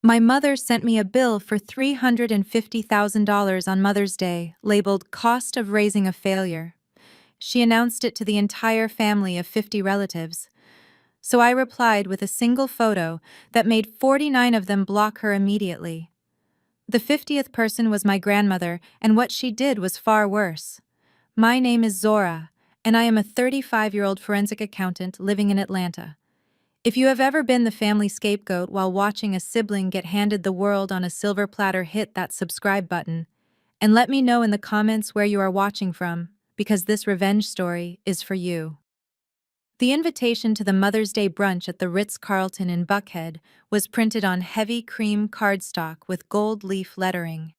My mother sent me a bill for $350,000 on Mother's Day, labeled Cost of Raising a Failure. She announced it to the entire family of 50 relatives. So I replied with a single photo that made 49 of them block her immediately. The 50th person was my grandmother, and what she did was far worse. My name is Zora, and I am a 35-year-old forensic accountant living in Atlanta. If you have ever been the family scapegoat while watching a sibling get handed the world on a silver platter, hit that subscribe button. And let me know in the comments where you are watching from, because this revenge story is for you. The invitation to the Mother's Day brunch at the Ritz-Carlton in Buckhead was printed on heavy cream cardstock with gold leaf lettering.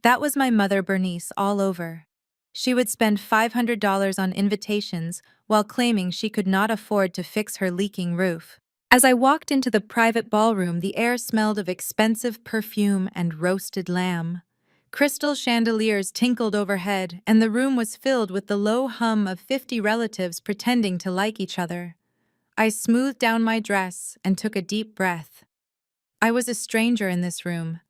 That was my mother Bernice all over. She would spend $500 on invitations while claiming she could not afford to fix her leaking roof. As I walked into the private ballroom, the air smelled of expensive perfume and roasted lamb. Crystal chandeliers tinkled overhead, and the room was filled with the low hum of 50 relatives pretending to like each other. I smoothed down my dress and took a deep breath. I was a stranger in this room.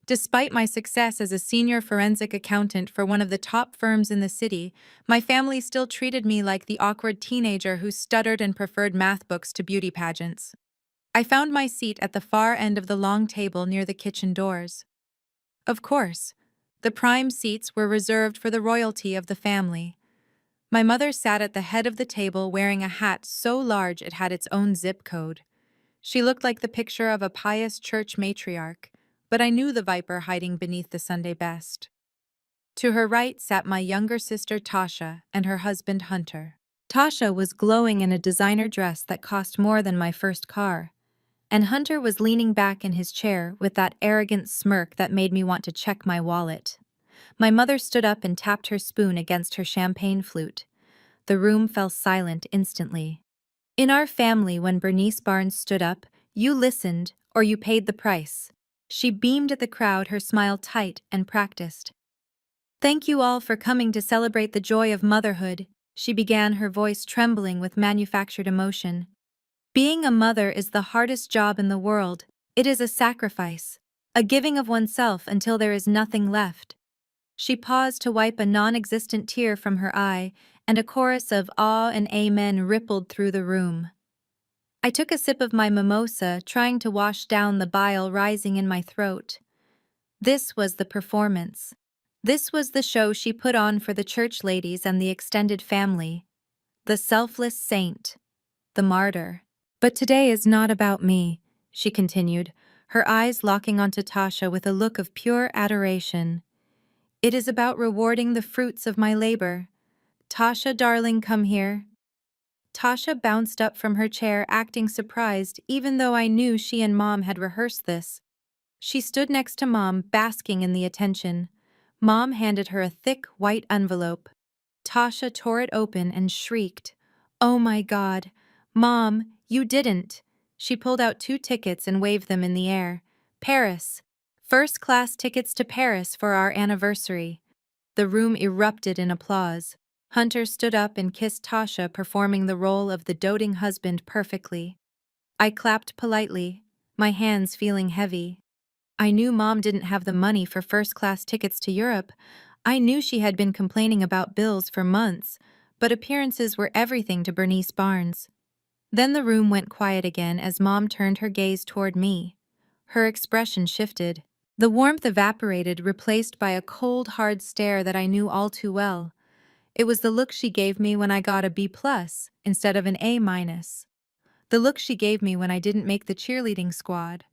Despite my success as a senior forensic accountant for one of the top firms in the city, my family still treated me like the awkward teenager who stuttered and preferred math books to beauty pageants. I found my seat at the far end of the long table near the kitchen doors. Of course, the prime seats were reserved for the royalty of the family. My mother sat at the head of the table wearing a hat so large it had its own zip code. She looked like the picture of a pious church matriarch, but I knew the viper hiding beneath the Sunday best. To her right sat my younger sister Tasha and her husband Hunter. Tasha was glowing in a designer dress that cost more than my first car, and Hunter was leaning back in his chair with that arrogant smirk that made me want to check my wallet. My mother stood up and tapped her spoon against her champagne flute. The room fell silent instantly. In our family, when Bernice Barnes stood up, you listened or you paid the price. She beamed at the crowd, her smile tight and practiced. Thank you all for coming to celebrate the joy of motherhood, she began, her voice trembling with manufactured emotion. Being a mother is the hardest job in the world. It is a sacrifice, a giving of oneself until there is nothing left. She paused to wipe a non-existent tear from her eye, and a chorus of awe and amen rippled through the room. I took a sip of my mimosa, trying to wash down the bile rising in my throat. This was the performance. This was the show she put on for the church ladies and the extended family. The selfless saint. The martyr. But today is not about me, she continued, her eyes locking onto Tasha with a look of pure adoration. It is about rewarding the fruits of my labor. Tasha, darling, come here. Tasha bounced up from her chair, acting surprised, even though I knew she and Mom had rehearsed this. She stood next to Mom, basking in the attention. Mom handed her a thick, white envelope. Tasha tore it open and shrieked, "Oh my God! Mom, you didn't!" She pulled out 2 tickets and waved them in the air. Paris. First-class tickets to Paris for our anniversary. The room erupted in applause. Hunter stood up and kissed Tasha, performing the role of the doting husband perfectly. I clapped politely, my hands feeling heavy. I knew Mom didn't have the money for first-class tickets to Europe. I knew she had been complaining about bills for months, but appearances were everything to Bernice Barnes. Then the room went quiet again as Mom turned her gaze toward me. Her expression shifted. The warmth evaporated, replaced by a cold, hard stare that I knew all too well. It was the look she gave me when I got a B+ instead of an A-. The look she gave me when I didn't make the cheerleading squad.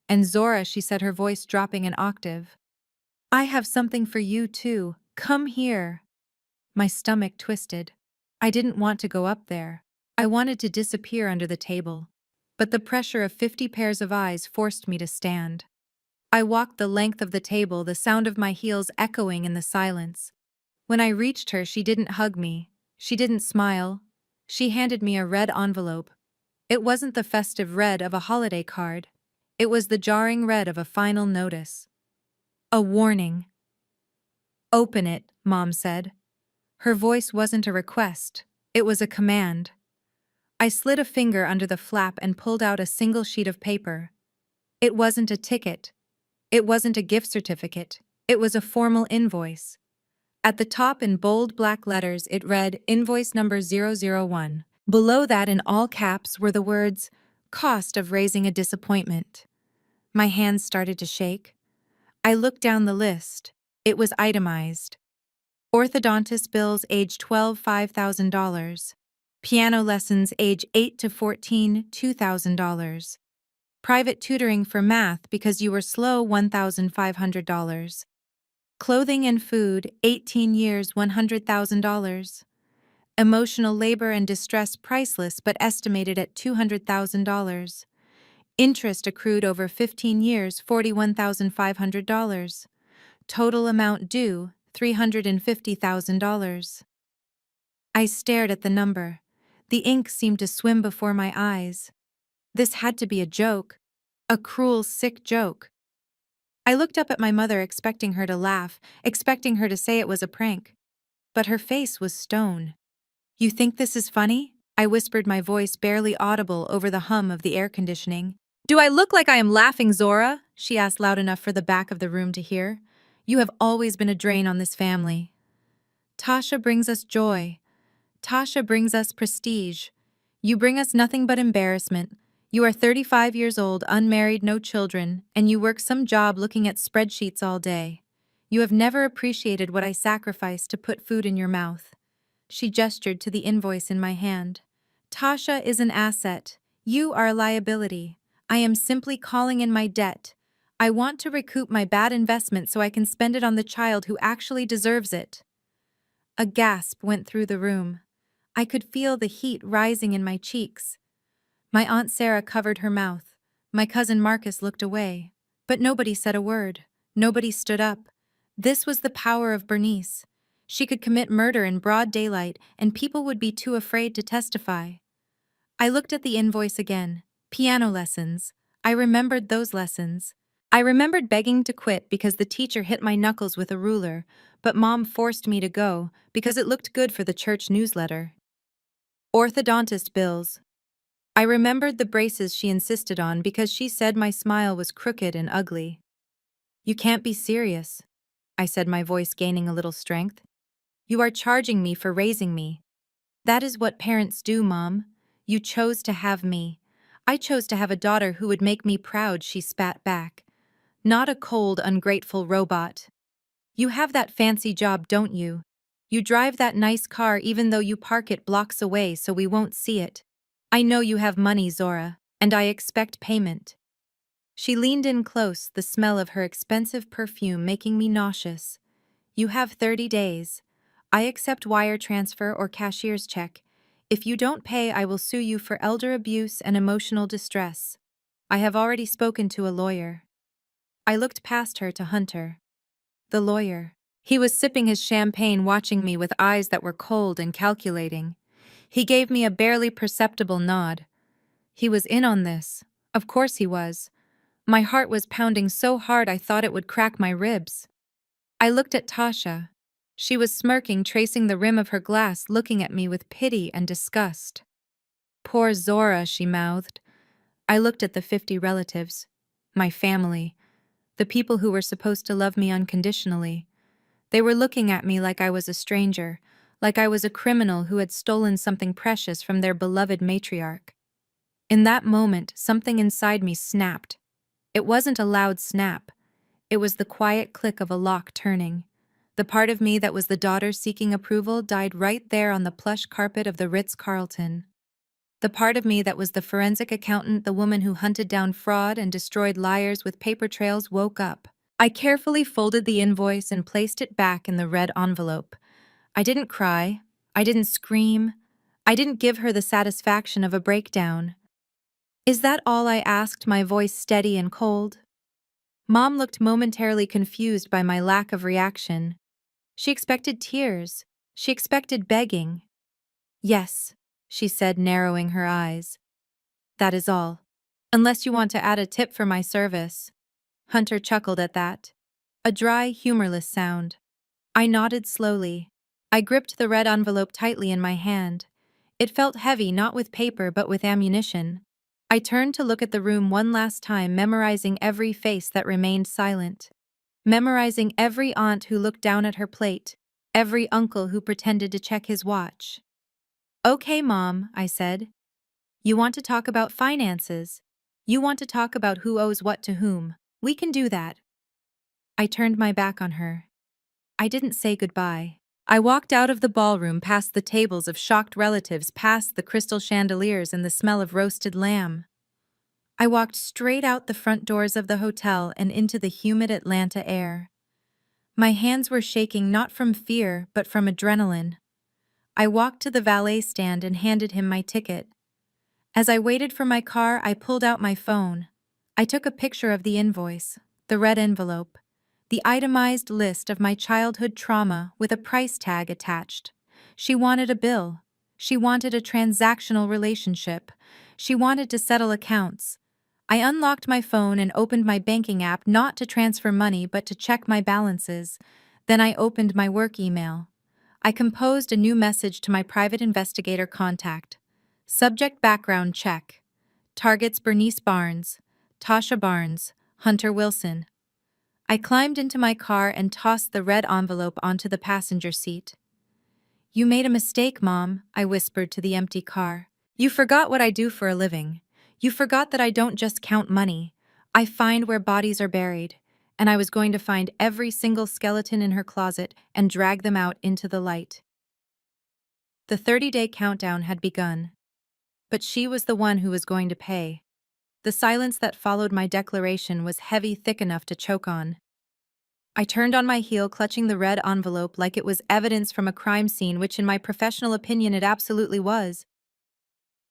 And Zora, she said, her voice dropping an octave. I have something for you too. Come here. My stomach twisted. I didn't want to go up there. I wanted to disappear under the table. But the pressure of 50 pairs of eyes forced me to stand. I walked the length of the table, the sound of my heels echoing in the silence. When I reached her, she didn't hug me. She didn't smile. She handed me a red envelope. It wasn't the festive red of a holiday card. It was the jarring red of a final notice. A warning. Open it, Mom said. Her voice wasn't a request. It was a command. I slid a finger under the flap and pulled out a single sheet of paper. It wasn't a ticket. It wasn't a gift certificate. It was a formal invoice. At the top in bold black letters, it read, Invoice number 001. Below that, in all caps, were the words, Cost of raising a disappointment. My hands started to shake. I looked down the list. It was itemized. Orthodontist bills age 12, $5,000. Piano lessons age 8 to 14, $2,000. Private tutoring for math because you were slow, $1,500. Clothing and food, 18 years, $100,000. Emotional labor and distress priceless but estimated at $200,000. Interest accrued over 15 years, $41,500. Total amount due, $350,000. I stared at the number. The ink seemed to swim before my eyes. This had to be a joke. A cruel, sick joke. I looked up at my mother, expecting her to laugh, expecting her to say it was a prank. But her face was stone. You think this is funny? I whispered, my voice barely audible over the hum of the air conditioning. Do I look like I am laughing, Zora? She asked loud enough for the back of the room to hear. You have always been a drain on this family. Tasha brings us joy. Tasha brings us prestige. You bring us nothing but embarrassment. You are 35 years old, unmarried, no children, and you work some job looking at spreadsheets all day. You have never appreciated what I sacrificed to put food in your mouth. She gestured to the invoice in my hand. Tasha is an asset. You are a liability. I am simply calling in my debt. I want to recoup my bad investment so I can spend it on the child who actually deserves it. A gasp went through the room. I could feel the heat rising in my cheeks. My Aunt Sarah covered her mouth. My cousin Marcus looked away. But nobody said a word. Nobody stood up. This was the power of Bernice. She could commit murder in broad daylight, and people would be too afraid to testify. I looked at the invoice again. Piano lessons. I remembered those lessons. I remembered begging to quit because the teacher hit my knuckles with a ruler, but Mom forced me to go because it looked good for the church newsletter. Orthodontist bills. I remembered the braces she insisted on because she said my smile was crooked and ugly. You can't be serious, I said, my voice gaining a little strength. You are charging me for raising me. That is what parents do, Mom. You chose to have me. I chose to have a daughter who would make me proud, she spat back. Not a cold, ungrateful robot. You have that fancy job, don't you? You drive that nice car even though you park it blocks away so we won't see it. I know you have money, Zora, and I expect payment. She leaned in close, the smell of her expensive perfume making me nauseous. You have 30 days. I accept wire transfer or cashier's check. If you don't pay, I will sue you for elder abuse and emotional distress. I have already spoken to a lawyer. I looked past her to Hunter. The lawyer. He was sipping his champagne, watching me with eyes that were cold and calculating. He gave me a barely perceptible nod. He was in on this. Of course he was. My heart was pounding so hard I thought it would crack my ribs. I looked at Tasha. She was smirking, tracing the rim of her glass, looking at me with pity and disgust. Poor Zora, she mouthed. I looked at the 50 relatives. My family. The people who were supposed to love me unconditionally. They were looking at me like I was a stranger, like I was a criminal who had stolen something precious from their beloved matriarch. In that moment, something inside me snapped. It wasn't a loud snap. It was the quiet click of a lock turning. The part of me that was the daughter seeking approval died right there on the plush carpet of the Ritz-Carlton. The part of me that was the forensic accountant, the woman who hunted down fraud and destroyed liars with paper trails, woke up. I carefully folded the invoice and placed it back in the red envelope. I didn't cry. I didn't scream. I didn't give her the satisfaction of a breakdown. Is that all I asked, my voice steady and cold? Mom looked momentarily confused by my lack of reaction. She expected tears. She expected begging. Yes, she said, narrowing her eyes. That is all. Unless you want to add a tip for my service. Hunter chuckled at that. A dry, humorless sound. I nodded slowly. I gripped the red envelope tightly in my hand. It felt heavy, not with paper but with ammunition. I turned to look at the room one last time, memorizing every face that remained silent. Memorizing every aunt who looked down at her plate, every uncle who pretended to check his watch. "Okay, Mom," I said. "You want to talk about finances? You want to talk about who owes what to whom? We can do that." I turned my back on her. I didn't say goodbye. I walked out of the ballroom, past the tables of shocked relatives, past the crystal chandeliers and the smell of roasted lamb. I walked straight out the front doors of the hotel and into the humid Atlanta air. My hands were shaking, not from fear, but from adrenaline. I walked to the valet stand and handed him my ticket. As I waited for my car, I pulled out my phone. I took a picture of the invoice, the red envelope, the itemized list of my childhood trauma with a price tag attached. She wanted a bill. She wanted a transactional relationship. She wanted to settle accounts. I unlocked my phone and opened my banking app, not to transfer money but to check my balances. Then I opened my work email. I composed a new message to my private investigator contact. Subject: background check. Targets: Bernice Barnes, Tasha Barnes, Hunter Wilson. I climbed into my car and tossed the red envelope onto the passenger seat. "You made a mistake, Mom," I whispered to the empty car. "You forgot what I do for a living. You forgot that I don't just count money. I find where bodies are buried, and I was going to find every single skeleton in her closet and drag them out into the light." The 30-day countdown had begun. But she was the one who was going to pay. The silence that followed my declaration was heavy, thick enough to choke on. I turned on my heel, clutching the red envelope like it was evidence from a crime scene, which in my professional opinion it absolutely was.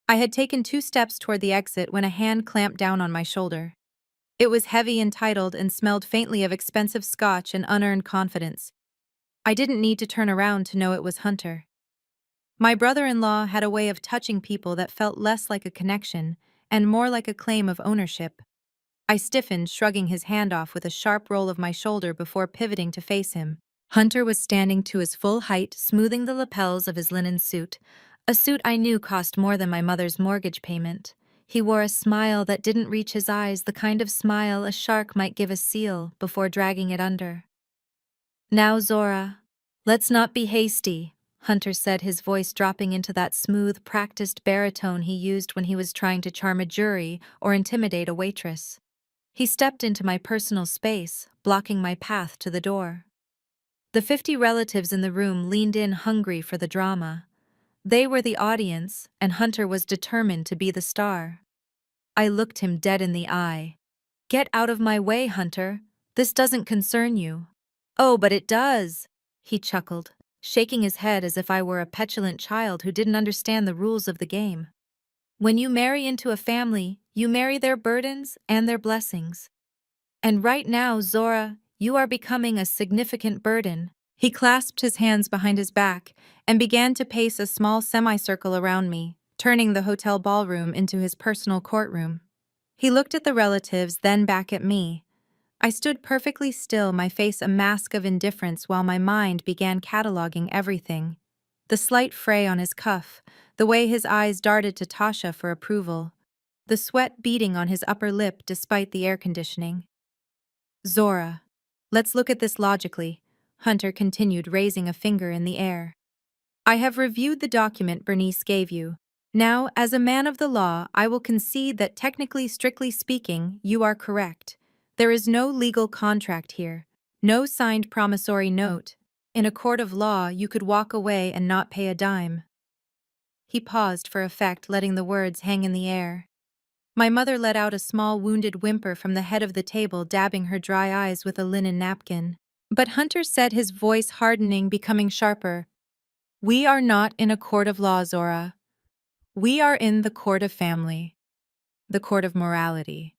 I had taken 2 steps toward the exit when a hand clamped down on my shoulder. It was heavy and titled and smelled faintly of expensive scotch and unearned confidence. I didn't need to turn around to know it was Hunter. My brother-in-law had a way of touching people that felt less like a connection and more like a claim of ownership. I stiffened, shrugging his hand off with a sharp roll of my shoulder before pivoting to face him. Hunter was standing to his full height, smoothing the lapels of his linen suit, a suit I knew cost more than my mother's mortgage payment. He wore a smile that didn't reach his eyes, the kind of smile a shark might give a seal before dragging it under. "Now, Zora, let's not be hasty," Hunter said, his voice dropping into that smooth, practiced baritone he used when he was trying to charm a jury or intimidate a waitress. He stepped into my personal space, blocking my path to the door. The 50 relatives in the room leaned in, hungry for the drama. They were the audience, and Hunter was determined to be the star. I looked him dead in the eye. "Get out of my way, Hunter. This doesn't concern you." "Oh, but it does," he chuckled, shaking his head as if I were a petulant child who didn't understand the rules of the game. "When you marry into a family, you marry their burdens and their blessings. And right now, Zora, you are becoming a significant burden." He clasped his hands behind his back and began to pace a small semicircle around me, turning the hotel ballroom into his personal courtroom. He looked at the relatives, then back at me. I stood perfectly still, my face a mask of indifference, while my mind began cataloging everything. The slight fray on his cuff, the way his eyes darted to Tasha for approval, the sweat beading on his upper lip despite the air conditioning. "Zora, let's look at this logically," Hunter continued, raising a finger in the air. "I have reviewed the document Bernice gave you. Now, as a man of the law, I will concede that technically, strictly speaking, you are correct. There is no legal contract here, no signed promissory note. In a court of law, you could walk away and not pay a dime." He paused for effect, letting the words hang in the air. My mother let out a small wounded whimper from the head of the table, dabbing her dry eyes with a linen napkin. But Hunter said, his voice hardening, becoming sharper, "We are not in a court of law, Zora. We are in the court of family, the court of morality.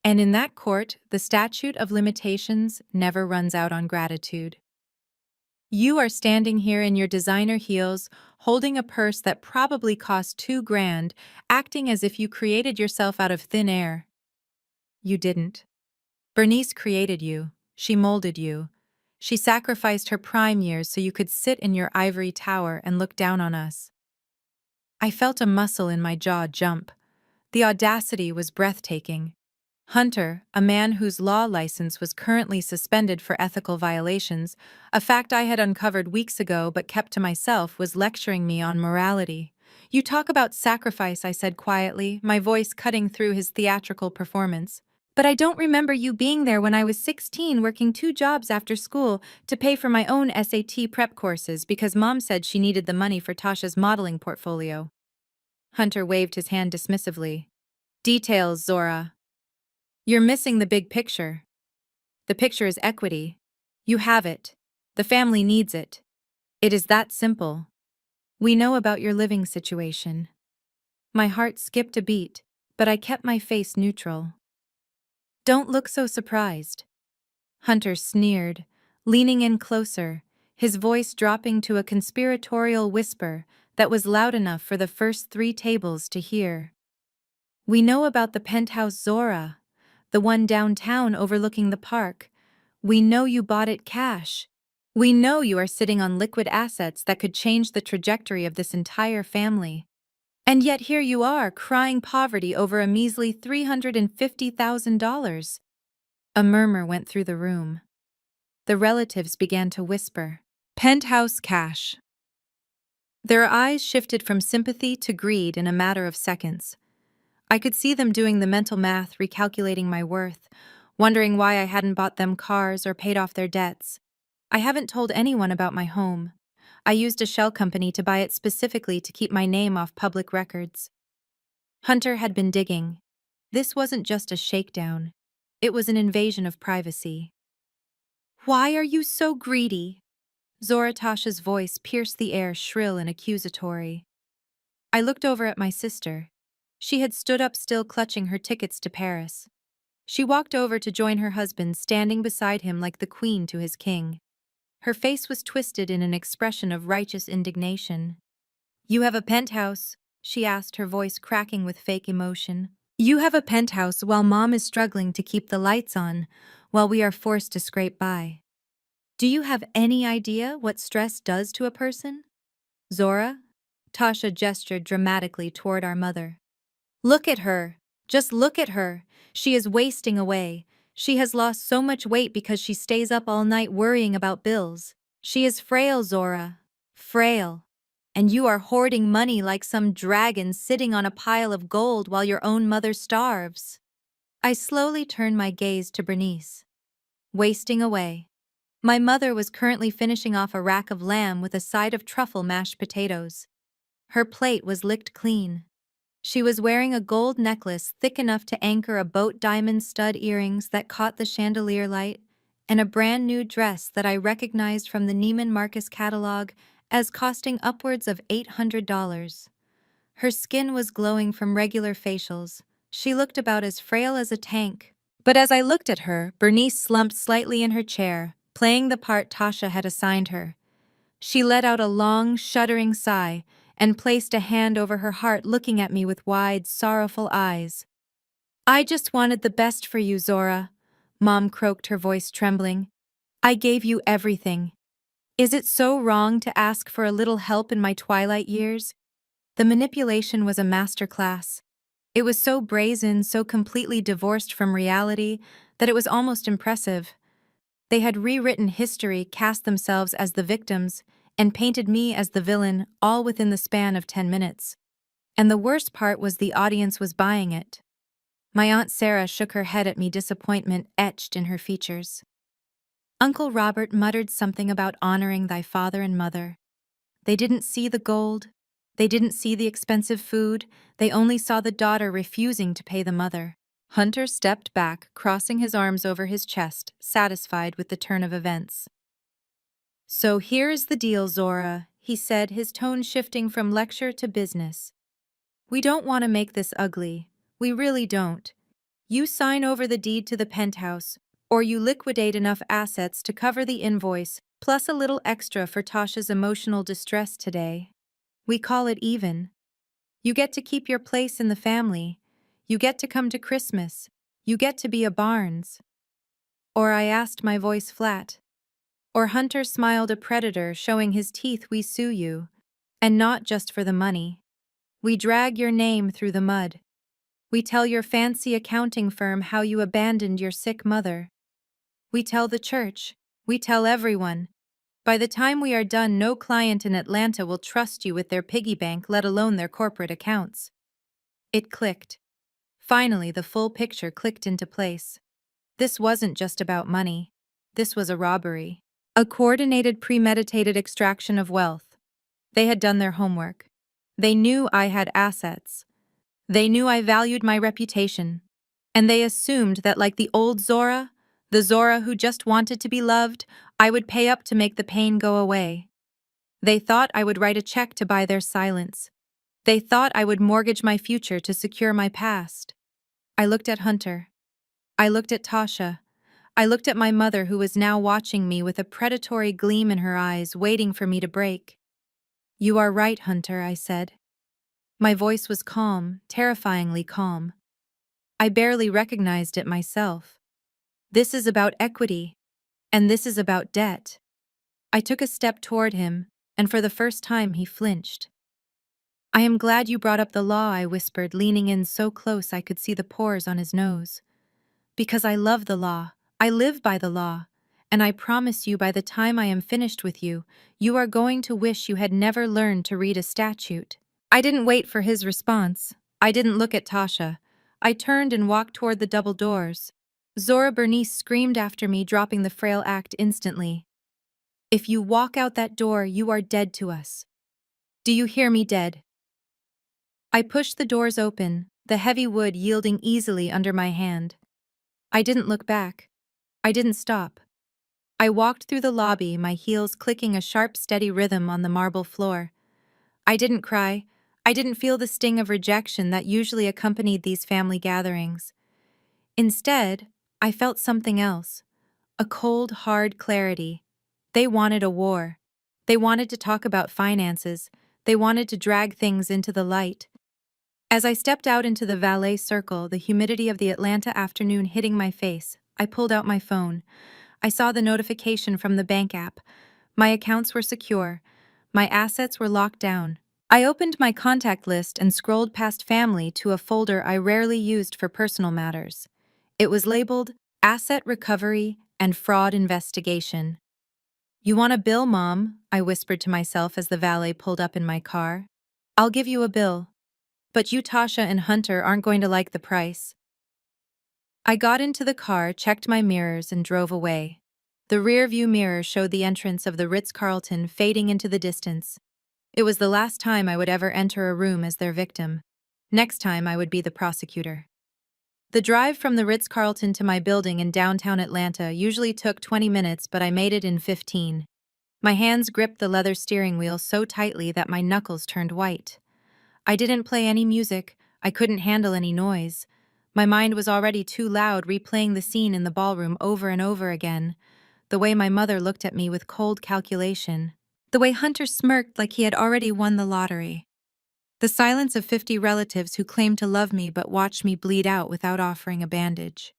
And in that court, the statute of limitations never runs out on gratitude. You are standing here in your designer heels, holding a purse that probably cost $2,000, acting as if you created yourself out of thin air. You didn't. Bernice created you. She molded you. She sacrificed her prime years so you could sit in your ivory tower and look down on us." I felt a muscle in my jaw jump. The audacity was breathtaking. Hunter, a man whose law license was currently suspended for ethical violations, a fact I had uncovered weeks ago but kept to myself, was lecturing me on morality. "You talk about sacrifice," I said quietly, my voice cutting through his theatrical performance. "But I don't remember you being there when I was 16 working 2 jobs after school to pay for my own SAT prep courses because Mom said she needed the money for Tasha's modeling portfolio." Hunter waved his hand dismissively. "Details, Zora. You're missing the big picture. The picture is equity. You have it. The family needs it. It is that simple. We know about your living situation." My heart skipped a beat, but I kept my face neutral. "Don't look so surprised." Hunter sneered, leaning in closer, his voice dropping to a conspiratorial whisper that was loud enough for the first 3 tables to hear. "We know about the penthouse, Zora. The one downtown overlooking the park. We know you bought it cash. We know you are sitting on liquid assets that could change the trajectory of this entire family. And yet here you are, crying poverty over a measly $350,000. A murmur went through the room. The relatives began to whisper, "Penthouse cash." Their eyes shifted from sympathy to greed in a matter of seconds. I could see them doing the mental math, recalculating my worth, wondering why I hadn't bought them cars or paid off their debts. I haven't told anyone about my home. I used a shell company to buy it specifically to keep my name off public records. Hunter had been digging. This wasn't just a shakedown. It was an invasion of privacy. "Why are you so greedy?" Zoratasha's voice pierced the air, shrill and accusatory. I looked over at my sister. She had stood up, still clutching her tickets to Paris. She walked over to join her husband, standing beside him like the queen to his king. Her face was twisted in an expression of righteous indignation. "You have a penthouse?" she asked, her voice cracking with fake emotion. "You have a penthouse while Mom is struggling to keep the lights on, while we are forced to scrape by. Do you have any idea what stress does to a person?" "Zora?" Tasha gestured dramatically toward our mother. "Look at her. Just look at her. She is wasting away. She has lost so much weight because she stays up all night worrying about bills. She is frail, Zora. Frail. And you are hoarding money like some dragon sitting on a pile of gold while your own mother starves." I slowly turned my gaze to Bernice. Wasting away. My mother was currently finishing off a rack of lamb with a side of truffle mashed potatoes. Her plate was licked clean. She was wearing a gold necklace thick enough to anchor a boat, diamond stud earrings that caught the chandelier light, and a brand new dress that I recognized from the Neiman Marcus catalog as costing upwards of $800. Her skin was glowing from regular facials. She looked about as frail as a tank. But as I looked at her, Bernice slumped slightly in her chair, playing the part Tasha had assigned her. She let out a long, shuddering sigh and placed a hand over her heart, looking at me with wide, sorrowful eyes. "I just wanted the best for you, Zora," Mom croaked, her voice trembling. "I gave you everything. Is it so wrong to ask for a little help in my twilight years?" The manipulation was a masterclass. It was so brazen, so completely divorced from reality, that it was almost impressive. They had rewritten history, cast themselves as the victims, and painted me as the villain, all within the span of 10 minutes. And the worst part was the audience was buying it. My Aunt Sarah shook her head at me, disappointment etched in her features. Uncle Robert muttered something about honoring thy father and mother. They didn't see the gold. They didn't see the expensive food. They only saw the daughter refusing to pay the mother. Hunter stepped back, crossing his arms over his chest, satisfied with the turn of events. "So here is the deal, Zora," he said, his tone shifting from lecture to business. "We don't want to make this ugly. We really don't. You sign over the deed to the penthouse, or you liquidate enough assets to cover the invoice, plus a little extra for Tasha's emotional distress today. We call it even. You get to keep your place in the family. You get to come to Christmas. You get to be a Barnes." Or I asked, my voice flat. Or Hunter smiled, a predator showing his teeth. "We sue you. And not just for the money. We drag your name through the mud. We tell your fancy accounting firm how you abandoned your sick mother. We tell the church. We tell everyone. By the time we are done, no client in Atlanta will trust you with their piggy bank, let alone their corporate accounts. It clicked. Finally, the full picture clicked into place. This wasn't just about money. This was a robbery. A coordinated, premeditated extraction of wealth. They had done their homework. They knew I had assets. They knew I valued my reputation. And they assumed that, like the old Zora, the Zora who just wanted to be loved, I would pay up to make the pain go away. They thought I would write a check to buy their silence. They thought I would mortgage my future to secure my past. I looked at Hunter. I looked at Tasha. I looked at my mother, who was now watching me with a predatory gleam in her eyes, waiting for me to break. "You are right, Hunter," I said. My voice was calm, terrifyingly calm. I barely recognized it myself. This is about equity, and this is about debt. I took a step toward him, and for the first time he flinched. "I am glad you brought up the law," I whispered, leaning in so close I could see the pores on his nose. "Because I love the law. I live by the law. And I promise you, by the time I am finished with you, you are going to wish you had never learned to read a statute." I didn't wait for his response. I didn't look at Tasha. I turned and walked toward the double doors. Zora Bernice screamed after me, dropping the frail act instantly. "If you walk out that door, you are dead to us. Do you hear me, dead?" I pushed the doors open, the heavy wood yielding easily under my hand. I didn't look back. I didn't stop. I walked through the lobby, my heels clicking a sharp, steady rhythm on the marble floor. I didn't cry. I didn't feel the sting of rejection that usually accompanied these family gatherings. Instead, I felt something else. A cold, hard clarity. They wanted a war. They wanted to talk about finances. They wanted to drag things into the light. As I stepped out into the valet circle, the humidity of the Atlanta afternoon hitting my face, I pulled out my phone. I saw the notification from the bank app. My accounts were secure. My assets were locked down. I opened my contact list and scrolled past family to a folder I rarely used for personal matters. It was labeled Asset Recovery and Fraud Investigation. "You want a bill, Mom?" I whispered to myself as the valet pulled up in my car. "I'll give you a bill. But you, Tasha, and Hunter aren't going to like the price." I got into the car, checked my mirrors, and drove away. The rearview mirror showed the entrance of the Ritz-Carlton fading into the distance. It was the last time I would ever enter a room as their victim. Next time I would be the prosecutor. The drive from the Ritz-Carlton to my building in downtown Atlanta usually took 20 minutes, but I made it in 15. My hands gripped the leather steering wheel so tightly that my knuckles turned white. I didn't play any music. I couldn't handle any noise. My mind was already too loud, replaying the scene in the ballroom over and over again. The way my mother looked at me with cold calculation. The way Hunter smirked like he had already won the lottery. The silence of 50 relatives who claimed to love me but watched me bleed out without offering a bandage.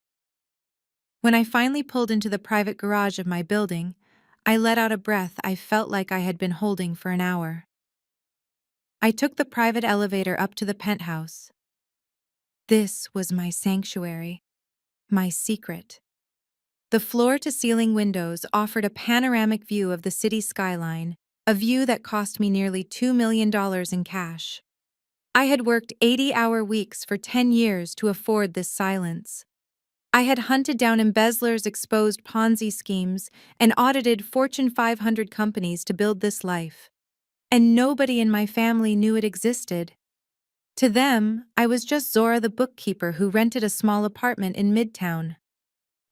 When I finally pulled into the private garage of my building, I let out a breath I felt like I had been holding for an hour. I took the private elevator up to the penthouse. This was my sanctuary, my secret. The floor-to-ceiling windows offered a panoramic view of the city skyline, a view that cost me nearly $2 million in cash. I had worked 80-hour weeks for 10 years to afford this silence. I had hunted down embezzlers, exposed Ponzi schemes, and audited Fortune 500 companies to build this life. And nobody in my family knew it existed. To them, I was just Zora the bookkeeper who rented a small apartment in Midtown.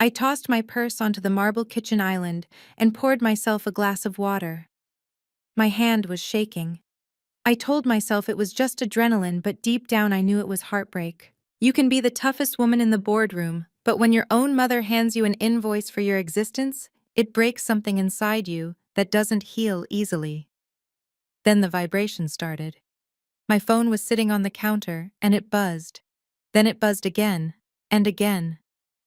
I tossed my purse onto the marble kitchen island and poured myself a glass of water. My hand was shaking. I told myself it was just adrenaline, but deep down I knew it was heartbreak. You can be the toughest woman in the boardroom, but when your own mother hands you an invoice for your existence, it breaks something inside you that doesn't heal easily. Then the vibration started. My phone was sitting on the counter, and it buzzed. Then it buzzed again, and again.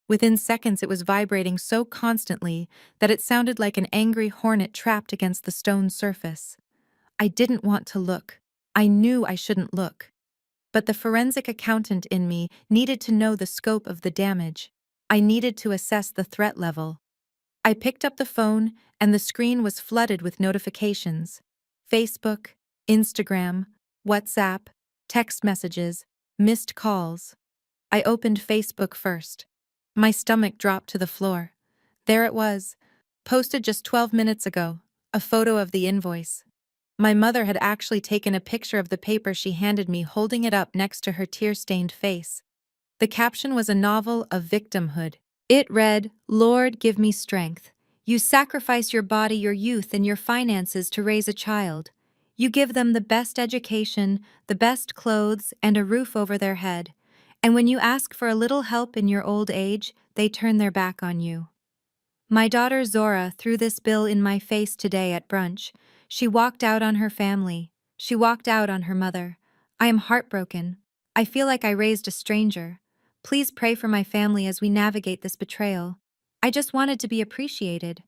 Within seconds it was vibrating so constantly that it sounded like an angry hornet trapped against the stone surface. I didn't want to look. I knew I shouldn't look. But the forensic accountant in me needed to know the scope of the damage. I needed to assess the threat level. I picked up the phone, and the screen was flooded with notifications. Facebook, Instagram, WhatsApp, text messages, missed calls. I opened Facebook first. My stomach dropped to the floor. There it was, posted just 12 minutes ago, a photo of the invoice. My mother had actually taken a picture of the paper she handed me, holding it up next to her tear-stained face. The caption was a novel of victimhood. It read, "Lord, give me strength. You sacrifice your body, your youth, and your finances to raise a child. You give them the best education, the best clothes, and a roof over their head. And when you ask for a little help in your old age, they turn their back on you." My daughter Zora threw this bill in my face today at brunch. She walked out on her family. She walked out on her mother. I am heartbroken. I feel like I raised a stranger. Please pray for my family as we navigate this betrayal. I just wanted to be appreciated.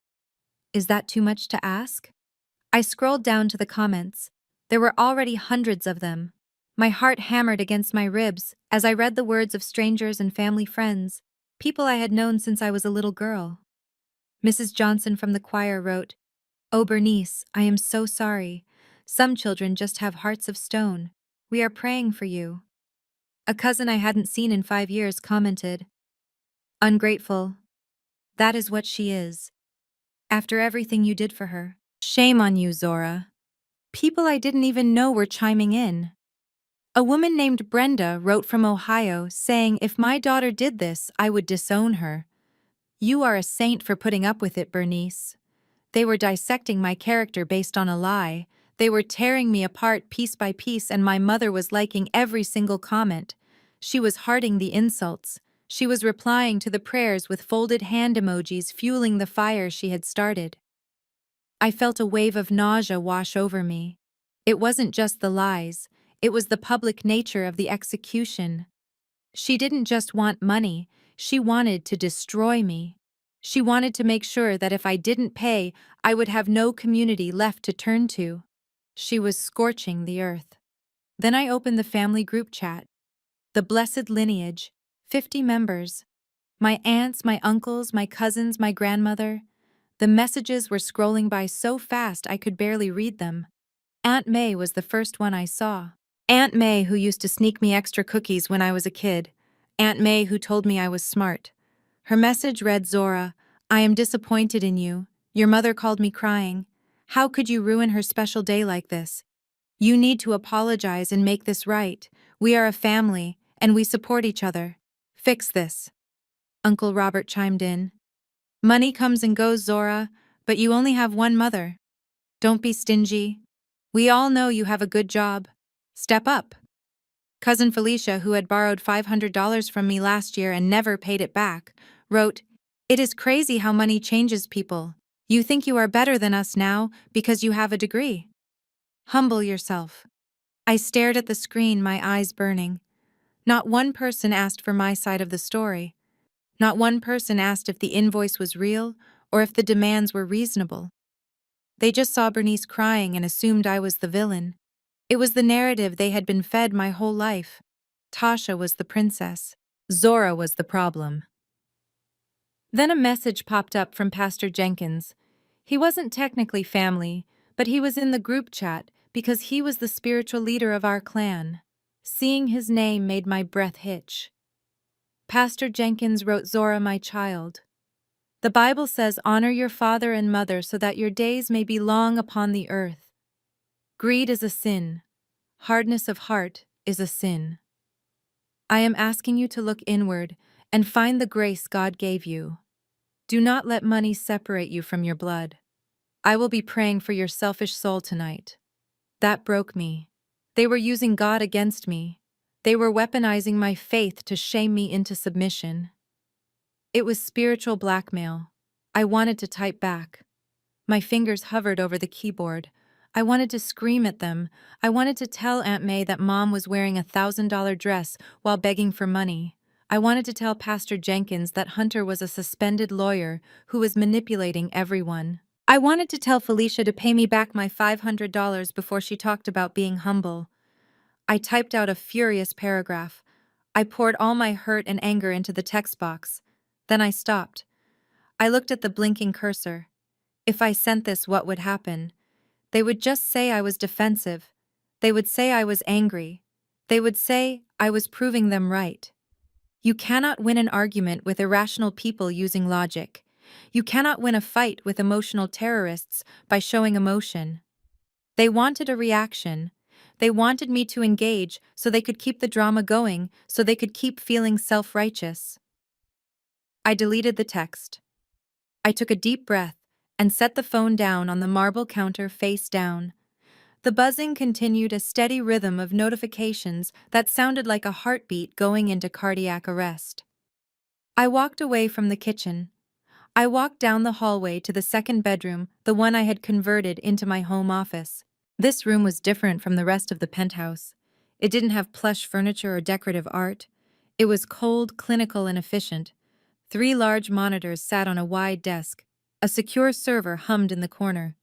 Is that too much to ask? I scrolled down to the comments. There were already hundreds of them. My heart hammered against my ribs as I read the words of strangers and family friends, people I had known since I was a little girl. Mrs. Johnson from the choir wrote, "Oh, Bernice, I am so sorry. Some children just have hearts of stone. We are praying for you." A cousin I hadn't seen in 5 years commented, "Ungrateful. That is what she is. After everything you did for her. Shame on you, Zora." People I didn't even know were chiming in. A woman named Brenda wrote from Ohio saying, "If my daughter did this, I would disown her. You are a saint for putting up with it, Bernice." They were dissecting my character based on a lie. They were tearing me apart piece by piece, and my mother was liking every single comment. She was hearting the insults. She was replying to the prayers with folded hand emojis, fueling the fire she had started. I felt a wave of nausea wash over me. It wasn't just the lies, it was the public nature of the execution. She didn't just want money, she wanted to destroy me. She wanted to make sure that if I didn't pay, I would have no community left to turn to. She was scorching the earth. Then I opened the family group chat. The blessed lineage, 50 members. My aunts, my uncles, my cousins, my grandmother. The messages were scrolling by so fast I could barely read them. Aunt May was the first one I saw. Aunt May, who used to sneak me extra cookies when I was a kid. Aunt May, who told me I was smart. Her message read, "Zora, I am disappointed in you. Your mother called me crying. How could you ruin her special day like this? You need to apologize and make this right. We are a family, and we support each other. Fix this." Uncle Robert chimed in. "Money comes and goes, Zora, but you only have one mother. Don't be stingy. We all know you have a good job. Step up." Cousin Felicia, who had borrowed $500 from me last year and never paid it back, wrote, "It is crazy how money changes people. You think you are better than us now because you have a degree. Humble yourself." I stared at the screen, my eyes burning. Not one person asked for my side of the story. Not one person asked if the invoice was real or if the demands were reasonable. They just saw Bernice crying and assumed I was the villain. It was the narrative they had been fed my whole life. Tasha was the princess. Zora was the problem. Then a message popped up from Pastor Jenkins. He wasn't technically family, but he was in the group chat because he was the spiritual leader of our clan. Seeing his name made my breath hitch. Pastor Jenkins wrote, "Zora, my child. The Bible says, 'Honor your father and mother so that your days may be long upon the earth.' Greed is a sin. Hardness of heart is a sin. I am asking you to look inward and find the grace God gave you. Do not let money separate you from your blood. I will be praying for your selfish soul tonight." That broke me. They were using God against me. They were weaponizing my faith to shame me into submission. It was spiritual blackmail. I wanted to type back. My fingers hovered over the keyboard. I wanted to scream at them. I wanted to tell Aunt May that Mom was wearing a $1,000 dress while begging for money. I wanted to tell Pastor Jenkins that Hunter was a suspended lawyer who was manipulating everyone. I wanted to tell Felicia to pay me back my $500 before she talked about being humble. I typed out a furious paragraph. I poured all my hurt and anger into the text box. Then I stopped. I looked at the blinking cursor. If I sent this, what would happen? They would just say I was defensive. They would say I was angry. They would say I was proving them right. You cannot win an argument with irrational people using logic. You cannot win a fight with emotional terrorists by showing emotion. They wanted a reaction. They wanted me to engage so they could keep the drama going, so they could keep feeling self-righteous. I deleted the text. I took a deep breath and set the phone down on the marble counter face down. The buzzing continued, a steady rhythm of notifications that sounded like a heartbeat going into cardiac arrest. I walked away from the kitchen. I walked down the hallway to the second bedroom, the one I had converted into my home office. This room was different from the rest of the penthouse. It didn't have plush furniture or decorative art. It was cold, clinical, and efficient. 3 large monitors sat on a wide desk. A secure server hummed in the corner.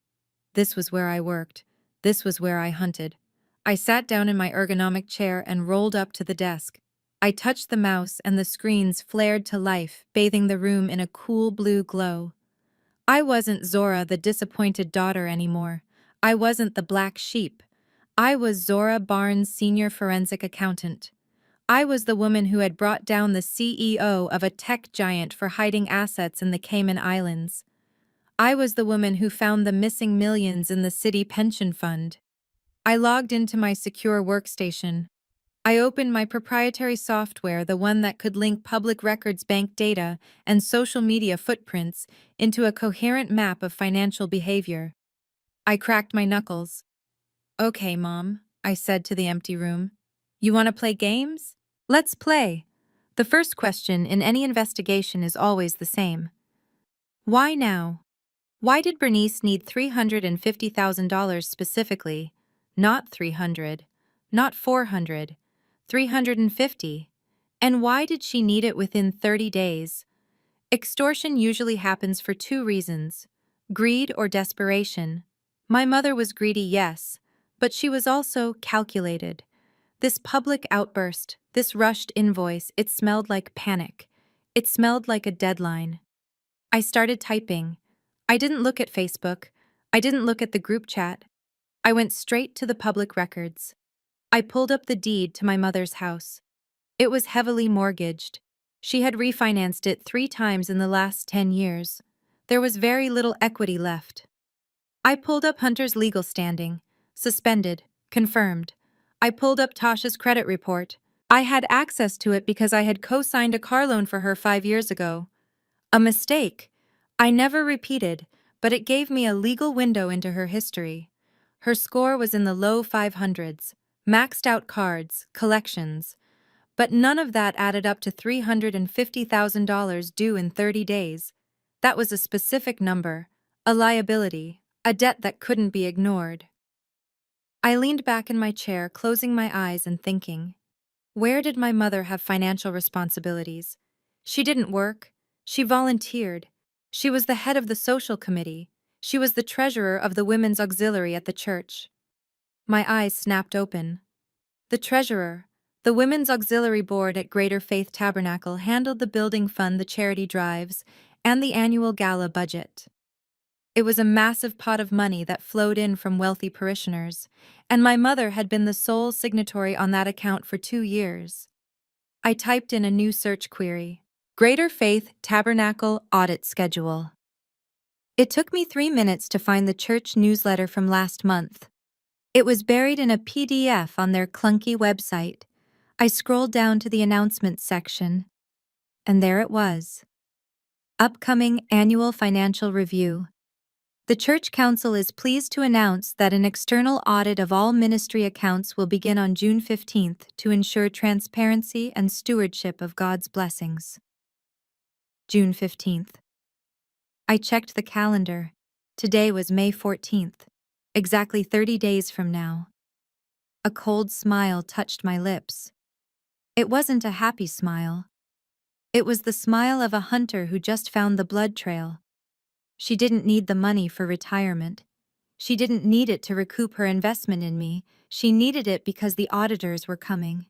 This was where I worked. This was where I hunted. I sat down in my ergonomic chair and rolled up to the desk. I touched the mouse and the screens flared to life, bathing the room in a cool blue glow. I wasn't Zora, the disappointed daughter, anymore. I wasn't the black sheep. I was Zora Barnes, senior forensic accountant. I was the woman who had brought down the CEO of a tech giant for hiding assets in the Cayman Islands. I was the woman who found the missing millions in the city pension fund. I logged into my secure workstation. I opened my proprietary software, the one that could link public records, bank data, and social media footprints into a coherent map of financial behavior. I cracked my knuckles. "Okay, Mom," I said to the empty room. "You want to play games? Let's play." The first question in any investigation is always the same. Why now? Why did Bernice need $350,000 specifically? Not 300, not 400, 350. And why did she need it within 30 days? Extortion usually happens for 2 reasons: greed or desperation. My mother was greedy, yes, but she was also calculated. This public outburst, this rushed invoice, it smelled like panic. It smelled like a deadline. I started typing. I didn't look at Facebook. I didn't look at the group chat. I went straight to the public records. I pulled up the deed to my mother's house. It was heavily mortgaged. She had refinanced it 3 times in the last 10 years. There was very little equity left. I pulled up Hunter's legal standing. Suspended. Confirmed. I pulled up Tasha's credit report. I had access to it because I had co-signed a car loan for her 5 years ago. A mistake. I never repeated, but it gave me a legal window into her history. Her score was in the low 500s, maxed out cards, collections. But none of that added up to $350,000 due in 30 days. That was a specific number, a liability, a debt that couldn't be ignored. I leaned back in my chair, closing my eyes and thinking. Where did my mother have financial responsibilities? She didn't work. She volunteered. She was the head of the social committee. She was the treasurer of the women's auxiliary at the church. My eyes snapped open. The treasurer, the women's auxiliary board at Greater Faith Tabernacle, handled the building fund, the charity drives, and the annual gala budget. It was a massive pot of money that flowed in from wealthy parishioners, and my mother had been the sole signatory on that account for 2 years. I typed in a new search query: Greater Faith Tabernacle Audit Schedule. It took me 3 minutes to find the church newsletter from last month. It was buried in a PDF on their clunky website. I scrolled down to the announcements section, and there it was. Upcoming Annual Financial Review. The Church Council is pleased to announce that an external audit of all ministry accounts will begin on June 15th to ensure transparency and stewardship of God's blessings. June 15th. I checked the calendar. Today was May 14th, exactly 30 days from now. A cold smile touched my lips. It wasn't a happy smile. It was the smile of a hunter who just found the blood trail. She didn't need the money for retirement. She didn't need it to recoup her investment in me, she needed it because the auditors were coming.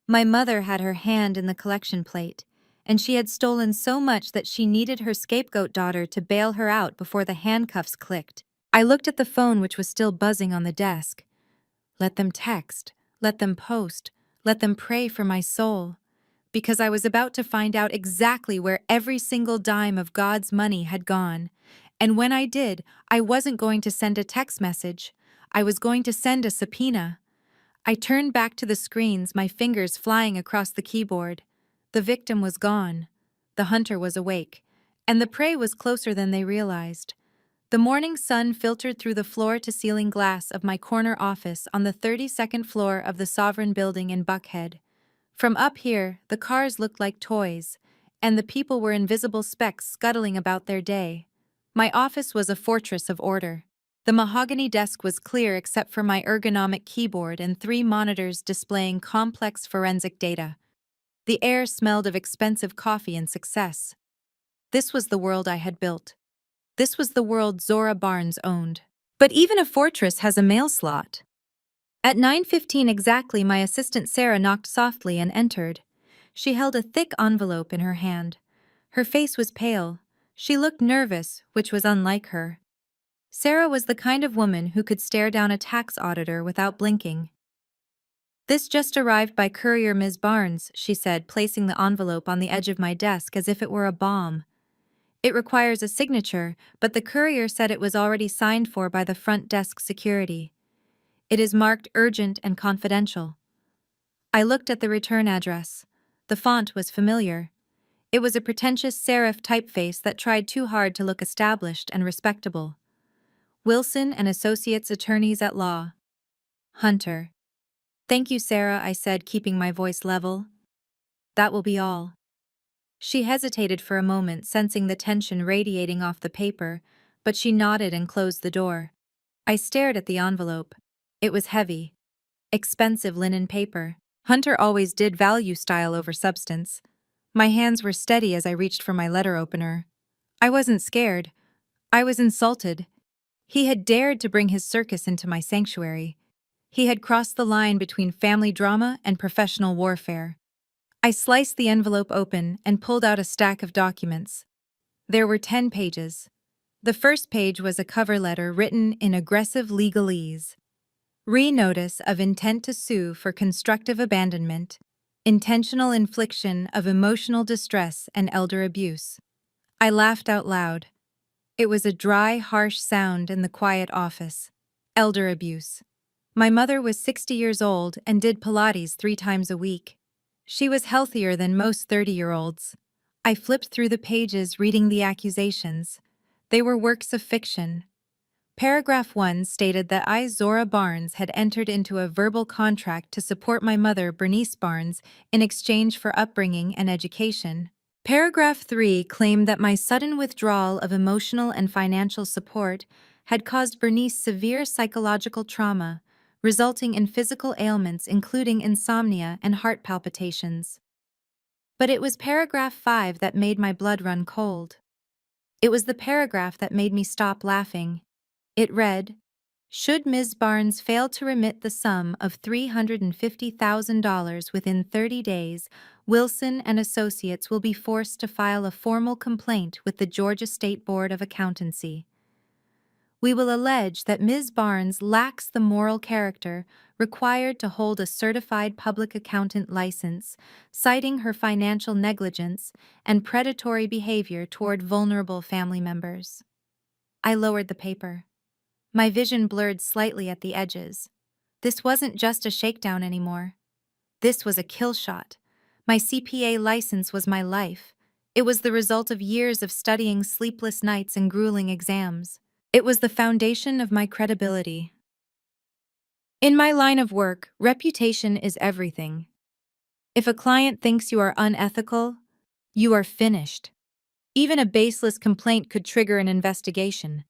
My mother had her hand in the collection plate, and she had stolen so much that she needed her scapegoat daughter to bail her out before the handcuffs clicked. I looked at the phone, which was still buzzing on the desk. Let them text, let them post, let them pray for my soul. Because I was about to find out exactly where every single dime of God's money had gone. And when I did, I wasn't going to send a text message. I was going to send a subpoena. I turned back to the screens, my fingers flying across the keyboard. The victim was gone. The hunter was awake. And the prey was closer than they realized. The morning sun filtered through the floor-to-ceiling glass of my corner office on the 32nd floor of the Sovereign Building in Buckhead. From up here, the cars looked like toys, and the people were invisible specks scuttling about their day. My office was a fortress of order. The mahogany desk was clear except for my ergonomic keyboard and 3 monitors displaying complex forensic data. The air smelled of expensive coffee and success. This was the world I had built. This was the world Zora Barnes owned. But even a fortress has a mail slot. At 9:15 exactly, my assistant Sarah knocked softly and entered. She held a thick envelope in her hand. Her face was pale. She looked nervous, which was unlike her. Sarah was the kind of woman who could stare down a tax auditor without blinking. "This just arrived by courier, Ms. Barnes," she said, placing the envelope on the edge of my desk as if it were a bomb. "It requires a signature, but the courier said it was already signed for by the front desk security. It is marked urgent and confidential." I looked at the return address. The font was familiar. It was a pretentious serif typeface that tried too hard to look established and respectable. Wilson and Associates Attorneys at Law. Hunter. "Thank you, Sarah," I said, keeping my voice level. "That will be all." She hesitated for a moment, sensing the tension radiating off the paper, but she nodded and closed the door. I stared at the envelope. It was heavy. Expensive linen paper. Hunter always did value style over substance. My hands were steady as I reached for my letter opener. I wasn't scared. I was insulted. He had dared to bring his circus into my sanctuary. He had crossed the line between family drama and professional warfare. I sliced the envelope open and pulled out a stack of documents. There were 10 pages. The first page was a cover letter written in aggressive legalese. Re-notice of intent to sue for constructive abandonment, intentional infliction of emotional distress and elder abuse. I laughed out loud. It was a dry, harsh sound in the quiet office. Elder abuse. My mother was 60 years old and did Pilates 3 times a week. She was healthier than most 30-year-olds. I flipped through the pages reading the accusations. They were works of fiction. Paragraph 1 stated that I, Zora Barnes, had entered into a verbal contract to support my mother, Bernice Barnes, in exchange for upbringing and education. Paragraph 3 claimed that my sudden withdrawal of emotional and financial support had caused Bernice severe psychological trauma, resulting in physical ailments including insomnia and heart palpitations. But it was paragraph 5 that made my blood run cold. It was the paragraph that made me stop laughing. It read, "Should Ms. Barnes fail to remit the sum of $350,000 within 30 days, Wilson and Associates will be forced to file a formal complaint with the Georgia State Board of Accountancy. We will allege that Ms. Barnes lacks the moral character required to hold a certified public accountant license, citing her financial negligence and predatory behavior toward vulnerable family members." I lowered the paper. My vision blurred slightly at the edges. This wasn't just a shakedown anymore. This was a kill shot. My CPA license was my life. It was the result of years of studying, sleepless nights, and grueling exams. It was the foundation of my credibility. In my line of work, reputation is everything. If a client thinks you are unethical, you are finished. Even a baseless complaint could trigger an investigation.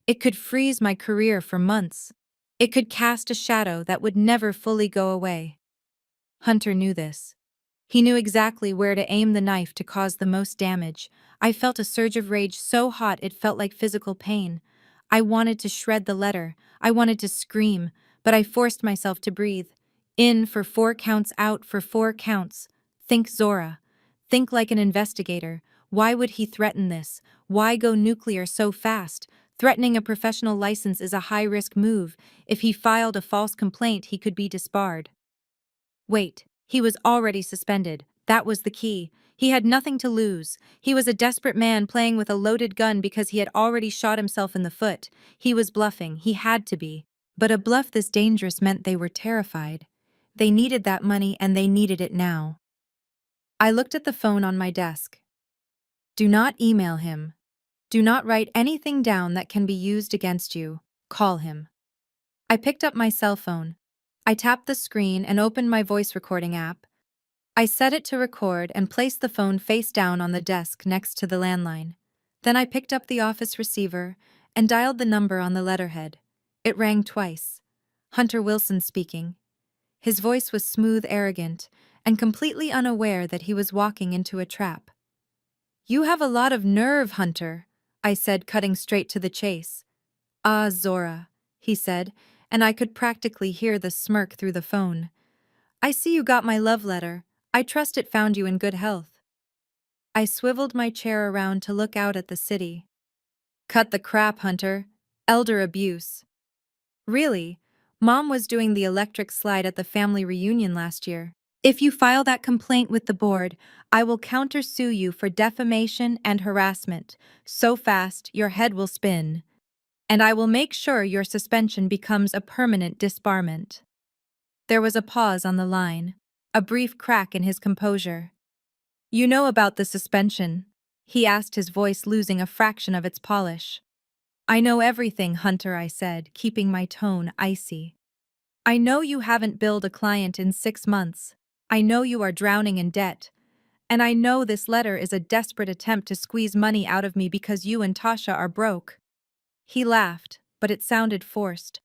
It could freeze my career for months. It could cast a shadow that would never fully go away. Hunter knew this. He knew exactly where to aim the knife to cause the most damage. I felt a surge of rage so hot it felt like physical pain. I wanted to shred the letter. I wanted to scream, but I forced myself to breathe. In for 4 counts, out for 4 counts. Think, Zora. Think like an investigator. Why would he threaten this? Why go nuclear so fast? Threatening a professional license is a high-risk move. If he filed a false complaint, he could be disbarred. Wait, he was already suspended. That was the key. He had nothing to lose. He was a desperate man playing with a loaded gun because he had already shot himself in the foot. He was bluffing. He had to be. But a bluff this dangerous meant they were terrified. They needed that money and they needed it now. I looked at the phone on my desk. Do not email him. Do not write anything down that can be used against you. Call him. I picked up my cell phone. I tapped the screen and opened my voice recording app. I set it to record and placed the phone face down on the desk next to the landline. Then I picked up the office receiver and dialed the number on the letterhead. It rang twice. Hunter Wilson speaking. His voice was smooth, arrogant, and completely unaware that he was walking into a trap. "You have a lot of nerve, Hunter," I said, cutting straight to the chase. "Ah, Zora," he said, and I could practically hear the smirk through the phone. "I see you got my love letter. I trust it found you in good health." I swiveled my chair around to look out at the city. "Cut the crap, Hunter. Elder abuse." "Really? Mom was doing the electric slide at the family reunion last year. If you file that complaint with the board, I will countersue you for defamation and harassment, so fast your head will spin. And I will make sure your suspension becomes a permanent disbarment." There was a pause on the line, a brief crack in his composure. "You know about the suspension?" he asked, his voice losing a fraction of its polish. "I know everything, Hunter," I said, keeping my tone icy. "I know you haven't billed a client in 6 months. I know you are drowning in debt. And I know this letter is a desperate attempt to squeeze money out of me because you and Tasha are broke." He laughed, but it sounded forced.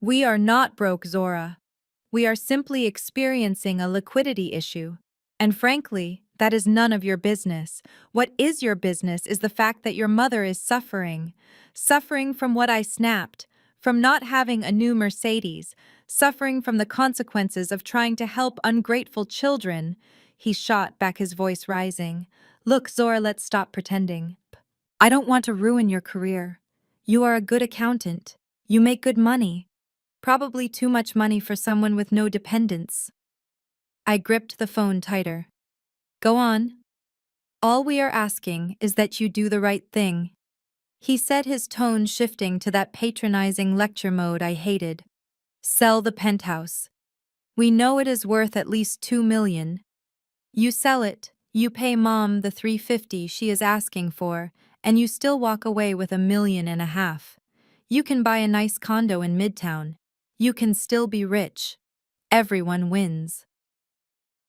"We are not broke, Zora. We are simply experiencing a liquidity issue. And frankly, that is none of your business. What is your business is the fact that your mother is suffering. Suffering from what I snapped, from not having a new Mercedes, suffering from the consequences of trying to help ungrateful children." He shot back, his voice rising. "Look, Zora, let's stop pretending. I don't want to ruin your career. You are a good accountant. You make good money. Probably too much money for someone with no dependents." I gripped the phone tighter. "Go on. All we are asking is that you do the right thing," he said, his tone shifting to that patronizing lecture mode I hated. "Sell the penthouse. We know it is worth at least $2 million. You sell it, you pay Mom the $350 she is asking for, and you still walk away with $1.5 million. You can buy a nice condo in Midtown. You can still be rich. Everyone wins."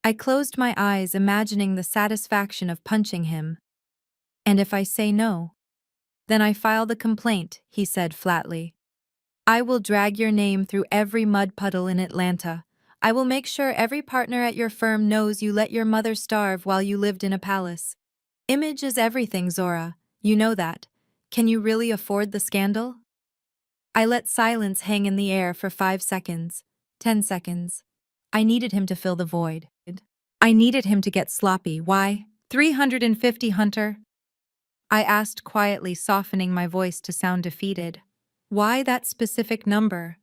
I closed my eyes, imagining the satisfaction of punching him. "And if I say no?" "Then I file the complaint," he said flatly. "I will drag your name through every mud puddle in Atlanta. I will make sure every partner at your firm knows you let your mother starve while you lived in a palace. Image is everything, Zora. You know that. Can you really afford the scandal?" I let silence hang in the air for 5 seconds, 10 seconds. I needed him to fill the void. I needed him to get sloppy. "Why? 350, Hunter?" I asked quietly, softening my voice to sound defeated. "Why that specific number?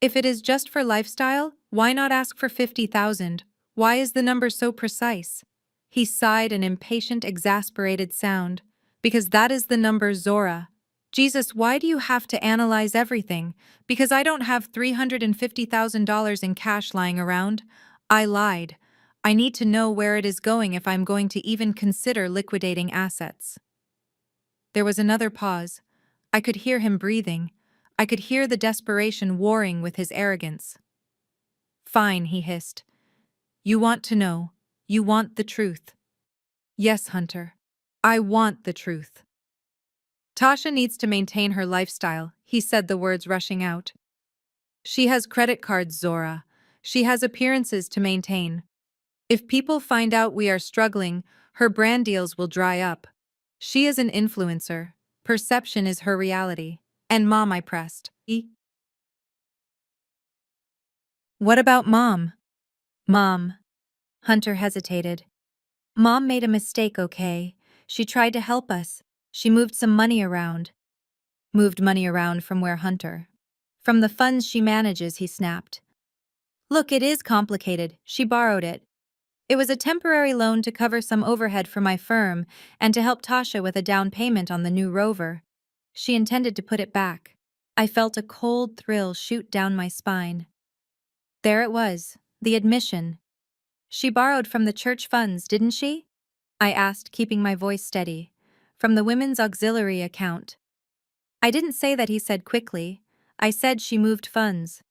If it is just for lifestyle, why not ask for 50,000? Why is the number so precise?" He sighed, an impatient, exasperated sound. "Because that is the number, Zora. Jesus, why do you have to analyze everything? Because I don't have $350,000 in cash lying around? I lied. I need to know where it is going if I'm going to even consider liquidating assets." There was another pause. I could hear him breathing. I could hear the desperation warring with his arrogance. "Fine," he hissed. "You want to know. You want the truth." "Yes, Hunter. I want the truth." "Tasha needs to maintain her lifestyle," he said, the words rushing out. "She has credit cards, Zora. She has appearances to maintain. If people find out we are struggling, her brand deals will dry up. She is an influencer. Perception is her reality. And Mom, I pressed. What about Mom? Mom. Hunter hesitated. Mom made a mistake, okay? She tried to help us. She moved some money around. Moved money around from where, Hunter? From the funds she manages, he snapped. Look, it is complicated. She borrowed it. It was a temporary loan to cover some overhead for my firm and to help Tasha with a down payment on the new Rover. She intended to put it back. I felt a cold thrill shoot down my spine. There it was, the admission. She borrowed from the church funds, didn't she? I asked, keeping my voice steady. From the women's auxiliary account. I didn't say that, he said quickly. I said she moved funds.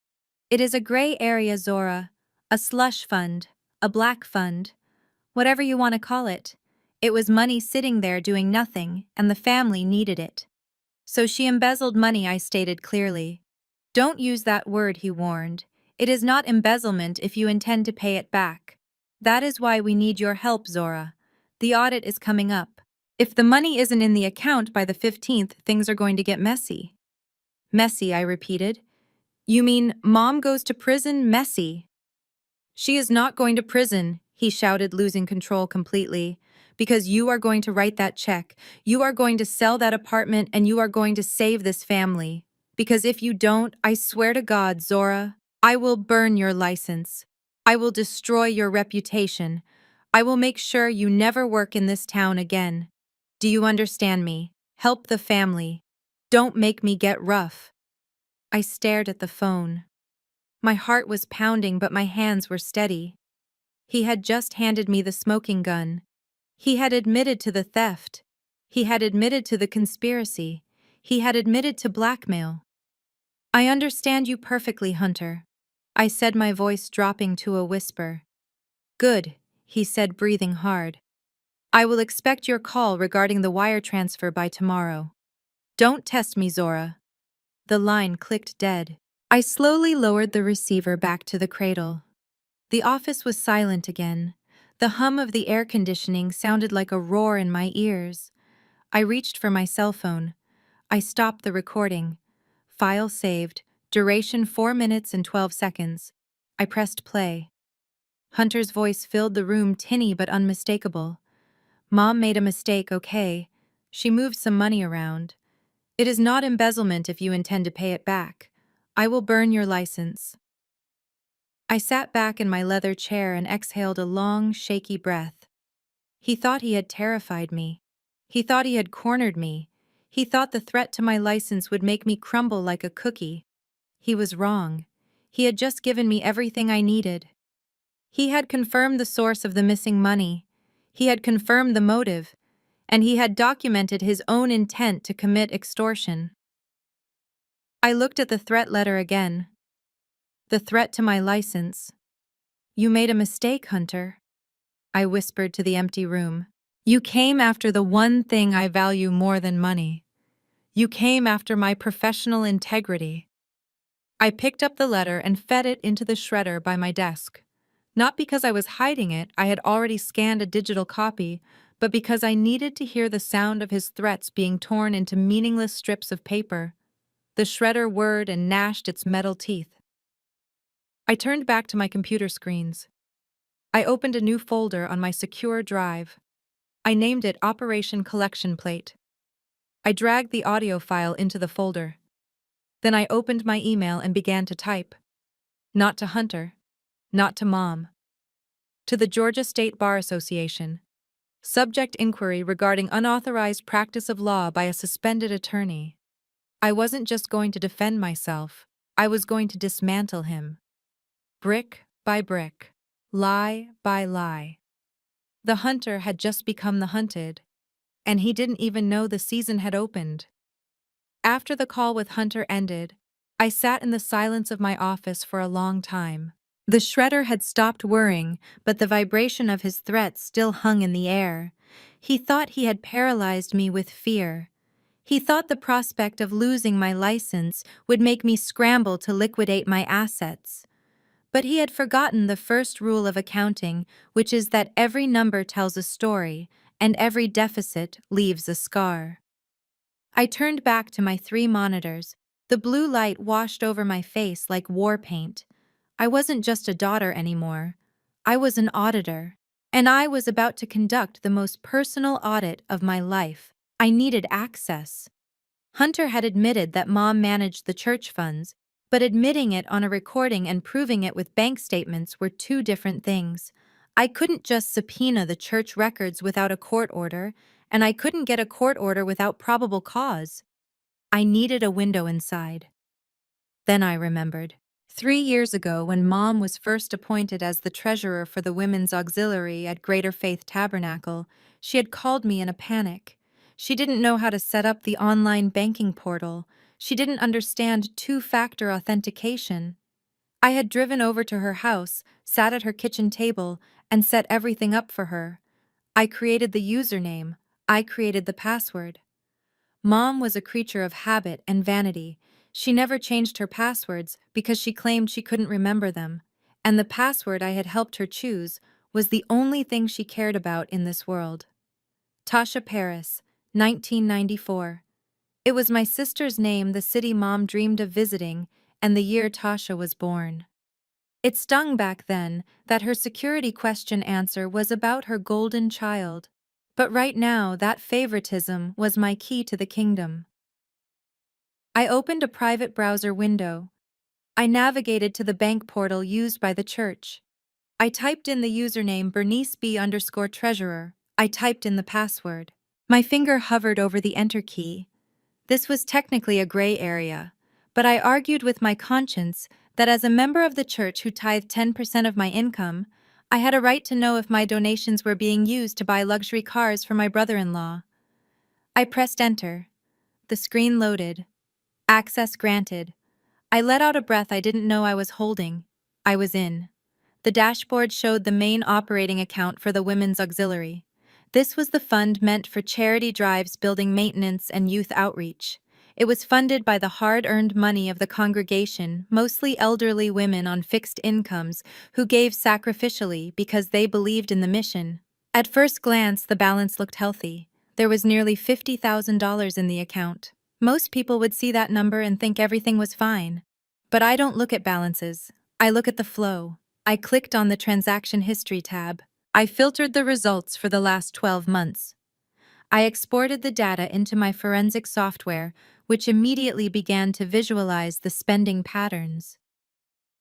It is a gray area, Zora. A slush fund. A black fund. Whatever you want to call it. It was money sitting there doing nothing, and the family needed it. So she embezzled money, I stated clearly. Don't use that word, he warned. It is not embezzlement if you intend to pay it back. That is why we need your help, Zora. The audit is coming up. If the money isn't in the account by the 15th, things are going to get messy. Messy, I repeated. You mean Mom goes to prison? Messy. She is not going to prison, he shouted, losing control completely. Because you are going to write that check. You are going to sell that apartment and you are going to save this family. Because if you don't, I swear to God, Zora, I will burn your license. I will destroy your reputation. I will make sure you never work in this town again. Do you understand me? Help the family. Don't make me get rough. I stared at the phone. My heart was pounding, but my hands were steady. He had just handed me the smoking gun. He had admitted to the theft. He had admitted to the conspiracy. He had admitted to blackmail. I understand you perfectly, Hunter. I said, my voice dropping to a whisper. Good, he said, breathing hard. I will expect your call regarding the wire transfer by tomorrow. Don't test me, Zora. The line clicked dead. I slowly lowered the receiver back to the cradle. The office was silent again. The hum of the air conditioning sounded like a roar in my ears. I reached for my cell phone. I stopped the recording. File saved. Duration 4 minutes and 12 seconds. I pressed play. Hunter's voice filled the room, tinny but unmistakable. Mom made a mistake, okay. She moved some money around. It is not embezzlement if you intend to pay it back. I will burn your license. I sat back in my leather chair and exhaled a long, shaky breath. He thought he had terrified me. He thought he had cornered me. He thought the threat to my license would make me crumble like a cookie. He was wrong. He had just given me everything I needed. He had confirmed the source of the missing money. He had confirmed the motive. And he had documented his own intent to commit extortion. I looked at the threat letter again. The threat to my license. You made a mistake, Hunter. I whispered to the empty room. You came after the one thing I value more than money. You came after my professional integrity. I picked up the letter and fed it into the shredder by my desk. Not because I was hiding it, I had already scanned a digital copy, but because I needed to hear the sound of his threats being torn into meaningless strips of paper. The shredder whirred and gnashed its metal teeth. I turned back to my computer screens. I opened a new folder on my secure drive. I named it Operation Collection Plate. I dragged the audio file into the folder. Then I opened my email and began to type. Not to Hunter. Not to Mom. To the Georgia State Bar Association. Subject inquiry regarding unauthorized practice of law by a suspended attorney. I wasn't just going to defend myself. I was going to dismantle him. Brick by brick. Lie by lie. The hunter had just become the hunted. And he didn't even know the season had opened. After the call with Hunter ended, I sat in the silence of my office for a long time. The shredder had stopped whirring, but the vibration of his threats still hung in the air. He thought he had paralyzed me with fear. He thought the prospect of losing my license would make me scramble to liquidate my assets. But he had forgotten the first rule of accounting, which is that every number tells a story, and every deficit leaves a scar. I turned back to my 3 monitors. The blue light washed over my face like war paint. I wasn't just a daughter anymore. I was an auditor. And I was about to conduct the most personal audit of my life. I needed access. Hunter had admitted that Mom managed the church funds, but admitting it on a recording and proving it with bank statements were two different things. I couldn't just subpoena the church records without a court order, and I couldn't get a court order without probable cause. I needed a window inside. Then I remembered. 3 years ago, when Mom was first appointed as the treasurer for the Women's Auxiliary at Greater Faith Tabernacle, she had called me in a panic. She didn't know how to set up the online banking portal. She didn't understand two-factor authentication. I had driven over to her house, sat at her kitchen table, and set everything up for her. I created the username. I created the password. Mom was a creature of habit and vanity. She never changed her passwords because she claimed she couldn't remember them, and the password I had helped her choose was the only thing she cared about in this world. Tasha Paris, 1994. It was my sister's name, the city Mom dreamed of visiting, and the year Tasha was born. It stung back then that her security question answer was about her golden child. But right now, that favoritism was my key to the kingdom. I opened a private browser window. I navigated to the bank portal used by the church. I typed in the username Bernice B_treasurer. I typed in the password. My finger hovered over the enter key. This was technically a gray area, but I argued with my conscience that as a member of the church who tithed 10% of my income, I had a right to know if my donations were being used to buy luxury cars for my brother-in-law. I pressed enter. The screen loaded. Access granted. I let out a breath I didn't know I was holding. I was in. The dashboard showed the main operating account for the Women's Auxiliary. This was the fund meant for charity drives, building maintenance, and youth outreach. It was funded by the hard-earned money of the congregation, mostly elderly women on fixed incomes who gave sacrificially because they believed in the mission. At first glance, the balance looked healthy. There was nearly $50,000 in the account. Most people would see that number and think everything was fine. But I don't look at balances. I look at the flow. I clicked on the Transaction History tab. I filtered the results for the last 12 months. I exported the data into my forensic software, which immediately began to visualize the spending patterns.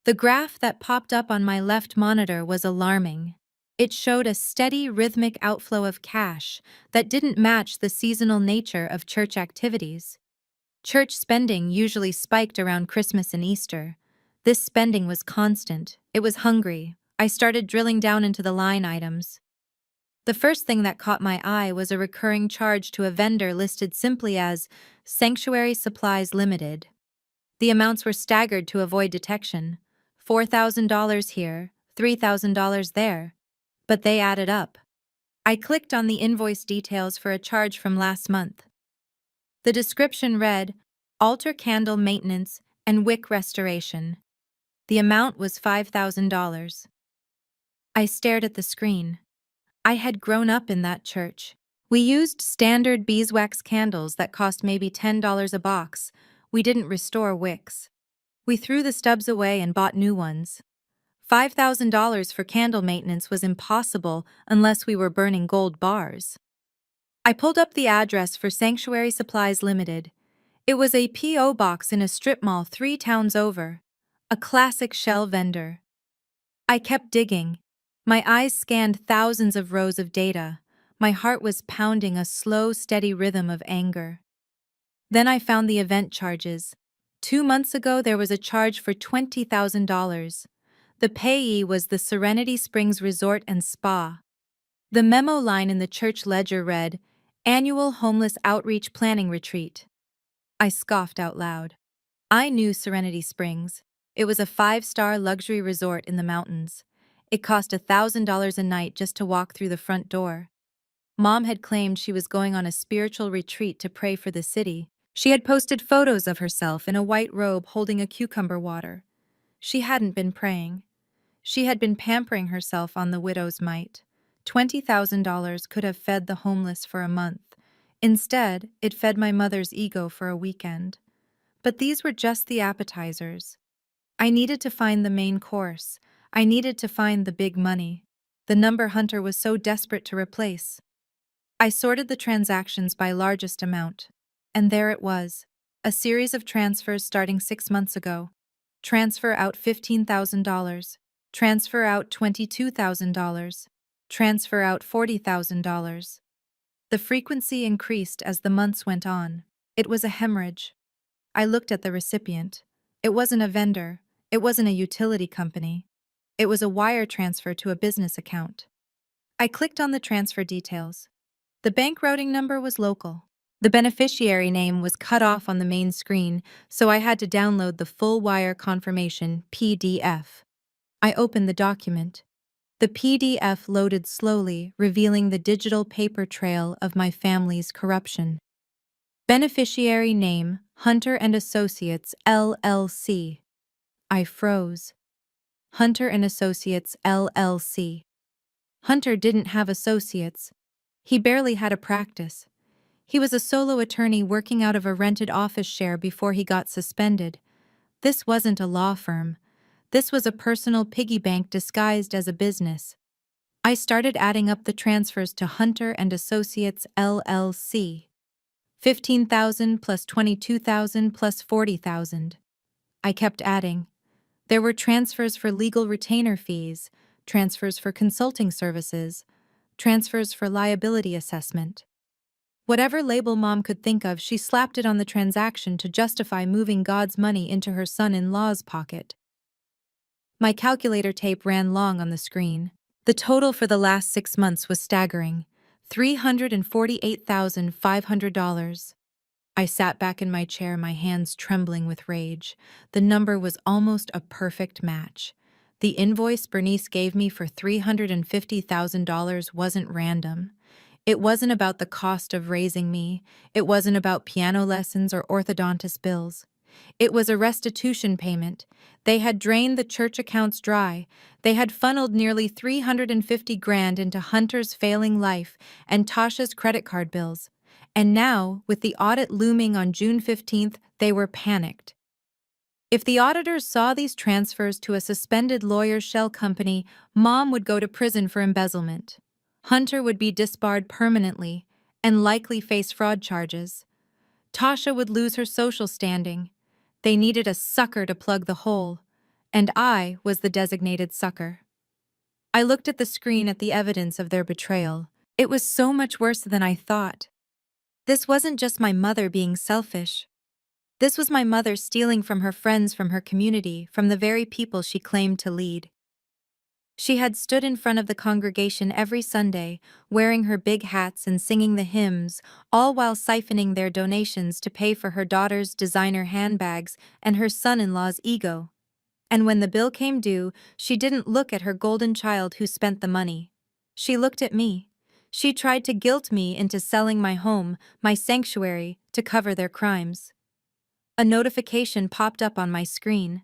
The graph that popped up on my left monitor was alarming. It showed a steady, rhythmic outflow of cash that didn't match the seasonal nature of church activities. Church spending usually spiked around Christmas and Easter. This spending was constant. It was hungry. I started drilling down into the line items. The first thing that caught my eye was a recurring charge to a vendor listed simply as Sanctuary Supplies Limited. The amounts were staggered to avoid detection. $4,000 here, $3,000 there. But they added up. I clicked on the invoice details for a charge from last month. The description read, Altar Candle Maintenance and Wick Restoration. The amount was $5,000. I stared at the screen. I had grown up in that church. We used standard beeswax candles that cost maybe $10 a box. We didn't restore wicks. We threw the stubs away and bought new ones. $5,000 for candle maintenance was impossible unless we were burning gold bars. I pulled up the address for Sanctuary Supplies Limited. It was a P.O. box in a strip mall 3 towns over. A classic shell vendor. I kept digging. My eyes scanned thousands of rows of data. My heart was pounding a slow, steady rhythm of anger. Then I found the event charges. 2 months ago, there was a charge for $20,000. The payee was the Serenity Springs Resort and Spa. The memo line in the church ledger read, Annual Homeless Outreach Planning Retreat. I scoffed out loud. I knew Serenity Springs. It was a 5-star luxury resort in the mountains. It cost $1,000 a night just to walk through the front door. Mom had claimed she was going on a spiritual retreat to pray for the city. She had posted photos of herself in a white robe holding a cucumber water. She hadn't been praying. She had been pampering herself on the widow's mite. $20,000 could have fed the homeless for a month. Instead, it fed my mother's ego for a weekend. But these were just the appetizers. I needed to find the main course. I needed to find the big money. The number Hunter was so desperate to replace. I sorted the transactions by largest amount. And there it was. A series of transfers starting 6 months ago. Transfer out $15,000. Transfer out $22,000. Transfer out $40,000. The frequency increased as the months went on. It was a hemorrhage. I looked at the recipient. It wasn't a vendor. It wasn't a utility company. It was a wire transfer to a business account. I clicked on the transfer details. The bank routing number was local. The beneficiary name was cut off on the main screen, so I had to download the full wire confirmation PDF. I opened the document. The PDF loaded slowly, revealing the digital paper trail of my family's corruption. Beneficiary name, Hunter and Associates, LLC. I froze. Hunter and Associates, LLC. Hunter didn't have associates. He barely had a practice. He was a solo attorney working out of a rented office share before he got suspended. This wasn't a law firm. This was a personal piggy bank disguised as a business. I started adding up the transfers to Hunter and Associates, LLC. 15,000 plus 22,000 plus 40,000. I kept adding. There were transfers for legal retainer fees, transfers for consulting services, transfers for liability assessment. Whatever label Mom could think of, she slapped it on the transaction to justify moving God's money into her son-in-law's pocket. My calculator tape ran long on the screen. The total for the last 6 months was staggering, $348,500. I sat back in my chair, my hands trembling with rage. The number was almost a perfect match. The invoice Bernice gave me for $350,000 wasn't random. It wasn't about the cost of raising me. It wasn't about piano lessons or orthodontist bills. It was a restitution payment. They had drained the church accounts dry. They had funneled nearly $350,000 into Hunter's failing life and Tasha's credit card bills. And now, with the audit looming on June 15th, they were panicked. If the auditors saw these transfers to a suspended lawyer's shell company, Mom would go to prison for embezzlement. Hunter would be disbarred permanently and likely face fraud charges. Tasha would lose her social standing. They needed a sucker to plug the hole, and I was the designated sucker. I looked at the screen at the evidence of their betrayal. It was so much worse than I thought. This wasn't just my mother being selfish. This was my mother stealing from her friends, from her community, from the very people she claimed to lead. She had stood in front of the congregation every Sunday, wearing her big hats and singing the hymns, all while siphoning their donations to pay for her daughter's designer handbags and her son-in-law's ego. And when the bill came due, she didn't look at her golden child who spent the money. She looked at me. She tried to guilt me into selling my home, my sanctuary, to cover their crimes. A notification popped up on my screen.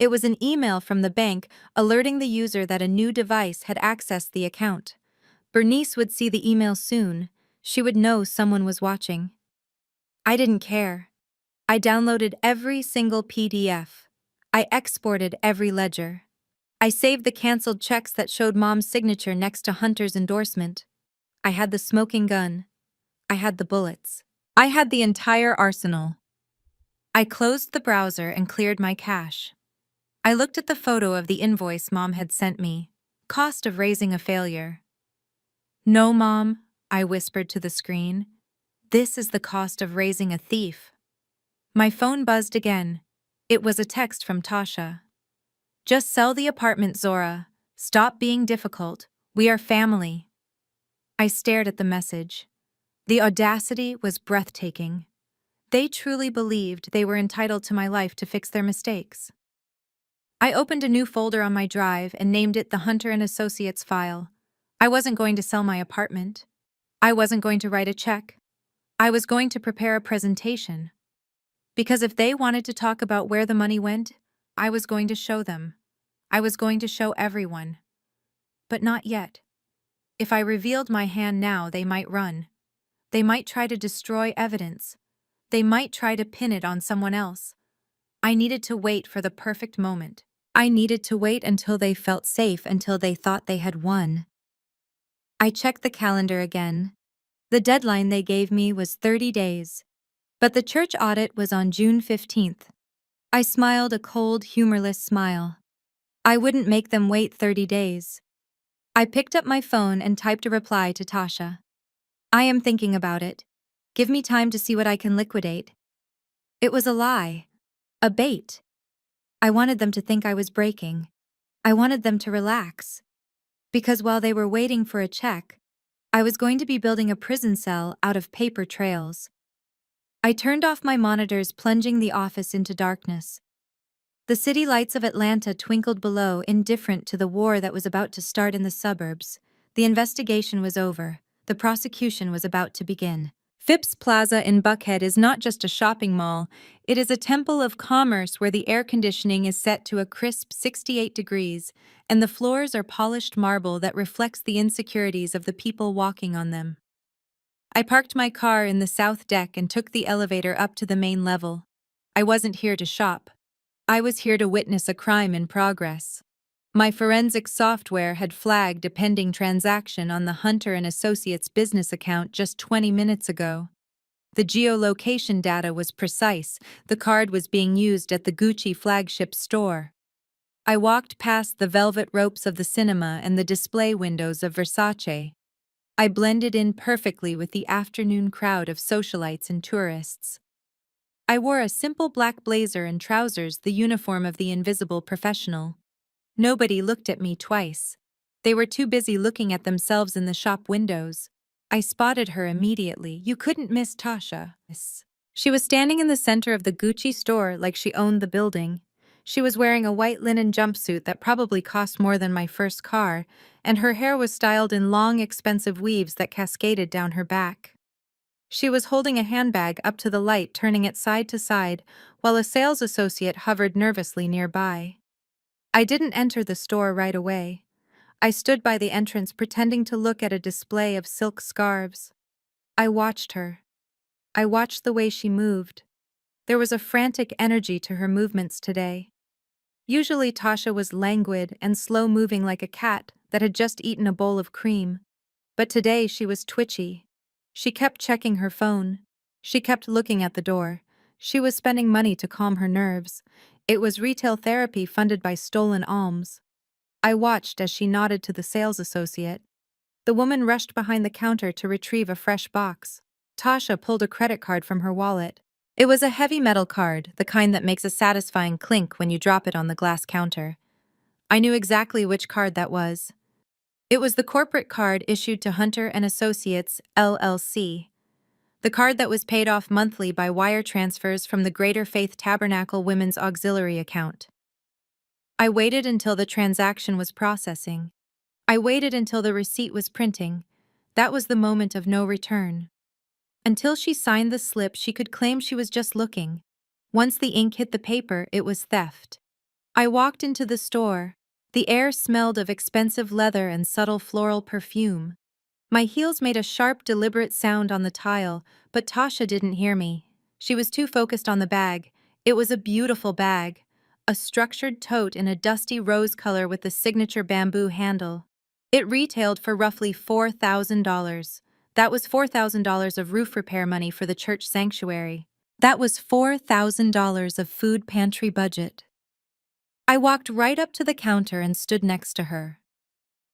It was an email from the bank alerting the user that a new device had accessed the account. Bernice would see the email soon. She would know someone was watching. I didn't care. I downloaded every single PDF. I exported every ledger. I saved the canceled checks that showed Mom's signature next to Hunter's endorsement. I had the smoking gun. I had the bullets. I had the entire arsenal. I closed the browser and cleared my cache. I looked at the photo of the invoice Mom had sent me. Cost of raising a failure. No, Mom, I whispered to the screen. This is the cost of raising a thief. My phone buzzed again. It was a text from Tasha. Just sell the apartment, Zora. Stop being difficult. We are family. I stared at the message. The audacity was breathtaking. They truly believed they were entitled to my life to fix their mistakes. I opened a new folder on my drive and named it the Hunter and Associates file. I wasn't going to sell my apartment. I wasn't going to write a check. I was going to prepare a presentation. Because if they wanted to talk about where the money went, I was going to show them. I was going to show everyone. But not yet. If I revealed my hand now, they might run. They might try to destroy evidence. They might try to pin it on someone else. I needed to wait for the perfect moment. I needed to wait until they felt safe, until they thought they had won. I checked the calendar again. The deadline they gave me was 30 days. But the church audit was on June 15th. I smiled a cold, humorless smile. I wouldn't make them wait 30 days. I picked up my phone and typed a reply to Tasha. I am thinking about it. Give me time to see what I can liquidate. It was a lie. A bait. I wanted them to think I was breaking. I wanted them to relax. Because while they were waiting for a check, I was going to be building a prison cell out of paper trails. I turned off my monitors, plunging the office into darkness. The city lights of Atlanta twinkled below, indifferent to the war that was about to start in the suburbs. The investigation was over. The prosecution was about to begin. Phipps Plaza in Buckhead is not just a shopping mall, it is a temple of commerce where the air conditioning is set to a crisp 68 degrees, and the floors are polished marble that reflects the insecurities of the people walking on them. I parked my car in the south deck and took the elevator up to the main level. I wasn't here to shop. I was here to witness a crime in progress. My forensic software had flagged a pending transaction on the Hunter and Associates business account just 20 minutes ago. The geolocation data was precise. The card was being used at the Gucci flagship store. I walked past the velvet ropes of the cinema and the display windows of Versace. I blended in perfectly with the afternoon crowd of socialites and tourists. I wore a simple black blazer and trousers, the uniform of the invisible professional. Nobody looked at me twice. They were too busy looking at themselves in the shop windows. I spotted her immediately. You couldn't miss Tasha. She was standing in the center of the Gucci store like she owned the building. She was wearing a white linen jumpsuit that probably cost more than my first car, and her hair was styled in long, expensive weaves that cascaded down her back. She was holding a handbag up to the light, turning it side to side, while a sales associate hovered nervously nearby. I didn't enter the store right away. I stood by the entrance pretending to look at a display of silk scarves. I watched her. I watched the way she moved. There was a frantic energy to her movements today. Usually Tasha was languid and slow-moving like a cat that had just eaten a bowl of cream. But today she was twitchy. She kept checking her phone. She kept looking at the door. She was spending money to calm her nerves. It was retail therapy funded by stolen alms. I watched as she nodded to the sales associate. The woman rushed behind the counter to retrieve a fresh box. Tasha pulled a credit card from her wallet. It was a heavy metal card, the kind that makes a satisfying clink when you drop it on the glass counter. I knew exactly which card that was. It was the corporate card issued to Hunter and Associates, LLC. The card that was paid off monthly by wire transfers from the Greater Faith Tabernacle Women's Auxiliary account. I waited until the transaction was processing. I waited until the receipt was printing. That was the moment of no return. Until she signed the slip, she could claim she was just looking. Once the ink hit the paper, it was theft. I walked into the store. The air smelled of expensive leather and subtle floral perfume. My heels made a sharp, deliberate sound on the tile, but Tasha didn't hear me. She was too focused on the bag. It was a beautiful bag. A structured tote in a dusty rose color with the signature bamboo handle. It retailed for roughly $4,000. That was $4,000 of roof repair money for the church sanctuary. That was $4,000 of food pantry budget. I walked right up to the counter and stood next to her.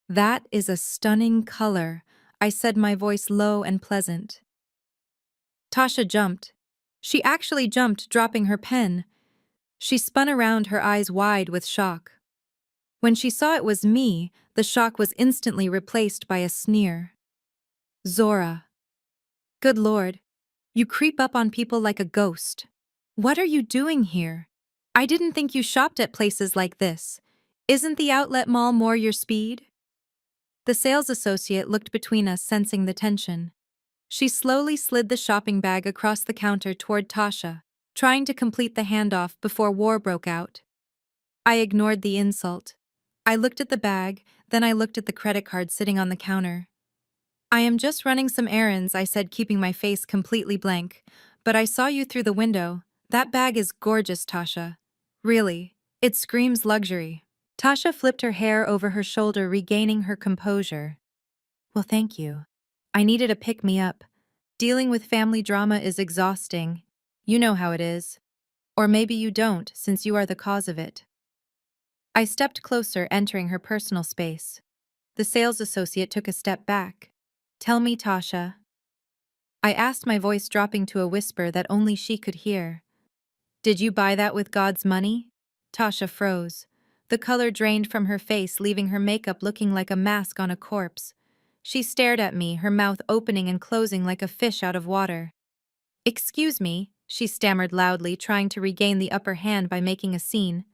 "That is a stunning color," I said, my voice low and pleasant. Tasha jumped. She actually jumped, dropping her pen. She spun around, her eyes wide with shock. When she saw it was me, the shock was instantly replaced by a sneer. "Zora. Good Lord. You creep up on people like a ghost. What are you doing here? I didn't think you shopped at places like this. Isn't the outlet mall more your speed?" The sales associate looked between us, sensing the tension. She slowly slid the shopping bag across the counter toward Tasha, trying to complete the handoff before war broke out. I ignored the insult. I looked at the bag, then I looked at the credit card sitting on the counter. I am just running some errands, I said, keeping my face completely blank. But I saw you through the window. That bag is gorgeous, Tasha. Really, it screams luxury. Tasha flipped her hair over her shoulder, regaining her composure. Well, thank you. I needed a pick-me-up. Dealing with family drama is exhausting. You know how it is. Or maybe you don't, since you are the cause of it. I stepped closer, entering her personal space. The sales associate took a step back. Tell me, Tasha. I asked, my voice dropping to a whisper that only she could hear. Did you buy that with God's money? Tasha froze. The color drained from her face, leaving her makeup looking like a mask on a corpse. She stared at me, her mouth opening and closing like a fish out of water. Excuse me, she stammered loudly, trying to regain the upper hand by making a scene.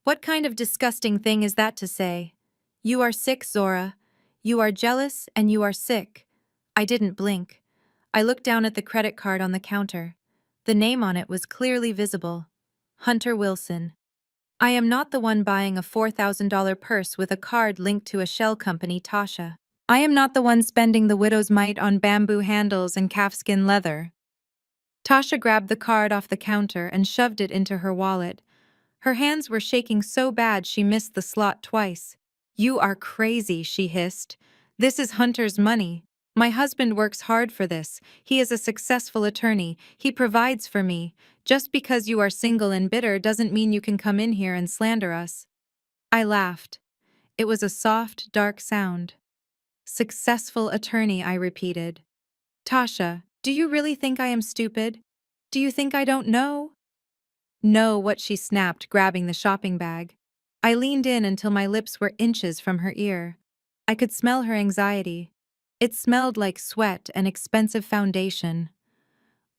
What kind of disgusting thing is that to say? You are sick, Zora. You are jealous and you are sick. I didn't blink. I looked down at the credit card on the counter. The name on it was clearly visible. Hunter Wilson. I am not the one buying a $4,000 purse with a card linked to a shell company, Tasha. I am not the one spending the widow's mite on bamboo handles and calfskin leather. Tasha grabbed the card off the counter and shoved it into her wallet. Her hands were shaking so bad she missed the slot twice. You are crazy, she hissed. This is Hunter's money. My husband works hard for this. He is a successful attorney. He provides for me. Just because you are single and bitter doesn't mean you can come in here and slander us. I laughed. It was a soft, dark sound. Successful attorney, I repeated. Tasha, do you really think I am stupid? Do you think I don't know? Know what, she snapped, grabbing the shopping bag. I leaned in until my lips were inches from her ear. I could smell her anxiety. It smelled like sweat and expensive foundation.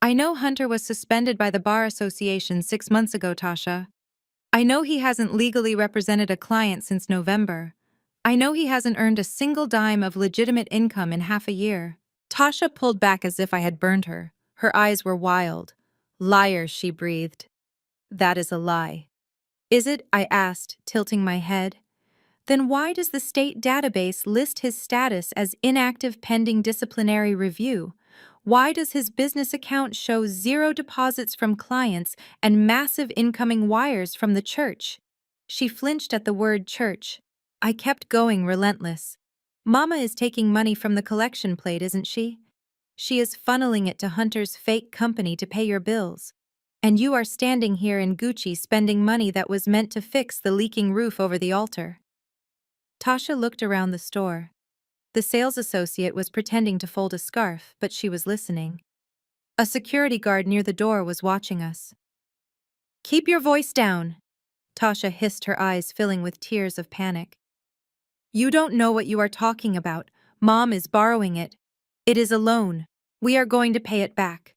I know Hunter was suspended by the Bar Association 6 months ago, Tasha. I know he hasn't legally represented a client since November. I know he hasn't earned a single dime of legitimate income in half a year. Tasha pulled back as if I had burned her. Her eyes were wild. Liar, she breathed. That is a lie. Is it? I asked, tilting my head. Then why does the state database list his status as inactive pending disciplinary review? Why does his business account show 0 deposits from clients and massive incoming wires from the church? She flinched at the word church. I kept going, relentless. Mama is taking money from the collection plate, isn't she? She is funneling it to Hunter's fake company to pay your bills. And you are standing here in Gucci spending money that was meant to fix the leaking roof over the altar. Tasha looked around the store. The sales associate was pretending to fold a scarf, but she was listening. A security guard near the door was watching us. Keep your voice down, Tasha hissed, her eyes filling with tears of panic. You don't know what you are talking about. Mom is borrowing it. It is a loan. We are going to pay it back.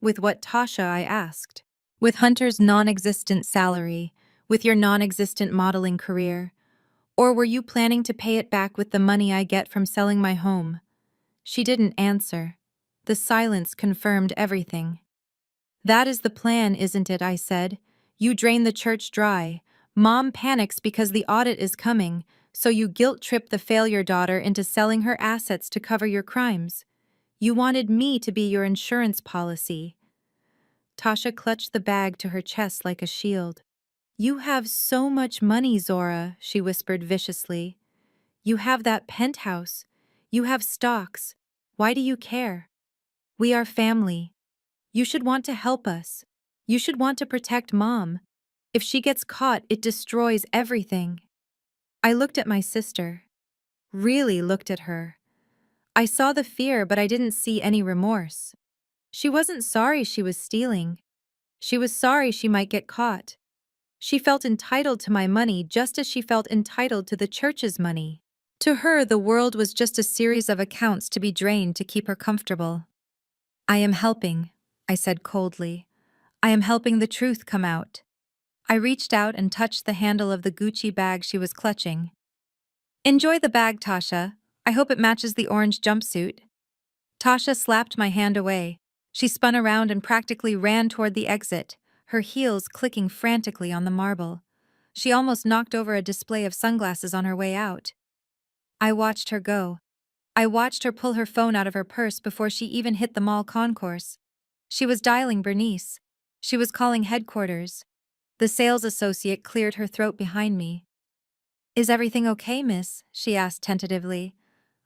With what, Tasha? I asked. With Hunter's non-existent salary, with your non-existent modeling career. Or were you planning to pay it back with the money I get from selling my home? She didn't answer. The silence confirmed everything. That is the plan, isn't it? I said. You drain the church dry. Mom panics because the audit is coming, so you guilt-trip the failure daughter into selling her assets to cover your crimes. You wanted me to be your insurance policy. Tasha clutched the bag to her chest like a shield. You have so much money, Zora, she whispered viciously. You have that penthouse. You have stocks. Why do you care? We are family. You should want to help us. You should want to protect Mom. If she gets caught, it destroys everything. I looked at my sister. Really looked at her. I saw the fear, but I didn't see any remorse. She wasn't sorry she was stealing. She was sorry she might get caught. She felt entitled to my money just as she felt entitled to the church's money. To her, the world was just a series of accounts to be drained to keep her comfortable. I am helping, I said coldly. I am helping the truth come out. I reached out and touched the handle of the Gucci bag she was clutching. Enjoy the bag, Tasha. I hope it matches the orange jumpsuit. Tasha slapped my hand away. She spun around and practically ran toward the exit, her heels clicking frantically on the marble. She almost knocked over a display of sunglasses on her way out. I watched her go. I watched her pull her phone out of her purse before she even hit the mall concourse. She was dialing Bernice. She was calling headquarters. The sales associate cleared her throat behind me. "Is everything okay, miss?" she asked tentatively.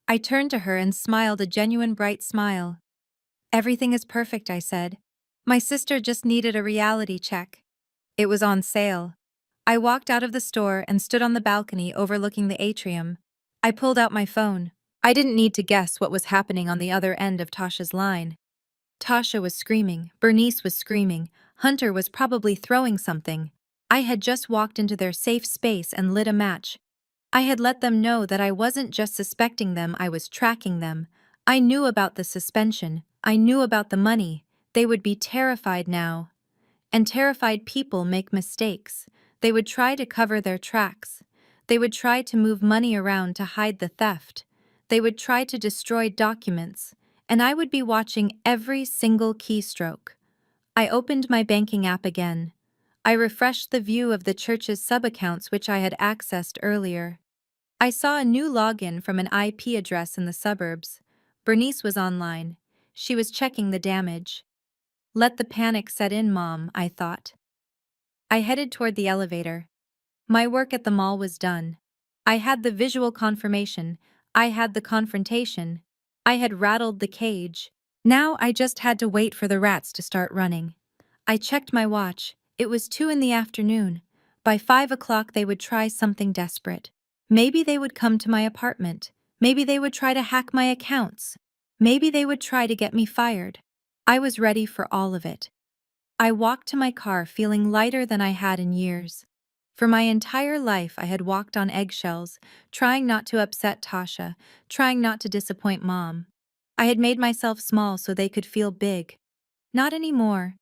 I turned to her and smiled a genuine bright smile. "Everything is perfect," I said. "My sister just needed a reality check." It was on sale. I walked out of the store and stood on the balcony overlooking the atrium. I pulled out my phone. I didn't need to guess what was happening on the other end of Tasha's line. Tasha was screaming, Bernice was screaming, Hunter was probably throwing something. I had just walked into their safe space and lit a match. I had let them know that I wasn't just suspecting them, I was tracking them. I knew about the suspension, I knew about the money. They would be terrified now. And terrified people make mistakes. They would try to cover their tracks. They would try to move money around to hide the theft. They would try to destroy documents. And I would be watching every single keystroke. I opened my banking app again. I refreshed the view of the church's sub-accounts which I had accessed earlier. I saw a new login from an IP address in the suburbs. Bernice was online. She was checking the damage. Let the panic set in, Mom, I thought. I headed toward the elevator. My work at the mall was done. I had the visual confirmation. I had the confrontation. I had rattled the cage. Now I just had to wait for the rats to start running. I checked my watch. It was 2 in the afternoon. By 5 o'clock they would try something desperate. Maybe they would come to my apartment. Maybe they would try to hack my accounts. Maybe they would try to get me fired. I was ready for all of it. I walked to my car feeling lighter than I had in years. For my entire life I had walked on eggshells, trying not to upset Tasha, trying not to disappoint Mom. I had made myself small so they could feel big. Not anymore.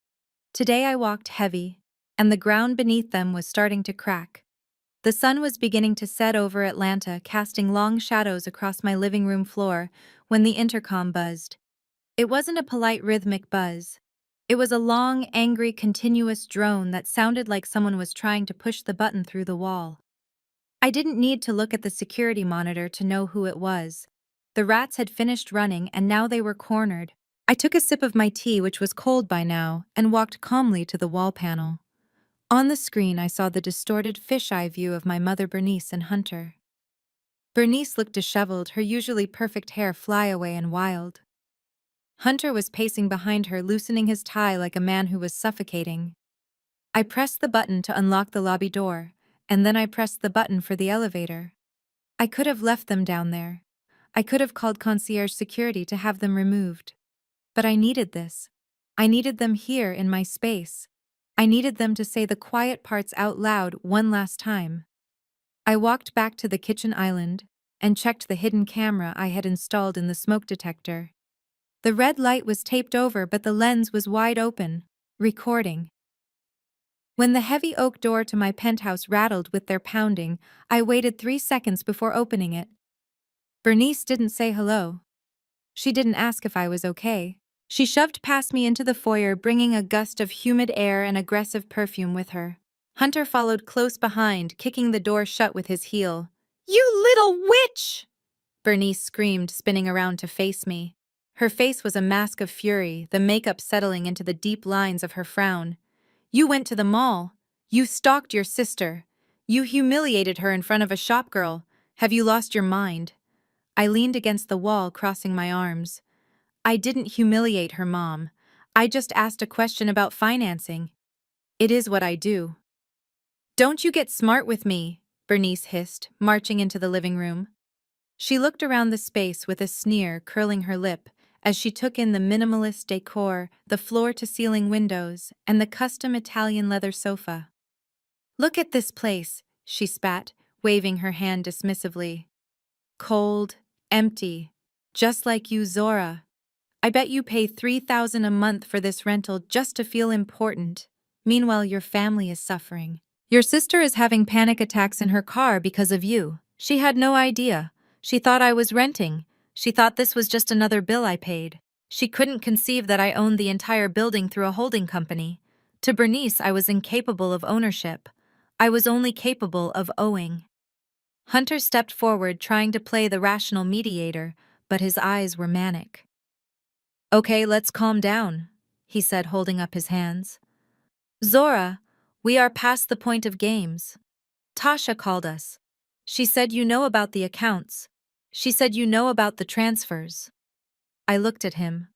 Today I walked heavy, and the ground beneath them was starting to crack. The sun was beginning to set over Atlanta, casting long shadows across my living room floor when the intercom buzzed. It wasn't a polite rhythmic buzz. It was a long, angry, continuous drone that sounded like someone was trying to push the button through the wall. I didn't need to look at the security monitor to know who it was. The rats had finished running and now they were cornered. I took a sip of my tea, which was cold by now, and walked calmly to the wall panel. On the screen I saw the distorted fisheye view of my mother Bernice and Hunter. Bernice looked disheveled, her usually perfect hair flyaway and wild. Hunter was pacing behind her, loosening his tie like a man who was suffocating. I pressed the button to unlock the lobby door, and then I pressed the button for the elevator. I could have left them down there. I could have called concierge security to have them removed. But I needed this. I needed them here in my space. I needed them to say the quiet parts out loud one last time. I walked back to the kitchen island and checked the hidden camera I had installed in the smoke detector. The red light was taped over, but the lens was wide open, recording. When the heavy oak door to my penthouse rattled with their pounding, I waited 3 seconds before opening it. Bernice didn't say hello. She didn't ask if I was okay. She shoved past me into the foyer, bringing a gust of humid air and aggressive perfume with her. Hunter followed close behind, kicking the door shut with his heel. "You little witch!" Bernice screamed, spinning around to face me. Her face was a mask of fury, the makeup settling into the deep lines of her frown. "You went to the mall. You stalked your sister. You humiliated her in front of a shopgirl. Have you lost your mind?" I leaned against the wall, crossing my arms. "I didn't humiliate her, Mom. I just asked a question about financing. It is what I do." "Don't you get smart with me," Bernice hissed, marching into the living room. She looked around the space with a sneer curling her lip as she took in the minimalist decor, the floor-to-ceiling windows, and the custom Italian leather sofa. "Look at this place," she spat, waving her hand dismissively. "Cold, empty, just like you, Zora. I bet you pay $3,000 a month for this rental just to feel important. Meanwhile, your family is suffering. Your sister is having panic attacks in her car because of you. She had no idea. She thought I was renting. She thought this was just another bill I paid. She couldn't conceive that I owned the entire building through a holding company. To Bernice, I was incapable of ownership. I was only capable of owing." Hunter stepped forward, trying to play the rational mediator, but his eyes were manic. "Okay, let's calm down," he said, holding up his hands. "Zora, we are past the point of games. Tasha called us. She said you know about the accounts. She said you know about the transfers." I looked at him.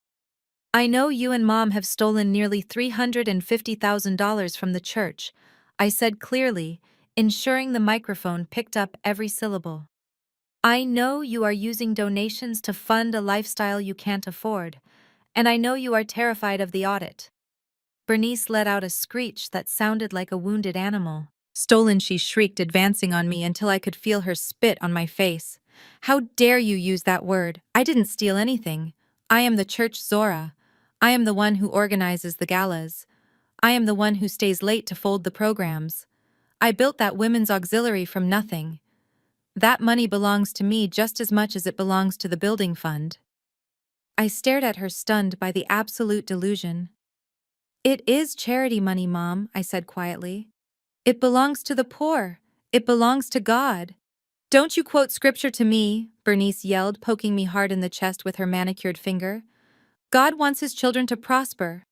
"I know you and Mom have stolen nearly $350,000 from the church," I said clearly, ensuring the microphone picked up every syllable. "I know you are using donations to fund a lifestyle you can't afford, and I know you are terrified of the audit." Bernice let out a screech that sounded like a wounded animal. "Stolen," she shrieked, advancing on me until I could feel her spit on my face. "How dare you use that word? I didn't steal anything. I am the church Zora. I am the one who organizes the galas. I am the one who stays late to fold the programs. I built that women's auxiliary from nothing. That money belongs to me just as much as it belongs to the building fund." I stared at her, stunned by the absolute delusion. "It is charity money, Mom," I said quietly. "It belongs to the poor. It belongs to God." "Don't you quote scripture to me," Bernice yelled, poking me hard in the chest with her manicured finger. "God wants his children to prosper.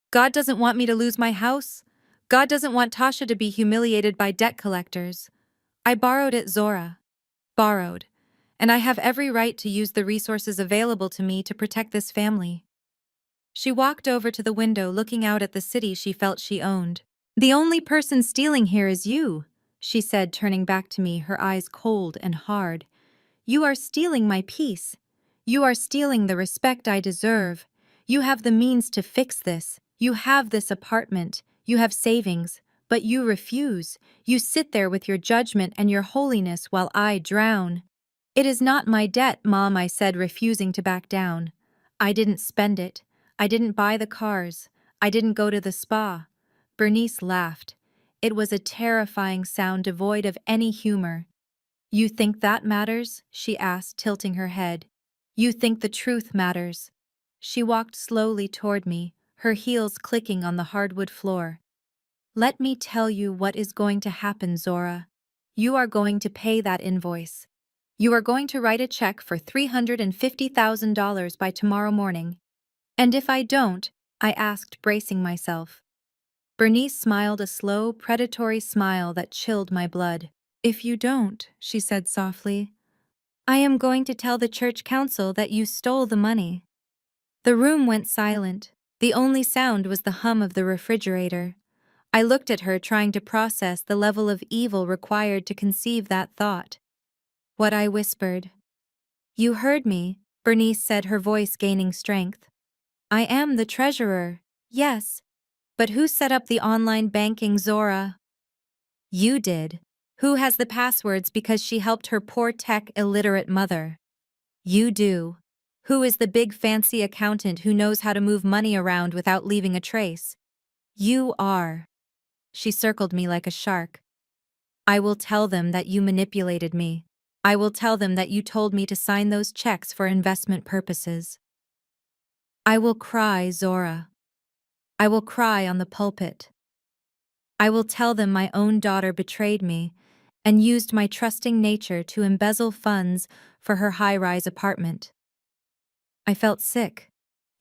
God doesn't want me to lose my house. God doesn't want Tasha to be humiliated by debt collectors. I borrowed it, Zora. Borrowed. And I have every right to use the resources available to me to protect this family." She walked over to the window, looking out at the city she felt she owned. "The only person stealing here is you," she said, turning back to me, her eyes cold and hard. "You are stealing my peace. You are stealing the respect I deserve. You have the means to fix this. You have this apartment. You have savings. But you refuse. You sit there with your judgment and your holiness while I drown." "It is not my debt, Mom," I said, refusing to back down. "I didn't spend it. I didn't buy the cars. I didn't go to the spa." Bernice laughed. It was a terrifying sound devoid of any humor. "You think that matters?" she asked, tilting her head. "You think the truth matters?" She walked slowly toward me, her heels clicking on the hardwood floor. "Let me tell you what is going to happen, Zora. You are going to pay that invoice. You are going to write a check for $350,000 by tomorrow morning." "And if I don't?" I asked, bracing myself. Bernice smiled, a slow, predatory smile that chilled my blood. "If you don't," she said softly, "I am going to tell the church council that you stole the money." The room went silent. The only sound was the hum of the refrigerator. I looked at her, trying to process the level of evil required to conceive that thought. What I whispered. "You heard me," Bernice said, her voice gaining strength. "I am the treasurer, yes. But who set up the online banking, Zora?" "You did." "Who has the passwords because she helped her poor tech illiterate mother?" "You do." "Who is the big fancy accountant who knows how to move money around without leaving a trace?" "You are." She circled me like a shark. "I will tell them that you manipulated me. I will tell them that you told me to sign those checks for investment purposes. I will cry, Zora. I will cry on the pulpit. I will tell them my own daughter betrayed me and used my trusting nature to embezzle funds for her high-rise apartment." I felt sick,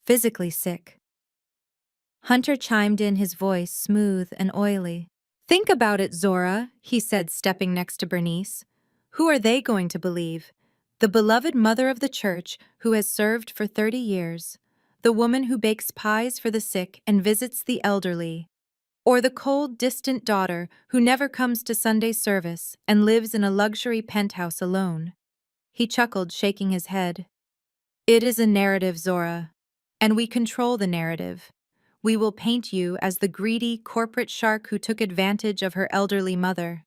physically sick. Hunter chimed in, his voice smooth and oily. "Think about it, Zora," he said, stepping next to Bernice. "Who are they going to believe? The beloved mother of the church who has served for 30 years, the woman who bakes pies for the sick and visits the elderly, or the cold, distant daughter who never comes to Sunday service and lives in a luxury penthouse alone?" He chuckled, shaking his head. "It is a narrative, Zora, and we control the narrative. We will paint you as the greedy corporate shark who took advantage of her elderly mother.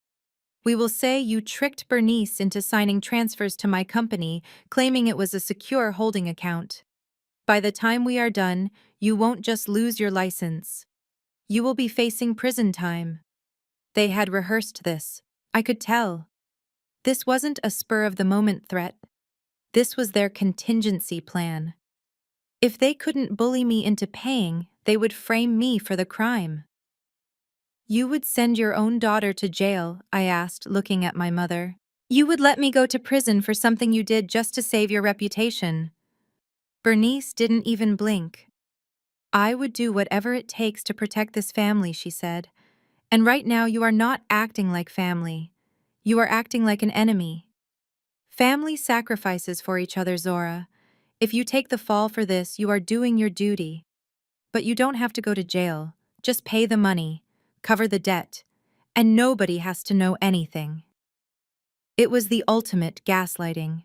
We will say you tricked Bernice into signing transfers to my company, claiming it was a secure holding account. By the time we are done, you won't just lose your license. You will be facing prison time." They had rehearsed this. I could tell. This wasn't a spur-of-the-moment threat. This was their contingency plan. If they couldn't bully me into paying, they would frame me for the crime. "You would send your own daughter to jail?" I asked, looking at my mother. You would let me go to prison for something you did just to save your reputation. Bernice didn't even blink. I would do whatever it takes to protect this family, she said. And right now you are not acting like family. You are acting like an enemy. Family sacrifices for each other, Zora. If you take the fall for this, you are doing your duty. But you don't have to go to jail. Just pay the money, cover the debt, and nobody has to know anything. It was the ultimate gaslighting.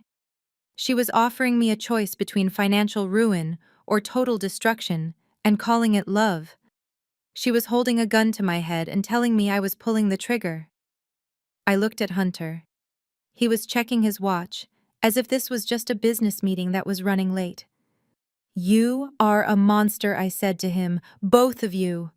She was offering me a choice between financial ruin or total destruction and calling it love. She was holding a gun to my head and telling me I was pulling the trigger. I looked at Hunter. He was checking his watch, as if this was just a business meeting that was running late. You are a monster, I said to him, both of you.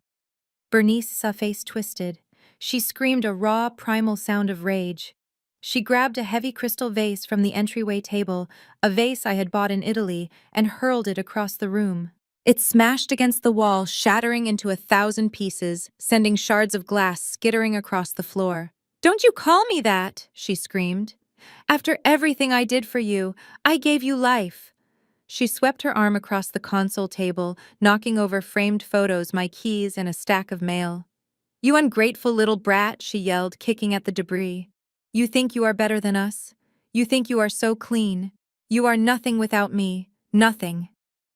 Bernice's face twisted. She screamed a raw, primal sound of rage. She grabbed a heavy crystal vase from the entryway table, a vase I had bought in Italy, and hurled it across the room. It smashed against the wall, shattering into 1,000 pieces, sending shards of glass skittering across the floor. "Don't you call me that!" she screamed. "After everything I did for you, I gave you life." She swept her arm across the console table, knocking over framed photos, my keys, and a stack of mail. "You ungrateful little brat," she yelled, kicking at the debris. "You think you are better than us? You think you are so clean? You are nothing without me, nothing."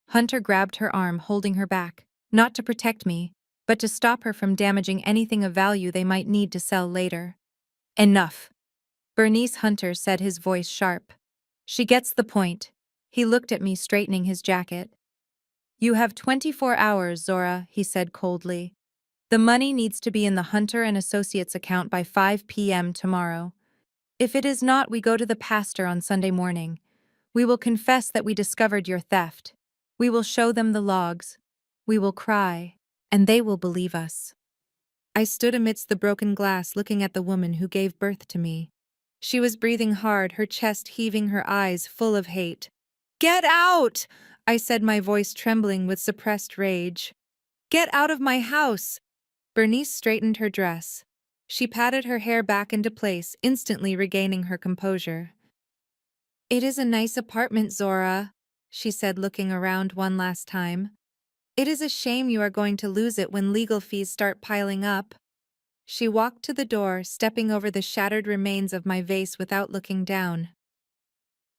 Hunter grabbed her arm, holding her back, not to protect me, but to stop her from damaging anything of value they might need to sell later. "Enough." Bernice Hunter said, his voice sharp. "She gets the point." He looked at me, straightening his jacket. "You have 24 hours, Zora," he said coldly. "The money needs to be in the Hunter and Associates account by 5 p.m. tomorrow. If it is not, we go to the pastor on Sunday morning. We will confess that we discovered your theft. We will show them the logs. We will cry, and they will believe us." I stood amidst the broken glass, looking at the woman who gave birth to me. She was breathing hard, her chest heaving, her eyes full of hate. "Get out!" I said, my voice trembling with suppressed rage. "Get out of my house!" Bernice straightened her dress. She patted her hair back into place, instantly regaining her composure. "It is a nice apartment, Zora," she said, looking around one last time. "It is a shame you are going to lose it when legal fees start piling up." She walked to the door, stepping over the shattered remains of my vase without looking down.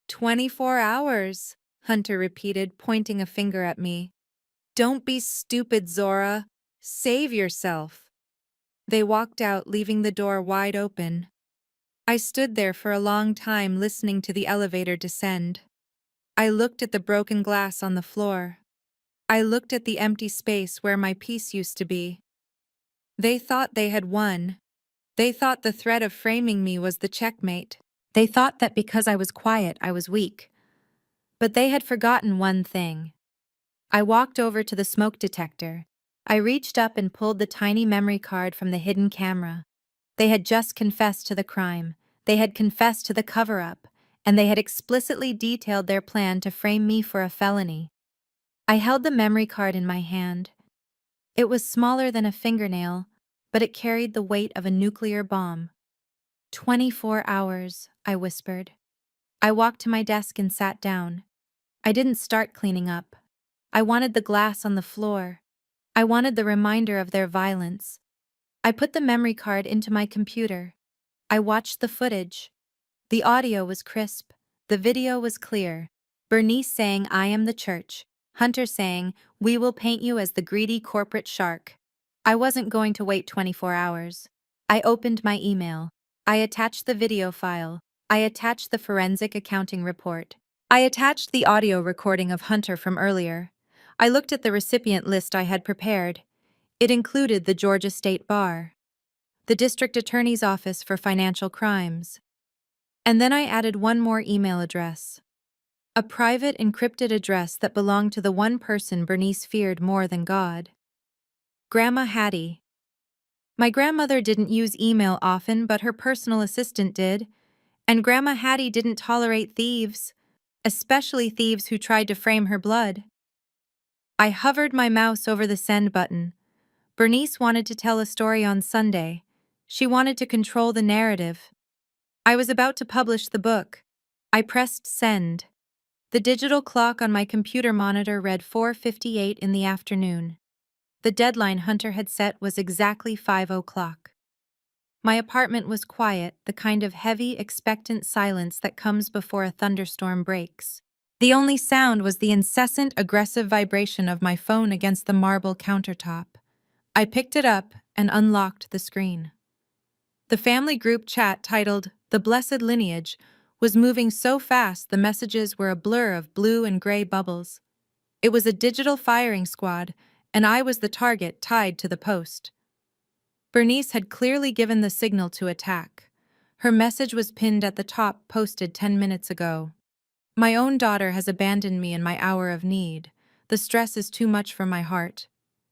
24 hours, Hunter repeated, pointing a finger at me. "Don't be stupid, Zora. Save yourself." They walked out, leaving the door wide open. I stood there for a long time, listening to the elevator descend. I looked at the broken glass on the floor. I looked at the empty space where my peace used to be. They thought they had won. They thought the threat of framing me was the checkmate. They thought that because I was quiet, I was weak. But they had forgotten one thing. I walked over to the smoke detector. I reached up and pulled the tiny memory card from the hidden camera. They had just confessed to the crime. They had confessed to the cover-up, and they had explicitly detailed their plan to frame me for a felony. I held the memory card in my hand. It was smaller than a fingernail, but it carried the weight of a nuclear bomb. 24 hours, I whispered. I walked to my desk and sat down. I didn't start cleaning up. I wanted the glass on the floor. I wanted the reminder of their violence. I put the memory card into my computer. I watched the footage. The audio was crisp. The video was clear. Bernice saying, "I am the church." Hunter saying, "We will paint you as the greedy corporate shark." I wasn't going to wait 24 hours. I opened my email. I attached the video file. I attached the forensic accounting report. I attached the audio recording of Hunter from earlier. I looked at the recipient list I had prepared. It included the Georgia State Bar, the District Attorney's Office for Financial Crimes. And then I added one more email address. A private, encrypted address that belonged to the one person Bernice feared more than God. Grandma Hattie. My grandmother didn't use email often, but her personal assistant did. And Grandma Hattie didn't tolerate thieves, especially thieves who tried to frame her blood. I hovered my mouse over the send button. Bernice wanted to tell a story on Sunday. She wanted to control the narrative. I was about to publish the book. I pressed send. The digital clock on my computer monitor read 4:58 in the afternoon. The deadline Hunter had set was exactly 5 o'clock. My apartment was quiet, the kind of heavy, expectant silence that comes before a thunderstorm breaks. The only sound was the incessant, aggressive vibration of my phone against the marble countertop. I picked it up and unlocked the screen. The family group chat titled The Blessed Lineage was moving so fast the messages were a blur of blue and gray bubbles. It was a digital firing squad, and I was the target tied to the post. Bernice had clearly given the signal to attack. Her message was pinned at the top, posted 10 minutes ago. My own daughter has abandoned me in my hour of need. The stress is too much for my heart.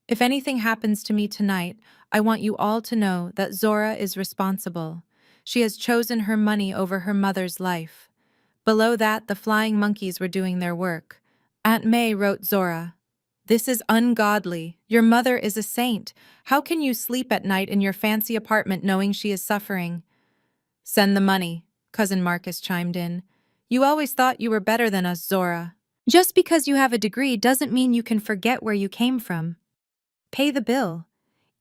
If anything happens to me tonight, I want you all to know that Zora is responsible. She has chosen her money over her mother's life. Below that, the flying monkeys were doing their work. Aunt May wrote Zora, "This is ungodly. Your mother is a saint. How can you sleep at night in your fancy apartment knowing she is suffering?" "Send the money," Cousin Marcus chimed in. "You always thought you were better than us, Zora. Just because you have a degree doesn't mean you can forget where you came from. Pay the bill."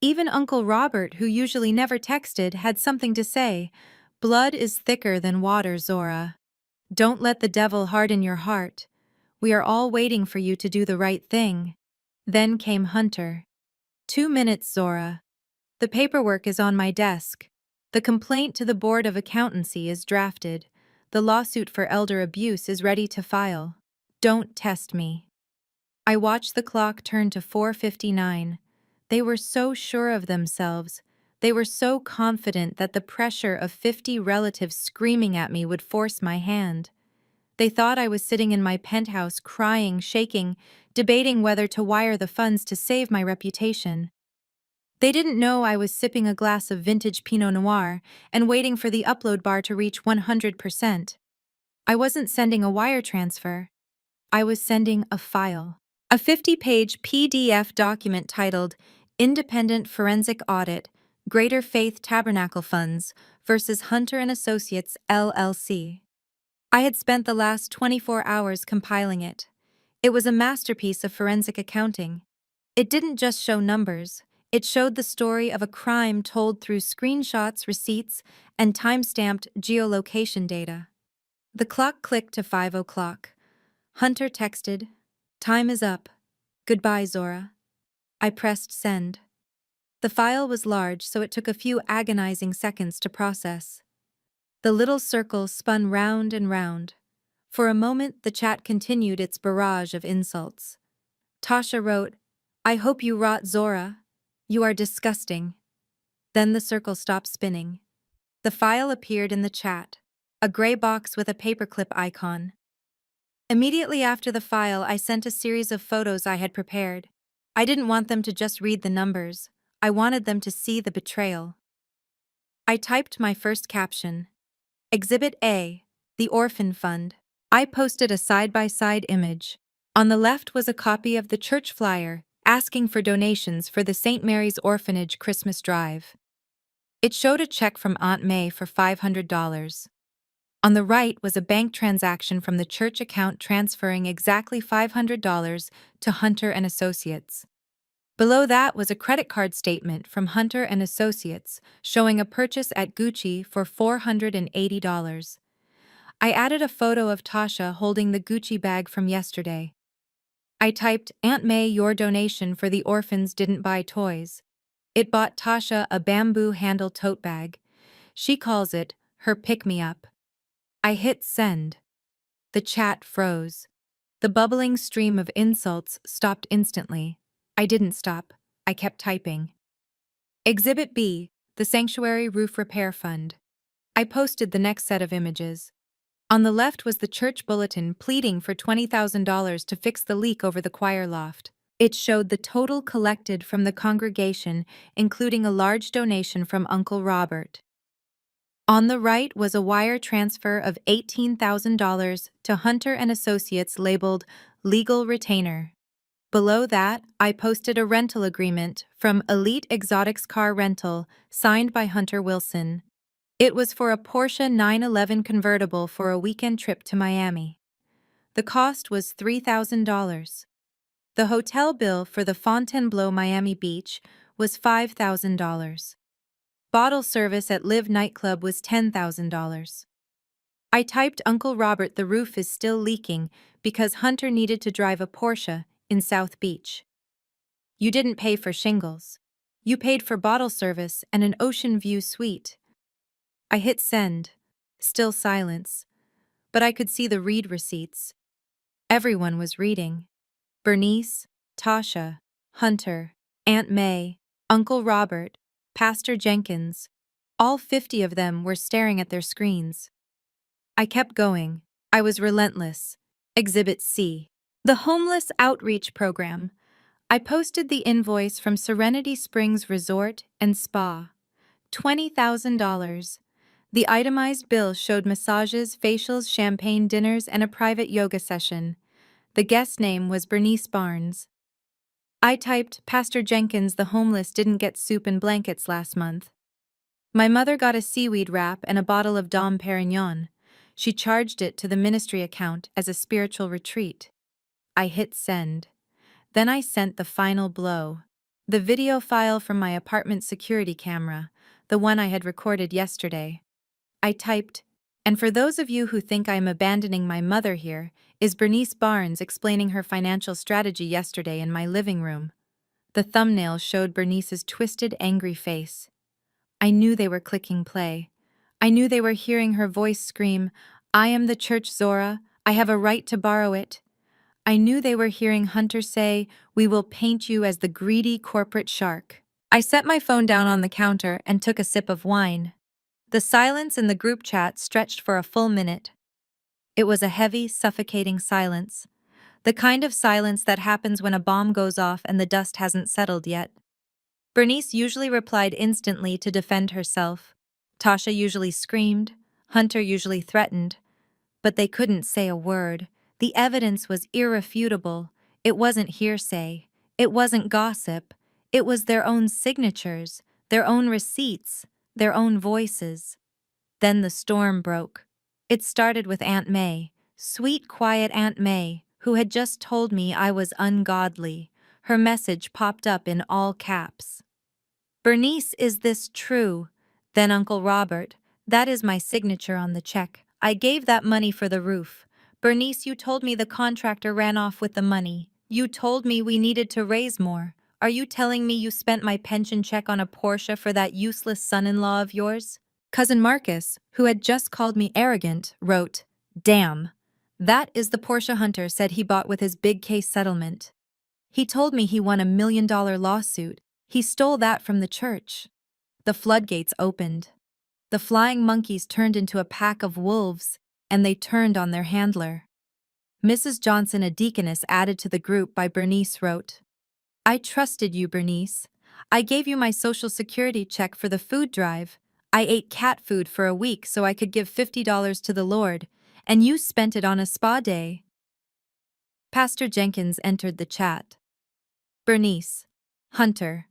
Even Uncle Robert, who usually never texted, had something to say. "Blood is thicker than water, Zora. Don't let the devil harden your heart. We are all waiting for you to do the right thing." Then came Hunter. "2 minutes, Zora. The paperwork is on my desk. The complaint to the Board of Accountancy is drafted. The lawsuit for elder abuse is ready to file. Don't test me." I watched the clock turn to 4:59. They were so sure of themselves. They were so confident that the pressure of 50 relatives screaming at me would force my hand. They thought I was sitting in my penthouse crying, shaking, debating whether to wire the funds to save my reputation. They didn't know I was sipping a glass of vintage Pinot Noir and waiting for the upload bar to reach 100%. I wasn't sending a wire transfer. I was sending a file. A 50-page PDF document titled Independent Forensic Audit, Greater Faith Tabernacle Funds versus Hunter and Associates, LLC. I had spent the last 24 hours compiling it. It was a masterpiece of forensic accounting. It didn't just show numbers. It showed the story of a crime told through screenshots, receipts, and time-stamped geolocation data. The clock clicked to 5 o'clock. Hunter texted, "Time is up. Goodbye, Zora." I pressed send. The file was large, so it took a few agonizing seconds to process. The little circle spun round and round. For a moment, the chat continued its barrage of insults. Tasha wrote, "I hope you rot, Zora. You are disgusting." Then the circle stopped spinning. The file appeared in the chat, a gray box with a paperclip icon. Immediately after the file, I sent a series of photos I had prepared. I didn't want them to just read the numbers. I wanted them to see the betrayal. I typed my first caption. Exhibit A, the Orphan Fund. I posted a side-by-side image. On the left was a copy of the church flyer, asking for donations for the St. Mary's Orphanage Christmas Drive. It showed a check from Aunt May for $500. On the right was a bank transaction from the church account transferring exactly $500 to Hunter and Associates. Below that was a credit card statement from Hunter and Associates showing a purchase at Gucci for $480. I added a photo of Tasha holding the Gucci bag from yesterday. I typed, "Aunt May, your donation for the orphans didn't buy toys." It bought Tasha a bamboo handle tote bag. She calls it her pick-me-up. I hit send. The chat froze. The bubbling stream of insults stopped instantly. I didn't stop. I kept typing. Exhibit B, the Sanctuary Roof Repair Fund. I posted the next set of images. On the left was the church bulletin pleading for $20,000 to fix the leak over the choir loft. It showed the total collected from the congregation, including a large donation from Uncle Robert. On the right was a wire transfer of $18,000 to Hunter and Associates labeled Legal Retainer. Below that, I posted a rental agreement from Elite Exotics Car Rental signed by Hunter Wilson. It was for a Porsche 911 convertible for a weekend trip to Miami. The cost was $3,000. The hotel bill for the Fontainebleau Miami Beach was $5,000. Bottle service at Live nightclub was $10,000. I typed Uncle Robert, the roof is still leaking because Hunter needed to drive a Porsche in South Beach. You didn't pay for shingles. You paid for bottle service and an ocean view suite. I hit send. Still silence. But I could see the read receipts. Everyone was reading. Bernice, Tasha, Hunter, Aunt May, Uncle Robert, Pastor Jenkins. All 50 of them were staring at their screens. I kept going. I was relentless. Exhibit C. The Homeless Outreach Program. I posted the invoice from Serenity Springs Resort and Spa. $20,000. The itemized bill showed massages, facials, champagne dinners, and a private yoga session. The guest name was Bernice Barnes. I typed, Pastor Jenkins, the homeless didn't get soup and blankets last month. My mother got a seaweed wrap and a bottle of Dom Perignon. She charged it to the ministry account as a spiritual retreat. I hit send. Then I sent the final blow. The video file from my apartment security camera, the one I had recorded yesterday. I typed, and for those of you who think I am abandoning my mother here, is Bernice Barnes explaining her financial strategy yesterday in my living room. The thumbnail showed Bernice's twisted, angry face. I knew they were clicking play. I knew they were hearing her voice scream, I am the church, Zora, I have a right to borrow it. I knew they were hearing Hunter say, we will paint you as the greedy corporate shark. I set my phone down on the counter and took a sip of wine. The silence in the group chat stretched for a full minute. It was a heavy, suffocating silence. The kind of silence that happens when a bomb goes off and the dust hasn't settled yet. Bernice usually replied instantly to defend herself. Tasha usually screamed. Hunter usually threatened. But they couldn't say a word. The evidence was irrefutable. It wasn't hearsay. It wasn't gossip. It was their own signatures, their own receipts, their own voices. Then the storm broke. It started with Aunt May, sweet, quiet Aunt May, who had just told me I was ungodly. Her message popped up in all caps. Bernice, is this true? Then Uncle Robert, that is my signature on the check. I gave that money for the roof. Bernice, you told me the contractor ran off with the money. You told me we needed to raise more. Are you telling me you spent my pension check on a Porsche for that useless son-in-law of yours? Cousin Marcus, who had just called me arrogant, wrote, Damn. That is the Porsche Hunter said he bought with his big case settlement. He told me he won $1 million lawsuit. He stole that from the church. The floodgates opened. The flying monkeys turned into a pack of wolves, and they turned on their handler. Mrs. Johnson, a deaconess added to the group by Bernice, wrote, I trusted you, Bernice. I gave you my Social Security check for the food drive. I ate cat food for a week so I could give $50 to the Lord, and you spent it on a spa day. Pastor Jenkins entered the chat. Bernice, Hunter,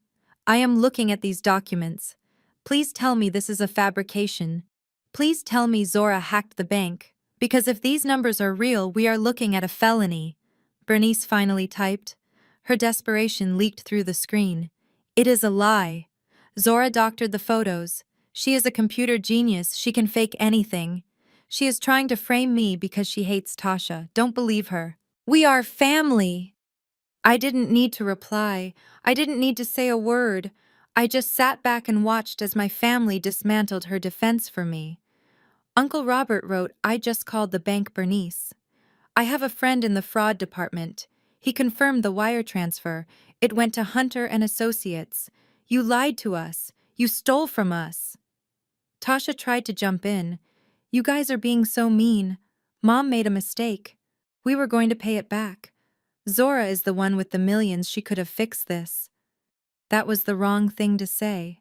I am looking at these documents. Please tell me this is a fabrication. Please tell me Zora hacked the bank, because if these numbers are real, we are looking at a felony. Bernice finally typed. Her desperation leaked through the screen. It is a lie. Zora doctored the photos. She is a computer genius. She can fake anything. She is trying to frame me because she hates Tasha. Don't believe her. We are family. I didn't need to reply. I didn't need to say a word. I just sat back and watched as my family dismantled her defense for me. Uncle Robert wrote, I just called the bank, Bernice. I have a friend in the fraud department. He confirmed the wire transfer. It went to Hunter and Associates. You lied to us. You stole from us. Tasha tried to jump in. You guys are being so mean. Mom made a mistake. We were going to pay it back. Zora is the one with the millions. She could have fixed this. That was the wrong thing to say.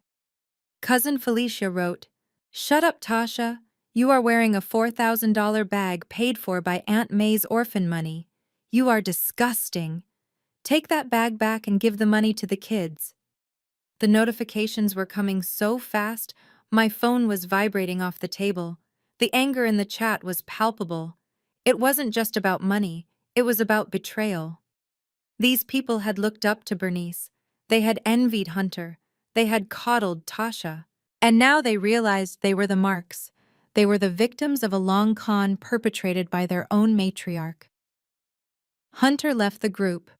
Cousin Felicia wrote, Shut up, Tasha. You are wearing a $4,000 bag paid for by Aunt May's orphan money. You are disgusting. Take that bag back and give the money to the kids. The notifications were coming so fast, My phone was vibrating off the table. The anger in the chat was palpable. It wasn't just about money, it was about betrayal. These people had looked up to Bernice. They had envied Hunter. They had coddled Tasha. And now they realized they were the marks. They were the victims of a long con perpetrated by their own matriarch. Hunter left the group.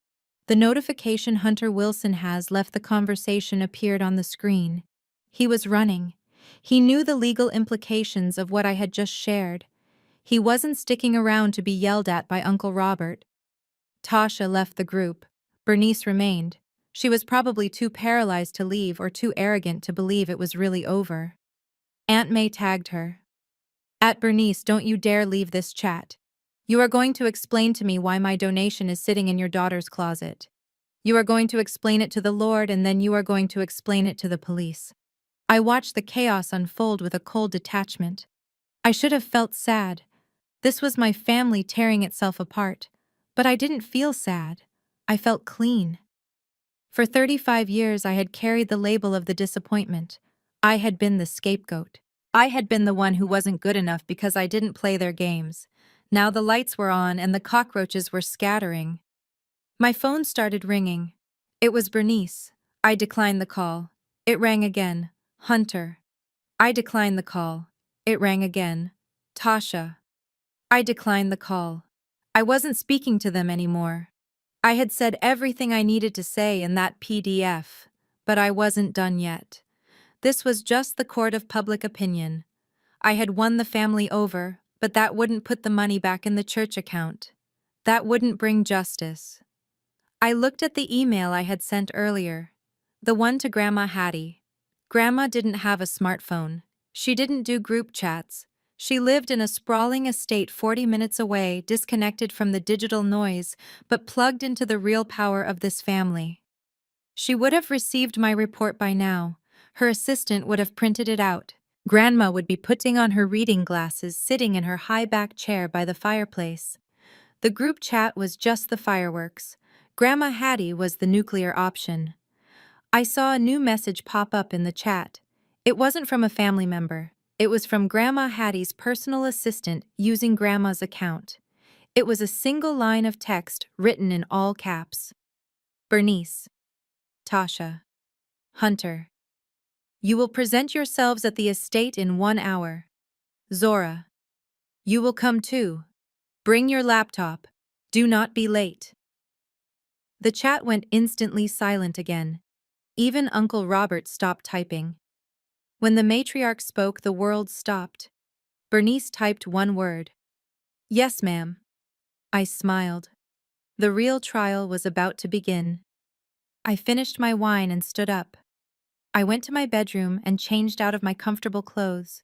The notification Hunter Wilson has left the conversation appeared on the screen. He was running. He knew the legal implications of what I had just shared. He wasn't sticking around to be yelled at by Uncle Robert. Tasha left the group. Bernice remained. She was probably too paralyzed to leave or too arrogant to believe it was really over. Aunt May tagged her. At Bernice, don't you dare leave this chat. You are going to explain to me why my donation is sitting in your daughter's closet. You are going to explain it to the Lord, and then you are going to explain it to the police. I watched the chaos unfold with a cold detachment. I should have felt sad. This was my family tearing itself apart. But I didn't feel sad. I felt clean. For 35 years I had carried the label of the disappointment. I had been the scapegoat. I had been the one who wasn't good enough because I didn't play their games. Now the lights were on and the cockroaches were scattering. My phone started ringing. It was Bernice. I declined the call. It rang again. Hunter. I declined the call. It rang again. Tasha. I declined the call. I wasn't speaking to them anymore. I had said everything I needed to say in that PDF, but I wasn't done yet. This was just the court of public opinion. I had won the family over, but that wouldn't put the money back in the church account. That wouldn't bring justice. I looked at the email I had sent earlier, the one to Grandma Hattie. Grandma didn't have a smartphone. She didn't do group chats. She lived in a sprawling estate 40 minutes away, disconnected from the digital noise, but plugged into the real power of this family. She would have received my report by now. Her assistant would have printed it out. Grandma would be putting on her reading glasses, sitting in her high-back chair by the fireplace. The group chat was just the fireworks. Grandma Hattie was the nuclear option. I saw a new message pop up in the chat. It wasn't from a family member. It was from Grandma Hattie's personal assistant using Grandma's account. It was a single line of text written in all caps. Bernice. Tasha. Hunter. You will present yourselves at the estate in 1 hour. Zora. You will come too. Bring your laptop. Do not be late. The chat went instantly silent again. Even Uncle Robert stopped typing. When the matriarch spoke, the world stopped. Bernice typed one word. Yes, ma'am. I smiled. The real trial was about to begin. I finished my wine and stood up. I went to my bedroom and changed out of my comfortable clothes.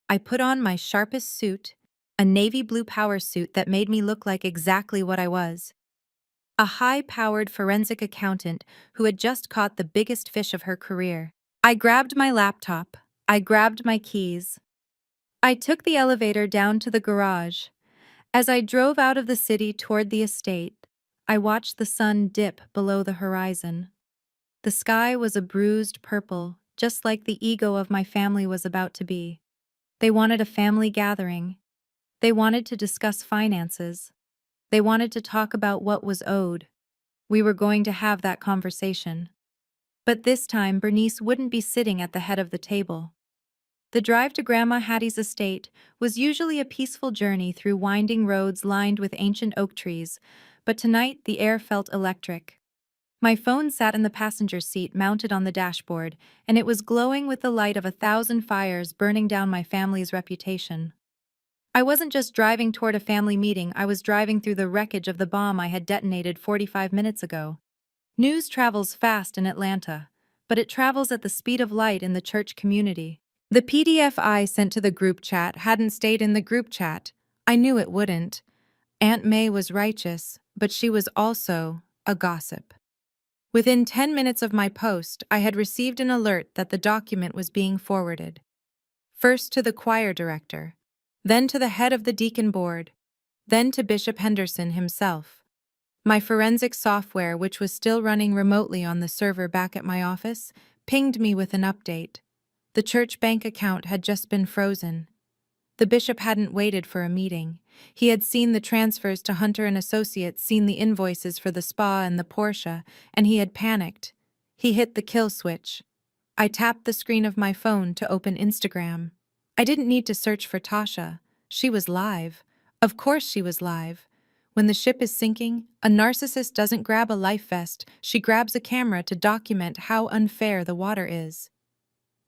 I put on my sharpest suit, a navy blue power suit that made me look like exactly what I was. A high-powered forensic accountant who had just caught the biggest fish of her career. I grabbed my laptop. I grabbed my keys. I took the elevator down to the garage. As I drove out of the city toward the estate, I watched the sun dip below the horizon. The sky was a bruised purple, just like the ego of my family was about to be. They wanted a family gathering. They wanted to discuss finances. They wanted to talk about what was owed. We were going to have that conversation. But this time, Bernice wouldn't be sitting at the head of the table. The drive to Grandma Hattie's estate was usually a peaceful journey through winding roads lined with ancient oak trees, but tonight the air felt electric. My phone sat in the passenger seat mounted on the dashboard, and it was glowing with the light of 1,000 fires burning down my family's reputation. I wasn't just driving toward a family meeting, I was driving through the wreckage of the bomb I had detonated 45 minutes ago. News travels fast in Atlanta, but it travels at the speed of light in the church community. The PDF I sent to the group chat hadn't stayed in the group chat. I knew it wouldn't. Aunt May was righteous, but she was also a gossip. Within 10 minutes of my post, I had received an alert that the document was being forwarded. First to the choir director, then to the head of the deacon board, then to Bishop Henderson himself. My forensic software, which was still running remotely on the server back at my office, pinged me with an update. The church bank account had just been frozen. The bishop hadn't waited for a meeting. He had seen the transfers to Hunter and Associates, seen the invoices for the spa and the Porsche, and he had panicked. He hit the kill switch. I tapped the screen of my phone to open Instagram. I didn't need to search for Tasha. She was live. Of course she was live. When the ship is sinking, a narcissist doesn't grab a life vest, she grabs a camera to document how unfair the water is.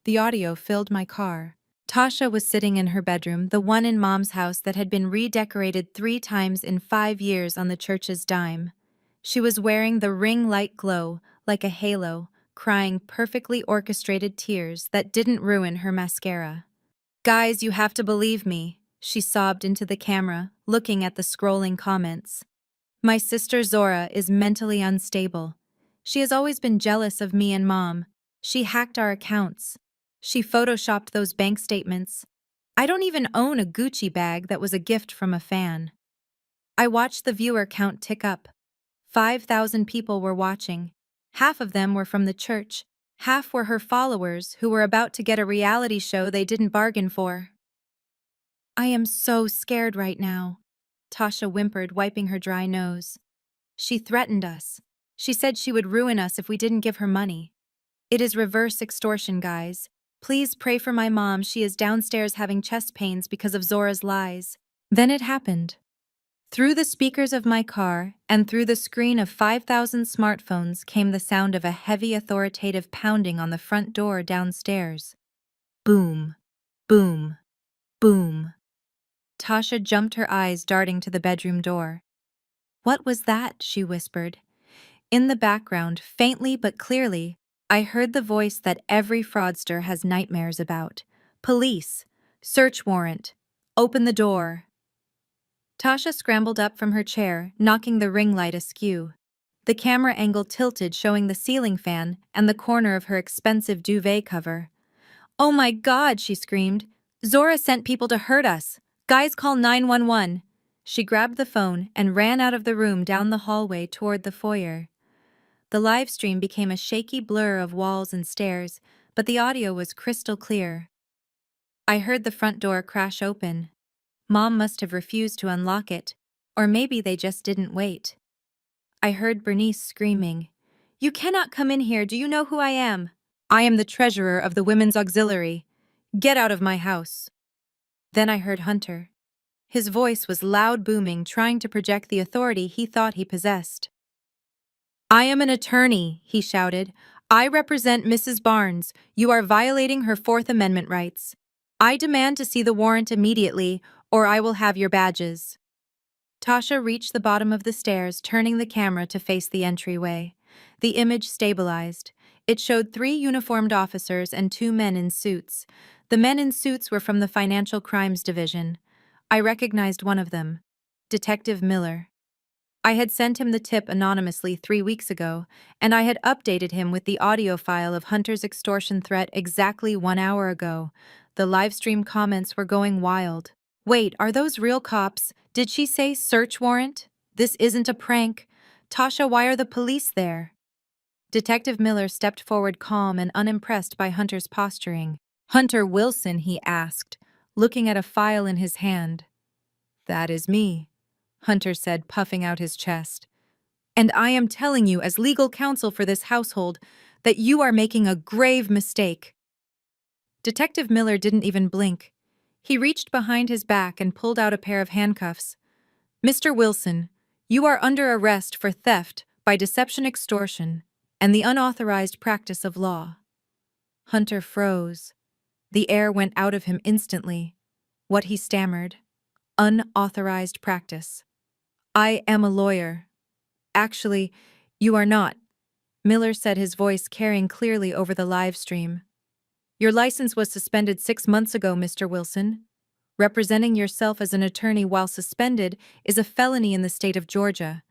The audio filled my car. Tasha was sitting in her bedroom, the one in Mom's house that had been redecorated 3 times in 5 years on the church's dime. She was wearing the ring light glow, like a halo, crying perfectly orchestrated tears that didn't ruin her mascara. "Guys, you have to believe me," she sobbed into the camera, looking at the scrolling comments. "My sister Zora is mentally unstable. She has always been jealous of me and Mom. She hacked our accounts. She photoshopped those bank statements. I don't even own a Gucci bag that was a gift from a fan." I watched the viewer count tick up. 5,000 people were watching. Half of them were from the church. Half were her followers who were about to get a reality show they didn't bargain for. "I am so scared right now," Tasha whimpered, wiping her dry nose. "She threatened us. She said she would ruin us if we didn't give her money. It is reverse extortion, guys. Please pray for my mom. She is downstairs having chest pains because of Zora's lies." Then it happened. Through the speakers of my car and through the screen of 5,000 smartphones came the sound of a heavy, authoritative pounding on the front door downstairs. Boom, boom, boom. Tasha jumped, her eyes darting to the bedroom door. "What was that?" she whispered. In the background, faintly but clearly, I heard the voice that every fraudster has nightmares about. "Police! Search warrant! Open the door!" Tasha scrambled up from her chair, knocking the ring light askew. The camera angle tilted, showing the ceiling fan and the corner of her expensive duvet cover. "Oh my God," she screamed. "Zora sent people to hurt us. Guys, call 911. She grabbed the phone and ran out of the room down the hallway toward the foyer. The live stream became a shaky blur of walls and stairs, but the audio was crystal clear. I heard the front door crash open. Mom must have refused to unlock it, or maybe they just didn't wait. I heard Bernice screaming, "You cannot come in here, do you know who I am? I am the treasurer of the Women's Auxiliary. Get out of my house." Then I heard Hunter. His voice was loud, booming, trying to project the authority he thought he possessed. "I am an attorney," he shouted. "I represent Mrs. Barnes. You are violating her Fourth Amendment rights. I demand to see the warrant immediately, or I will have your badges." Tasha reached the bottom of the stairs, turning the camera to face the entryway. The image stabilized. It showed 3 uniformed officers and 2 men in suits. The men in suits were from the Financial Crimes Division. I recognized one of them, Detective Miller. I had sent him the tip anonymously 3 weeks ago, and I had updated him with the audio file of Hunter's extortion threat exactly 1 hour ago. The livestream comments were going wild. "Wait, are those real cops? Did she say search warrant? This isn't a prank. Tasha, why are the police there?" Detective Miller stepped forward, calm and unimpressed by Hunter's posturing. "Hunter Wilson?" he asked, looking at a file in his hand. "That is me," Hunter said, puffing out his chest. "And I am telling you, as legal counsel for this household, that you are making a grave mistake." Detective Miller didn't even blink. He reached behind his back and pulled out a pair of handcuffs. "Mr. Wilson, you are under arrest for theft by deception, extortion, and the unauthorized practice of law." Hunter froze. The air went out of him instantly. What he stammered: "Unauthorized practice. I am a lawyer." "Actually, you are not," Miller said, his voice carrying clearly over the live stream. "Your license was suspended 6 months ago, Mr. Wilson. Representing yourself as an attorney while suspended is a felony in the state of Georgia.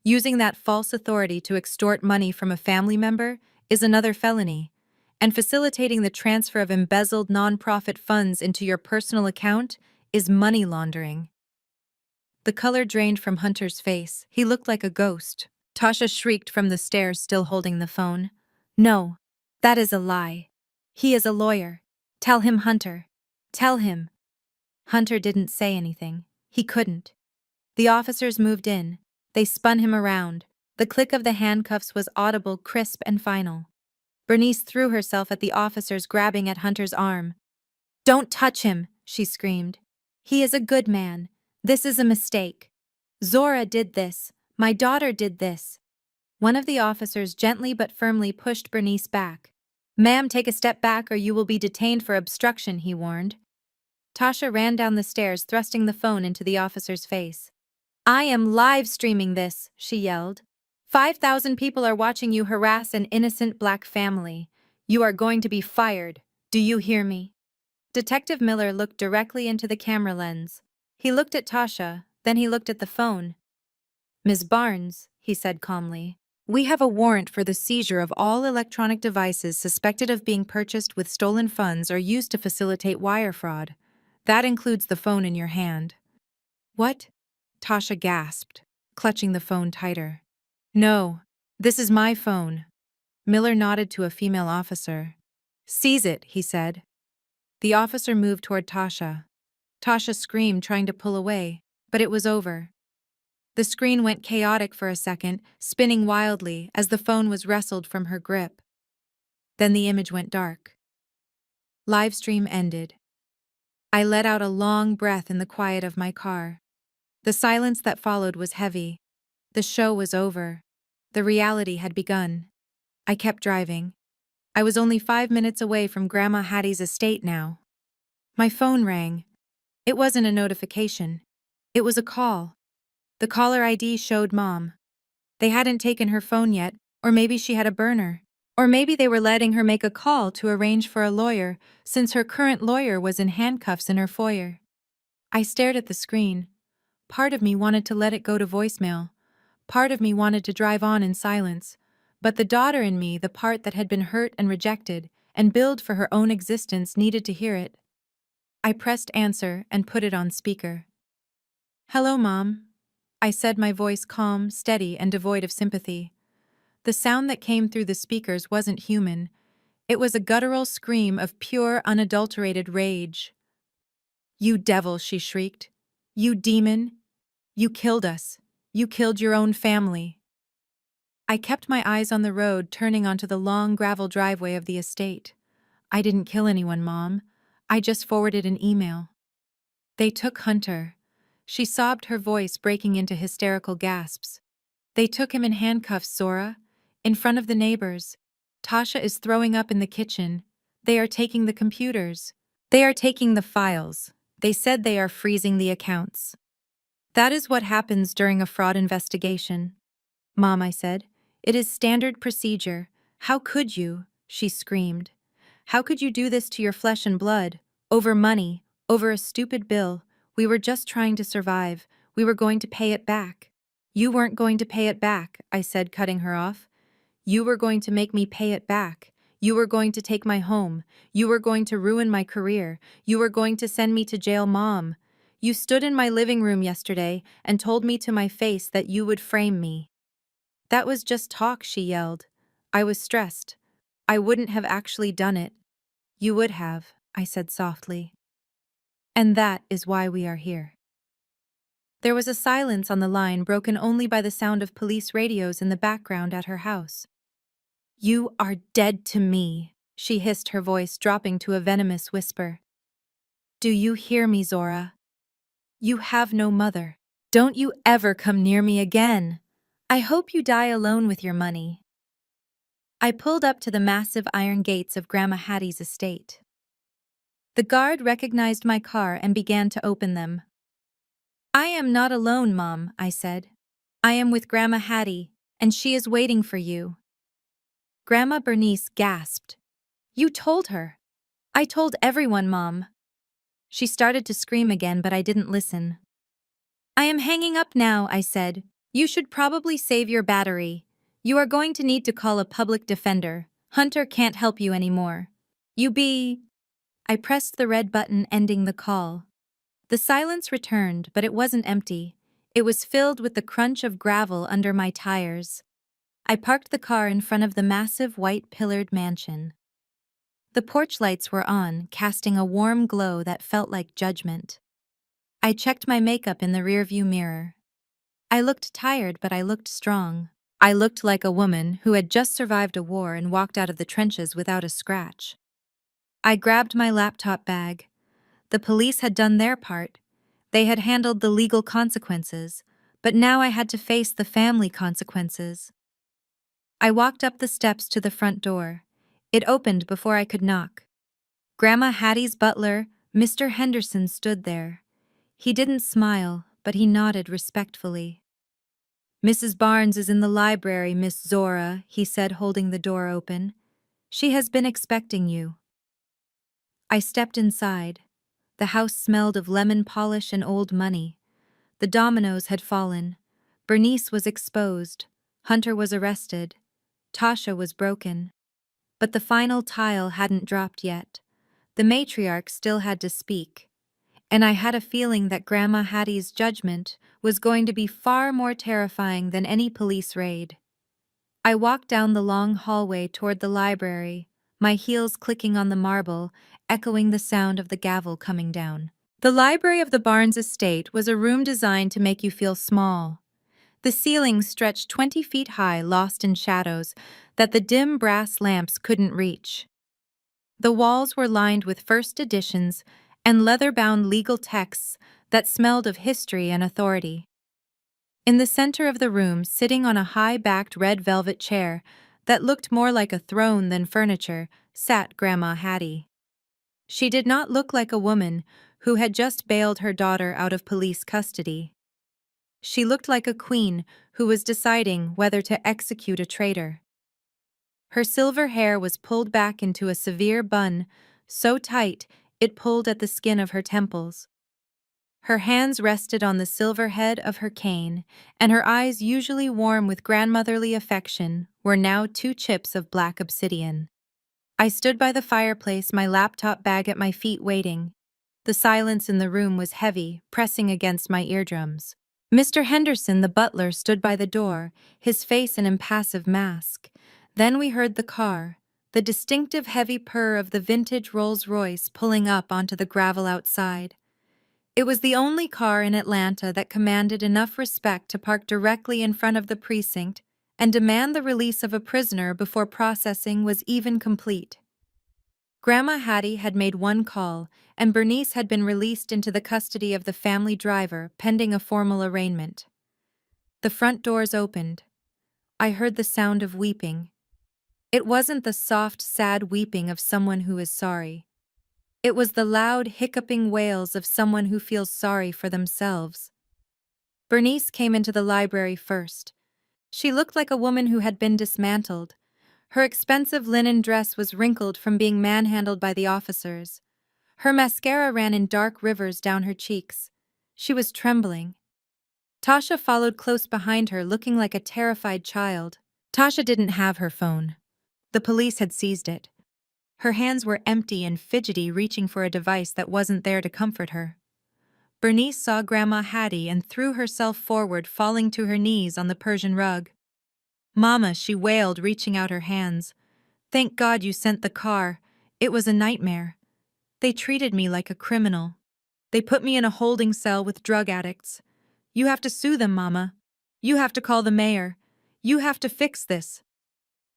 Using that false authority to extort money from a family member is another felony. And facilitating the transfer of embezzled nonprofit funds into your personal account is money laundering." The color drained from Hunter's face. He looked like a ghost. Tasha shrieked from the stairs, still holding the phone. "No, that is a lie. He is a lawyer. Tell him, Hunter. Tell him. Hunter didn't say anything. He couldn't. The officers moved in. They spun him around. The click of the handcuffs was audible, crisp, and final. Bernice threw herself at the officers, grabbing at Hunter's arm. "Don't touch him," she screamed. "He is a good man. This is a mistake. Zora did this. My daughter did this." One of the officers gently but firmly pushed Bernice back. "Ma'am, take a step back or you will be detained for obstruction," he warned. Tasha ran down the stairs, thrusting the phone into the officer's face. "I am live streaming this," she yelled. 5,000 people are watching you harass an innocent black family. You are going to be fired. Do you hear me?" Detective Miller looked directly into the camera lens. He looked at Tasha, then he looked at the phone. "Ms. Barnes," he said calmly, "we have a warrant for the seizure of all electronic devices suspected of being purchased with stolen funds or used to facilitate wire fraud. That includes the phone in your hand." "What?" Tasha gasped, clutching the phone tighter. "No, this is my phone." Miller nodded to a female officer. "Seize it," he said. The officer moved toward Tasha. Tasha screamed, trying to pull away, but it was over. The screen went chaotic for a second, spinning wildly as the phone was wrestled from her grip. Then the image went dark. Livestream ended. I let out a long breath in the quiet of my car. The silence that followed was heavy. The show was over. The reality had begun. I kept driving. I was only 5 minutes away from Grandma Hattie's estate now. My phone rang. It wasn't a notification. It was a call. The caller ID showed Mom. They hadn't taken her phone yet, or maybe she had a burner. Or maybe they were letting her make a call to arrange for a lawyer, since her current lawyer was in handcuffs in her foyer. I stared at the screen. Part of me wanted to let it go to voicemail. Part of me wanted to drive on in silence. But the daughter in me, the part that had been hurt and rejected, and billed for her own existence, needed to hear it. I pressed answer and put it on speaker. "Hello, Mom," I said, my voice calm, steady, and devoid of sympathy. The sound that came through the speakers wasn't human. It was a guttural scream of pure, unadulterated rage. "You devil," she shrieked. "You demon. You killed us. You killed your own family." I kept my eyes on the road, turning onto the long gravel driveway of the estate. "I didn't kill anyone, Mom. I just forwarded an email." "They took Hunter." She sobbed, her voice breaking into hysterical gasps. "They took him in handcuffs, Zora. In front of the neighbors. Tasha is throwing up in the kitchen. They are taking the computers. They are taking the files. They said they are freezing the accounts." "That is what happens during a fraud investigation." "Mom," I said, "it is standard procedure. How could you?" she screamed. "How could you do this to your flesh and blood? Over money, over a stupid bill. We were just trying to survive. We were going to pay it back." "You weren't going to pay it back," I said, cutting her off. "You were going to make me pay it back. You were going to take my home. You were going to ruin my career. You were going to send me to jail, Mom. You stood in my living room yesterday and told me to my face that you would frame me." "That was just talk," she yelled. I was stressed. "I wouldn't have actually done it." "You would have," I said softly. "And that is why we are here." There was a silence on the line, broken only by the sound of police radios in the background at her house. "You are dead to me," she hissed, her voice dropping to a venomous whisper. "Do you hear me, Zora? You have no mother. Don't you ever come near me again. I hope you die alone with your money." I pulled up to the massive iron gates of Grandma Hattie's estate. The guard recognized my car and began to open them. "I am not alone, Mom," I said. "I am with Grandma Hattie, and she is waiting for you." Grandma Bernice gasped. "You told her." "I told everyone, Mom." She started to scream again, but I didn't listen. "I am hanging up now," I said. "You should probably save your battery. You are going to need to call a public defender. Hunter can't help you anymore. You be—" I pressed the red button, ending the call. The silence returned, but it wasn't empty. It was filled with the crunch of gravel under my tires. I parked the car in front of the massive white pillared mansion. The porch lights were on, casting a warm glow that felt like judgment. I checked my makeup in the rearview mirror. I looked tired, but I looked strong. I looked like a woman who had just survived a war and walked out of the trenches without a scratch. I grabbed my laptop bag. The police had done their part. They had handled the legal consequences, but now I had to face the family consequences. I walked up the steps to the front door. It opened before I could knock. Grandma Hattie's butler, Mr. Henderson, stood there. He didn't smile, but he nodded respectfully. "Mrs. Barnes is in the library, Miss Zora," he said, holding the door open. "She has been expecting you." I stepped inside. The house smelled of lemon polish and old money. The dominoes had fallen. Bernice was exposed. Hunter was arrested. Tasha was broken. But the final tile hadn't dropped yet. The matriarch still had to speak. And I had a feeling that Grandma Hattie's judgment was going to be far more terrifying than any police raid. I walked down the long hallway toward the library, my heels clicking on the marble, echoing the sound of the gavel coming down. The library of the Barnes estate was a room designed to make you feel small. The ceiling stretched 20 feet high, lost in shadows that the dim brass lamps couldn't reach. The walls were lined with first editions and leather-bound legal texts that smelled of history and authority. In the center of the room, sitting on a high-backed red velvet chair that looked more like a throne than furniture, sat Grandma Hattie. She did not look like a woman who had just bailed her daughter out of police custody. She looked like a queen who was deciding whether to execute a traitor. Her silver hair was pulled back into a severe bun, so tight it pulled at the skin of her temples. Her hands rested on the silver head of her cane, and her eyes, usually warm with grandmotherly affection, were now 2 chips of black obsidian. I stood by the fireplace, my laptop bag at my feet, waiting. The silence in the room was heavy, pressing against my eardrums. Mr. Henderson, the butler, stood by the door, his face an impassive mask. Then we heard the car, the distinctive heavy purr of the vintage Rolls-Royce pulling up onto the gravel outside. It was the only car in Atlanta that commanded enough respect to park directly in front of the precinct and demand the release of a prisoner before processing was even complete. Grandma Hattie had made one call, and Bernice had been released into the custody of the family driver, pending a formal arraignment. The front doors opened. I heard the sound of weeping. It wasn't the soft, sad weeping of someone who is sorry. It was the loud, hiccuping wails of someone who feels sorry for themselves. Bernice came into the library first. She looked like a woman who had been dismantled. Her expensive linen dress was wrinkled from being manhandled by the officers. Her mascara ran in dark rivers down her cheeks. She was trembling. Tasha followed close behind her, looking like a terrified child. Tasha didn't have her phone. The police had seized it. Her hands were empty and fidgety, reaching for a device that wasn't there to comfort her. Bernice saw Grandma Hattie and threw herself forward, falling to her knees on the Persian rug. "Mama," she wailed, reaching out her hands. "Thank God you sent the car. It was a nightmare. They treated me like a criminal. They put me in a holding cell with drug addicts. You have to sue them, Mama. You have to call the mayor. You have to fix this."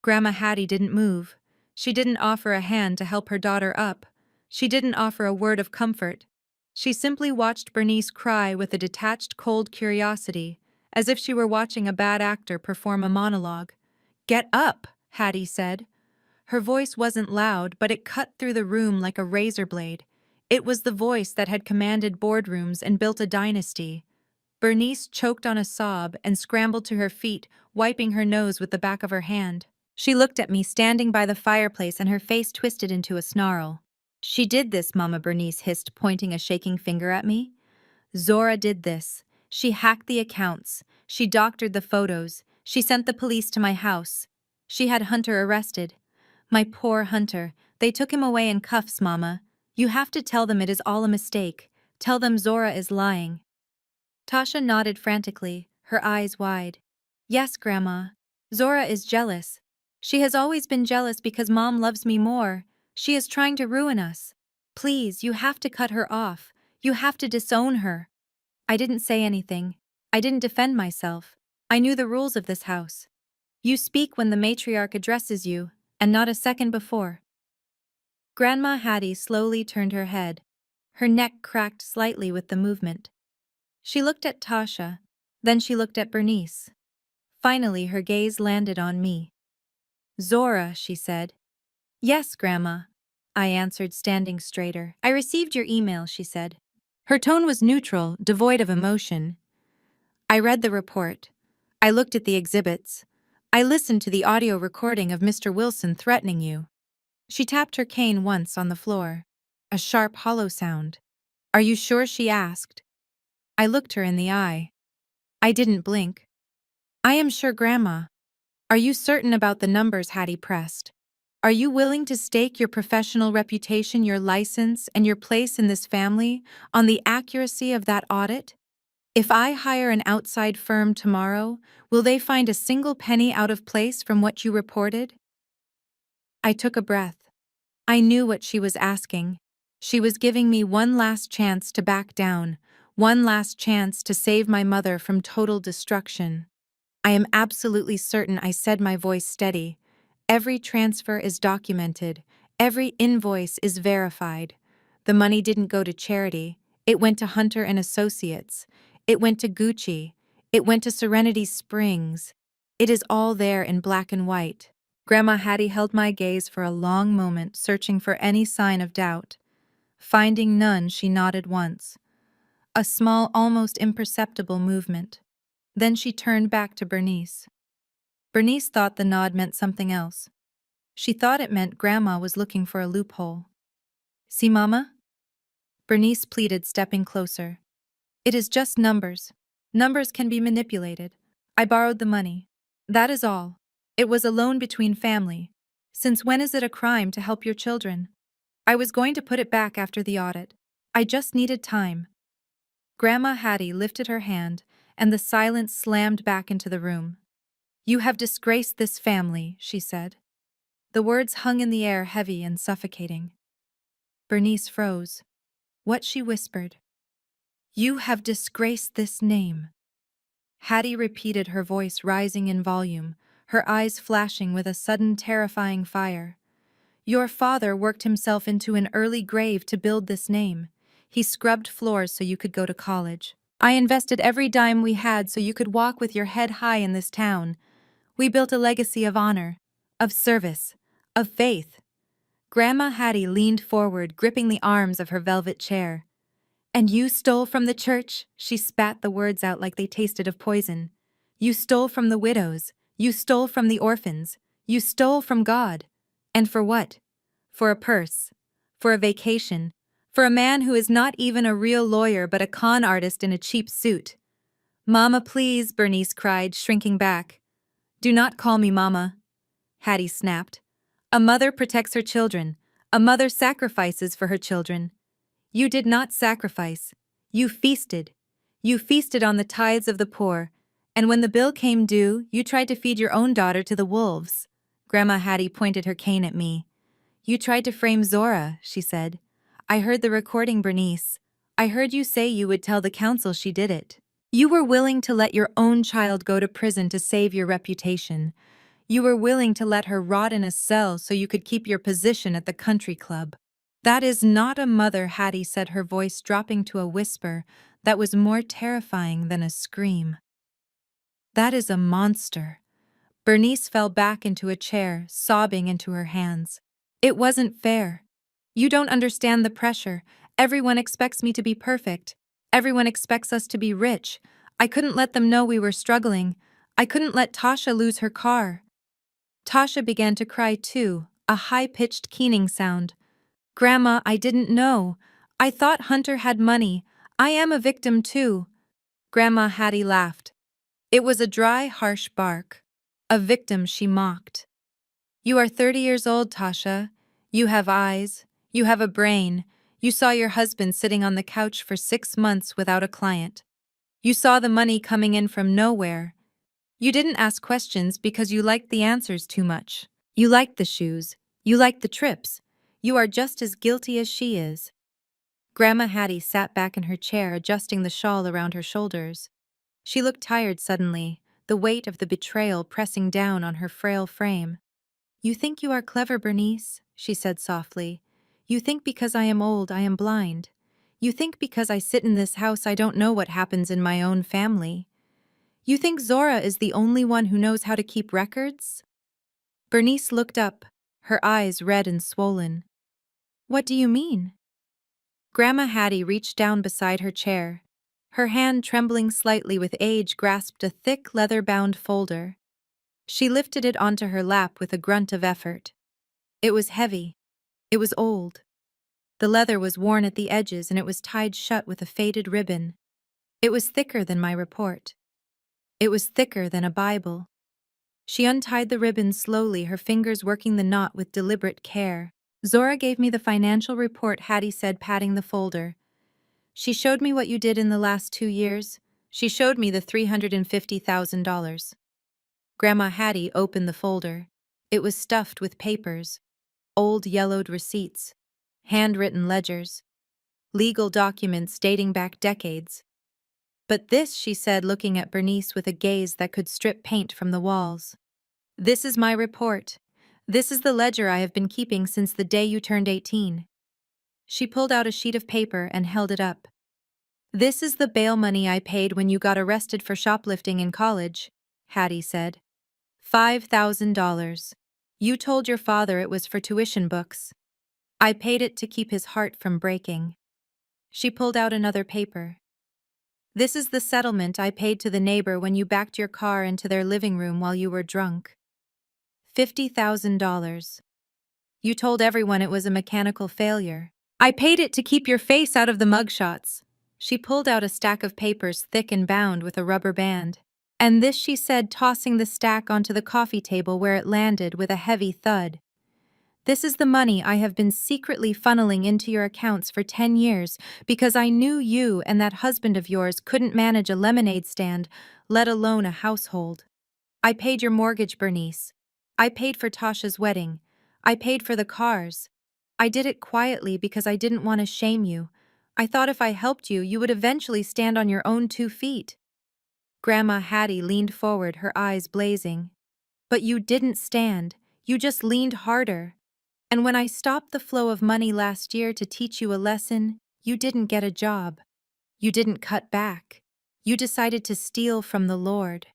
Grandma Hattie didn't move. She didn't offer a hand to help her daughter up. She didn't offer a word of comfort. She simply watched Bernice cry with a detached, cold curiosity, as if she were watching a bad actor perform a monologue. "Get up," Hattie said. Her voice wasn't loud, but it cut through the room like a razor blade. It was the voice that had commanded boardrooms and built a dynasty. Bernice choked on a sob and scrambled to her feet, wiping her nose with the back of her hand. She looked at me standing by the fireplace, and her face twisted into a snarl. "She did this," Mama," Bernice hissed, pointing a shaking finger at me. "Zora did this. She hacked the accounts. She doctored the photos. She sent the police to my house. She had Hunter arrested. My poor Hunter. They took him away in cuffs, Mama. You have to tell them it is all a mistake. Tell them Zora is lying." Tasha nodded frantically, her eyes wide. "Yes, Grandma. Zora is jealous. She has always been jealous because Mom loves me more. She is trying to ruin us. Please, you have to cut her off. You have to disown her." I didn't say anything. I didn't defend myself. I knew the rules of this house. You speak when the matriarch addresses you, and not a second before. Grandma Hattie slowly turned her head. Her neck cracked slightly with the movement. She looked at Tasha, then she looked at Bernice. Finally, her gaze landed on me. "Zora," she said. "Yes, Grandma," I answered, standing straighter. "I received your email," she said. Her tone was neutral, devoid of emotion. "I read the report. I looked at the exhibits. I listened to the audio recording of Mr. Wilson threatening you." She tapped her cane once on the floor. A sharp, hollow sound. "Are you sure?" she asked. I looked her in the eye. I didn't blink. "I am sure, Grandma." "Are you certain about the numbers?" Hattie pressed. "Are you willing to stake your professional reputation, your license, and your place in this family on the accuracy of that audit? If I hire an outside firm tomorrow, will they find a single penny out of place from what you reported?" I took a breath. I knew what she was asking. She was giving me one last chance to back down, one last chance to save my mother from total destruction. "I am absolutely certain," I said, my voice steady. "Every transfer is documented. Every invoice is verified. The money didn't go to charity. It went to Hunter and Associates. It went to Gucci. It went to Serenity Springs. It is all there in black and white." Grandma Hattie held my gaze for a long moment, searching for any sign of doubt. Finding none, she nodded once. A small, almost imperceptible movement. Then she turned back to Bernice. Bernice thought the nod meant something else. She thought it meant Grandma was looking for a loophole. "See, Mama?" Bernice pleaded, stepping closer. "It is just numbers. Numbers can be manipulated. I borrowed the money. That is all. It was a loan between family. Since when is it a crime to help your children? I was going to put it back after the audit. I just needed time." Grandma Hattie lifted her hand, and the silence slammed back into the room. "You have disgraced this family," she said. The words hung in the air, heavy and suffocating. Bernice froze. What she whispered. "You have disgraced this name." Hattie repeated, her voice rising in volume, her eyes flashing with a sudden terrifying fire. "Your father worked himself into an early grave to build this name. He scrubbed floors so you could go to college. I invested every dime we had so you could walk with your head high in this town. We built a legacy of honor, of service, of faith." Grandma Hattie leaned forward, gripping the arms of her velvet chair. "And you stole from the church?" She spat the words out like they tasted of poison. "You stole from the widows. You stole from the orphans. You stole from God. And for what? For a purse. For a vacation. For a man who is not even a real lawyer but a con artist in a cheap suit." "Mama, please," Bernice cried, shrinking back. "Do not call me Mama," Hattie snapped. "A mother protects her children. A mother sacrifices for her children. You did not sacrifice. You feasted. You feasted on the tithes of the poor, and when the bill came due, you tried to feed your own daughter to the wolves." Grandma Hattie pointed her cane at me. "You tried to frame Zora," she said. "I heard the recording, Bernice. I heard you say you would tell the council she did it. You were willing to let your own child go to prison to save your reputation. You were willing to let her rot in a cell so you could keep your position at the country club. That is not a mother," Hattie said, her voice dropping to a whisper that was more terrifying than a scream. "That is a monster." Bernice fell back into a chair, sobbing into her hands. "It wasn't fair. You don't understand the pressure. Everyone expects me to be perfect. Everyone expects us to be rich. I couldn't let them know we were struggling. I couldn't let Tasha lose her car." Tasha began to cry too, a high-pitched keening sound. "Grandma, I didn't know. I thought Hunter had money. I am a victim too." Grandma Hattie laughed. It was a dry, harsh bark. "A victim," she mocked. "You are 30 years old, Tasha. You have eyes. You have a brain. You saw your husband sitting on the couch for 6 months without a client. You saw the money coming in from nowhere. You didn't ask questions because you liked the answers too much. You liked the shoes. You liked the trips. You are just as guilty as she is. Grandma Hattie sat back in her chair, adjusting the shawl around her shoulders. She looked tired suddenly, the weight of the betrayal pressing down on her frail frame. You think you are clever, Bernice, she said softly. You think because I am old I am blind. You think because I sit in this house I don't know what happens in my own family. You think Zora is the only one who knows how to keep records? Bernice looked up, her eyes red and swollen. What do you mean? Grandma Hattie reached down beside her chair. Her hand, trembling slightly with age, grasped a thick, leather-bound folder. She lifted it onto her lap with a grunt of effort. It was heavy. It was old. The leather was worn at the edges and it was tied shut with a faded ribbon. It was thicker than my report. It was thicker than a Bible. She untied the ribbon slowly, her fingers working the knot with deliberate care. Zora gave me the financial report, Hattie said, patting the folder. She showed me what you did in the last 2 years. She showed me the $350,000. Grandma Hattie opened the folder. It was stuffed with papers, old yellowed receipts, handwritten ledgers, legal documents dating back decades. But this, she said, looking at Bernice with a gaze that could strip paint from the walls. This is my report. This is the ledger I have been keeping since the day you turned 18. She pulled out a sheet of paper and held it up. This is the bail money I paid when you got arrested for shoplifting in college, Hattie said. $5,000. You told your father it was for tuition books. I paid it to keep his heart from breaking. She pulled out another paper. This is the settlement I paid to the neighbor when you backed your car into their living room while you were drunk. $50,000. You told everyone it was a mechanical failure. I paid it to keep your face out of the mugshots. She pulled out a stack of papers thick and bound with a rubber band. And this, she said, tossing the stack onto the coffee table where it landed with a heavy thud. This is the money I have been secretly funneling into your accounts for 10 years because I knew you and that husband of yours couldn't manage a lemonade stand, let alone a household. I paid your mortgage, Bernice. I paid for Tasha's wedding. I paid for the cars. I did it quietly because I didn't want to shame you. I thought if I helped you, you would eventually stand on your own 2 feet. Grandma Hattie leaned forward, her eyes blazing. But you didn't stand. You just leaned harder. And when I stopped the flow of money last year to teach you a lesson, you didn't get a job. You didn't cut back. You decided to steal from the Lord.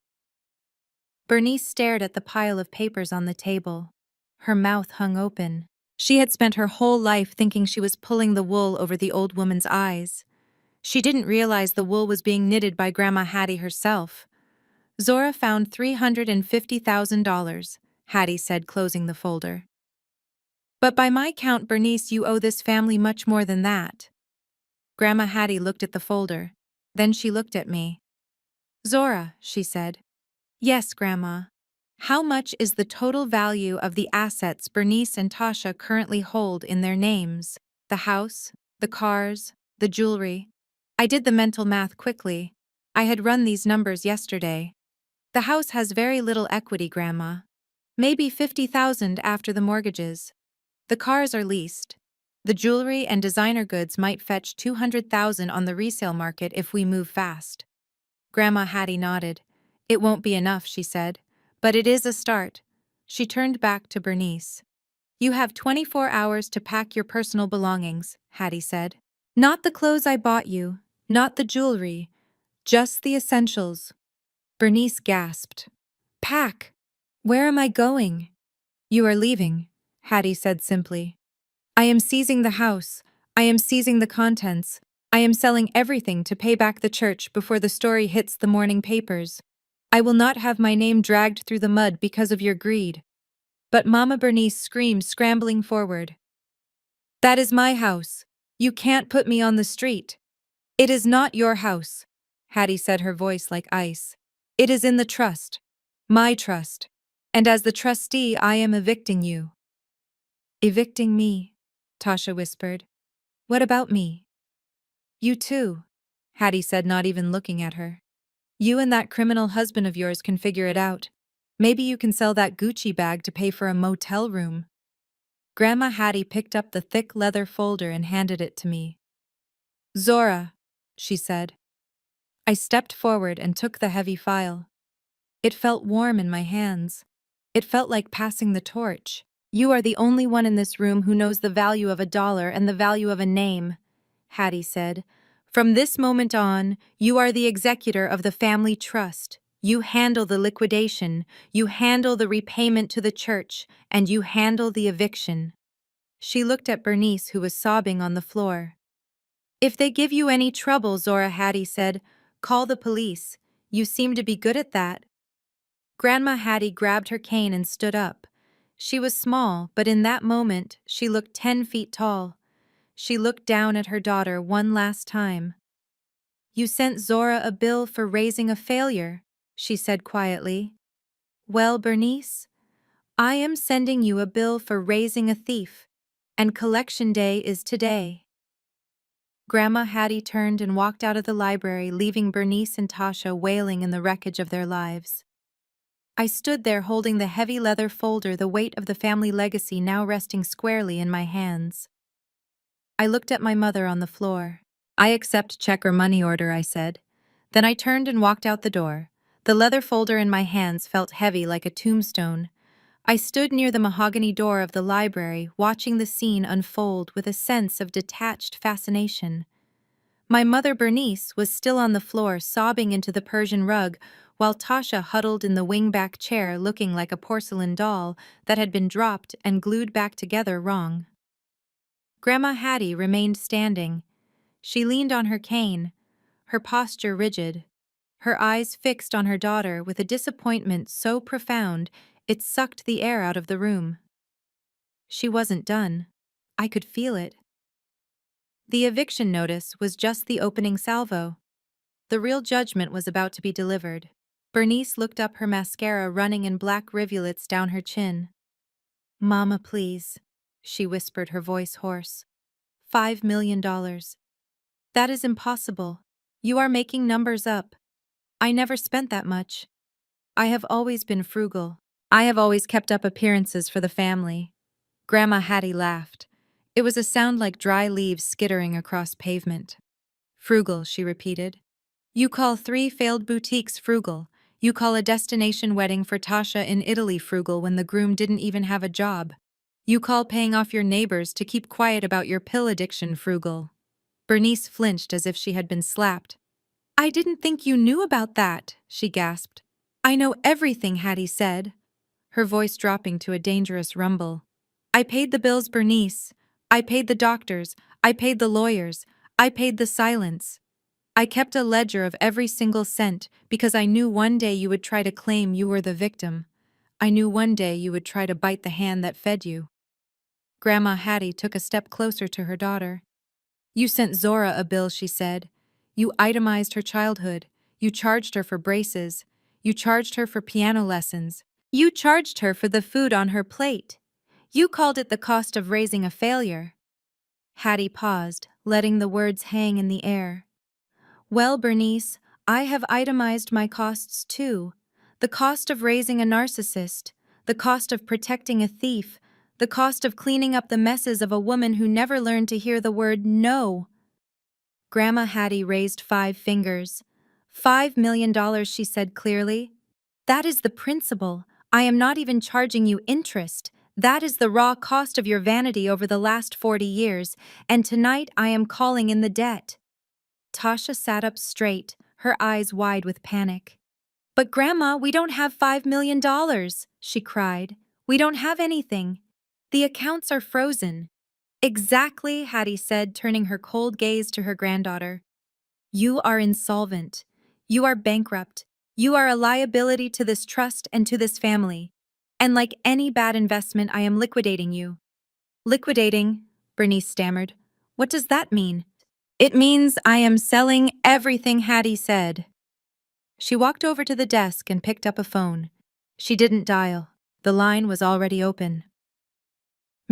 Bernice stared at the pile of papers on the table. Her mouth hung open. She had spent her whole life thinking she was pulling the wool over the old woman's eyes. She didn't realize the wool was being knitted by Grandma Hattie herself. Zora found $350,000, Hattie said, closing the folder. But by my count, Bernice, you owe this family much more than that. Grandma Hattie looked at the folder. Then she looked at me. Zora, she said. Yes, Grandma. How much is the total value of the assets Bernice and Tasha currently hold in their names? The house, the cars, the jewelry. I did the mental math quickly. I had run these numbers yesterday. The house has very little equity, Grandma. Maybe $50,000 after the mortgages. The cars are leased. The jewelry and designer goods might fetch $200,000 on the resale market if we move fast. Grandma Hattie nodded. It won't be enough, she said. But it is a start. She turned back to Bernice. You have 24 hours to pack your personal belongings, Hattie said. Not the clothes I bought you, not the jewelry, just the essentials. Bernice gasped. Pack! Where am I going? You are leaving, Hattie said simply. I am seizing the house. I am seizing the contents. I am selling everything to pay back the church before the story hits the morning papers. I will not have my name dragged through the mud because of your greed. But Mama Bernice screamed, scrambling forward. That is my house. You can't put me on the street. It is not your house, Hattie said, her voice like ice. It is in the trust. My trust. And as the trustee, I am evicting you. Evicting me, Tasha whispered. What about me? You too, Hattie said, not even looking at her. You and that criminal husband of yours can figure it out. Maybe you can sell that Gucci bag to pay for a motel room. Grandma Hattie picked up the thick leather folder and handed it to me. "Zora," she said. I stepped forward and took the heavy file. It felt warm in my hands. It felt like passing the torch. "You are the only one in this room who knows the value of $1 and the value of a name," Hattie said. "From this moment on, you are the executor of the family trust. You handle the liquidation, you handle the repayment to the church, and you handle the eviction." She looked at Bernice, who was sobbing on the floor. "If they give you any trouble," Zora Hattie said, "call the police. You seem to be good at that." Grandma Hattie grabbed her cane and stood up. She was small, but in that moment, she looked 10 feet tall. She looked down at her daughter one last time. "You sent Zora a bill for raising a failure," she said quietly. "Well, Bernice, I am sending you a bill for raising a thief, and collection day is today." Grandma Hattie turned and walked out of the library, leaving Bernice and Tasha wailing in the wreckage of their lives. I stood there holding the heavy leather folder, the weight of the family legacy now resting squarely in my hands. I looked at my mother on the floor. "I accept check or money order," I said. Then I turned and walked out the door. The leather folder in my hands felt heavy like a tombstone. I stood near the mahogany door of the library, watching the scene unfold with a sense of detached fascination. My mother Bernice was still on the floor, sobbing into the Persian rug, while Tasha huddled in the wingback chair looking like a porcelain doll that had been dropped and glued back together wrong. Grandma Hattie remained standing. She leaned on her cane, her posture rigid, her eyes fixed on her daughter with a disappointment so profound it sucked the air out of the room. She wasn't done. I could feel it. The eviction notice was just the opening salvo. The real judgment was about to be delivered. Bernice looked up, her mascara running in black rivulets down her chin. "Mama, please," she whispered, her voice hoarse. $5 million. That is impossible. You are making numbers up. I never spent that much. I have always been frugal. I have always kept up appearances for the family." Grandma Hattie laughed. It was a sound like dry leaves skittering across pavement. "Frugal," she repeated. "You call 3 failed boutiques frugal. You call a destination wedding for Tasha in Italy frugal when the groom didn't even have a job. You call paying off your neighbors to keep quiet about your pill addiction frugal." Bernice flinched as if she had been slapped. "I didn't think you knew about that," she gasped. "I know everything," Hattie said, her voice dropping to a dangerous rumble. "I paid the bills, Bernice. I paid the doctors. I paid the lawyers. I paid the silence. I kept a ledger of every single cent because I knew one day you would try to claim you were the victim. I knew one day you would try to bite the hand that fed you." Grandma Hattie took a step closer to her daughter. "You sent Zora a bill," she said. "You itemized her childhood. You charged her for braces. You charged her for piano lessons. You charged her for the food on her plate. You called it the cost of raising a failure." Hattie paused, letting the words hang in the air. "Well, Bernice, I have itemized my costs too. The cost of raising a narcissist, the cost of protecting a thief, the cost of cleaning up the messes of a woman who never learned to hear the word no." Grandma Hattie raised 5 fingers. $5 million, she said clearly. "That is the principal. I am not even charging you interest. That is the raw cost of your vanity over the last 40 years, and tonight I am calling in the debt." Tasha sat up straight, her eyes wide with panic. "But Grandma, we don't have $5 million, she cried. "We don't have anything. The accounts are frozen." "Exactly," Hattie said, turning her cold gaze to her granddaughter. "You are insolvent. You are bankrupt. You are a liability to this trust and to this family. And like any bad investment, I am liquidating you." "Liquidating?" Bernice stammered. "What does that mean?" "It means I am selling everything," Hattie said. She walked over to the desk and picked up a phone. She didn't dial. The line was already open.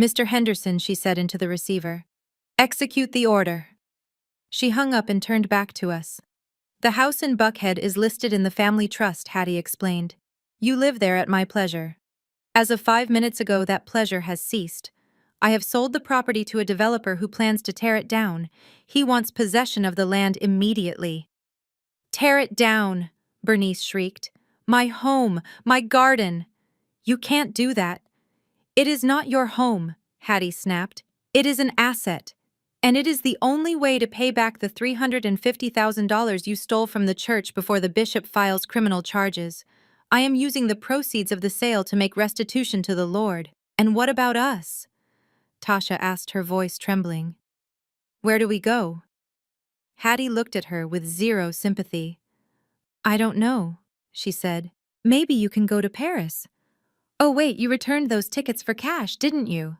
"Mr. Henderson," she said into the receiver. "Execute the order." She hung up and turned back to us. "The house in Buckhead is listed in the family trust," Hattie explained. "You live there at my pleasure. As of 5 minutes ago, that pleasure has ceased. I have sold the property to a developer who plans to tear it down. He wants possession of the land immediately. Tear it down, Bernice shrieked. My home, my garden. You can't do that. It is not your home, Hattie snapped. It is an asset. And it is the only way to pay back the $350,000 you stole from the church before the bishop files criminal charges. I am using the proceeds of the sale to make restitution to the Lord. And what about us? Tasha asked, her voice trembling. Where do we go? Hattie looked at her with zero sympathy. I don't know, she said. Maybe you can go to Paris. Oh wait, you returned those tickets for cash, didn't you?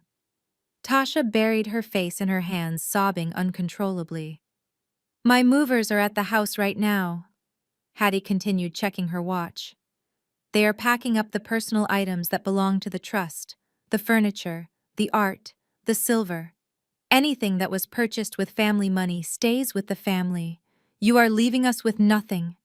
Tasha buried her face in her hands, sobbing uncontrollably. My movers are at the house right now. Hattie continued, checking her watch. They are packing up the personal items that belong to the trust, the furniture, the art, the silver. Anything that was purchased with family money stays with the family. You are leaving us with nothing.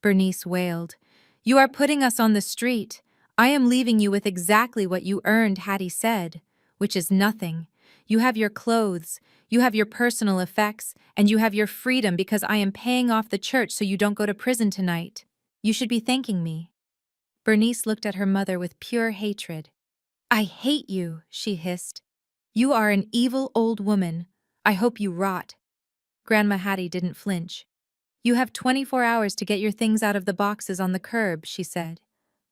Bernice wailed. You are putting us on the street. I am leaving you with exactly what you earned, Hattie said, which is nothing. You have your clothes, you have your personal effects, and you have your freedom because I am paying off the church so you don't go to prison tonight. You should be thanking me. Bernice looked at her mother with pure hatred. I hate you, she hissed. You are an evil old woman. I hope you rot. Grandma Hattie didn't flinch. You have 24 hours to get your things out of the boxes on the curb, she said.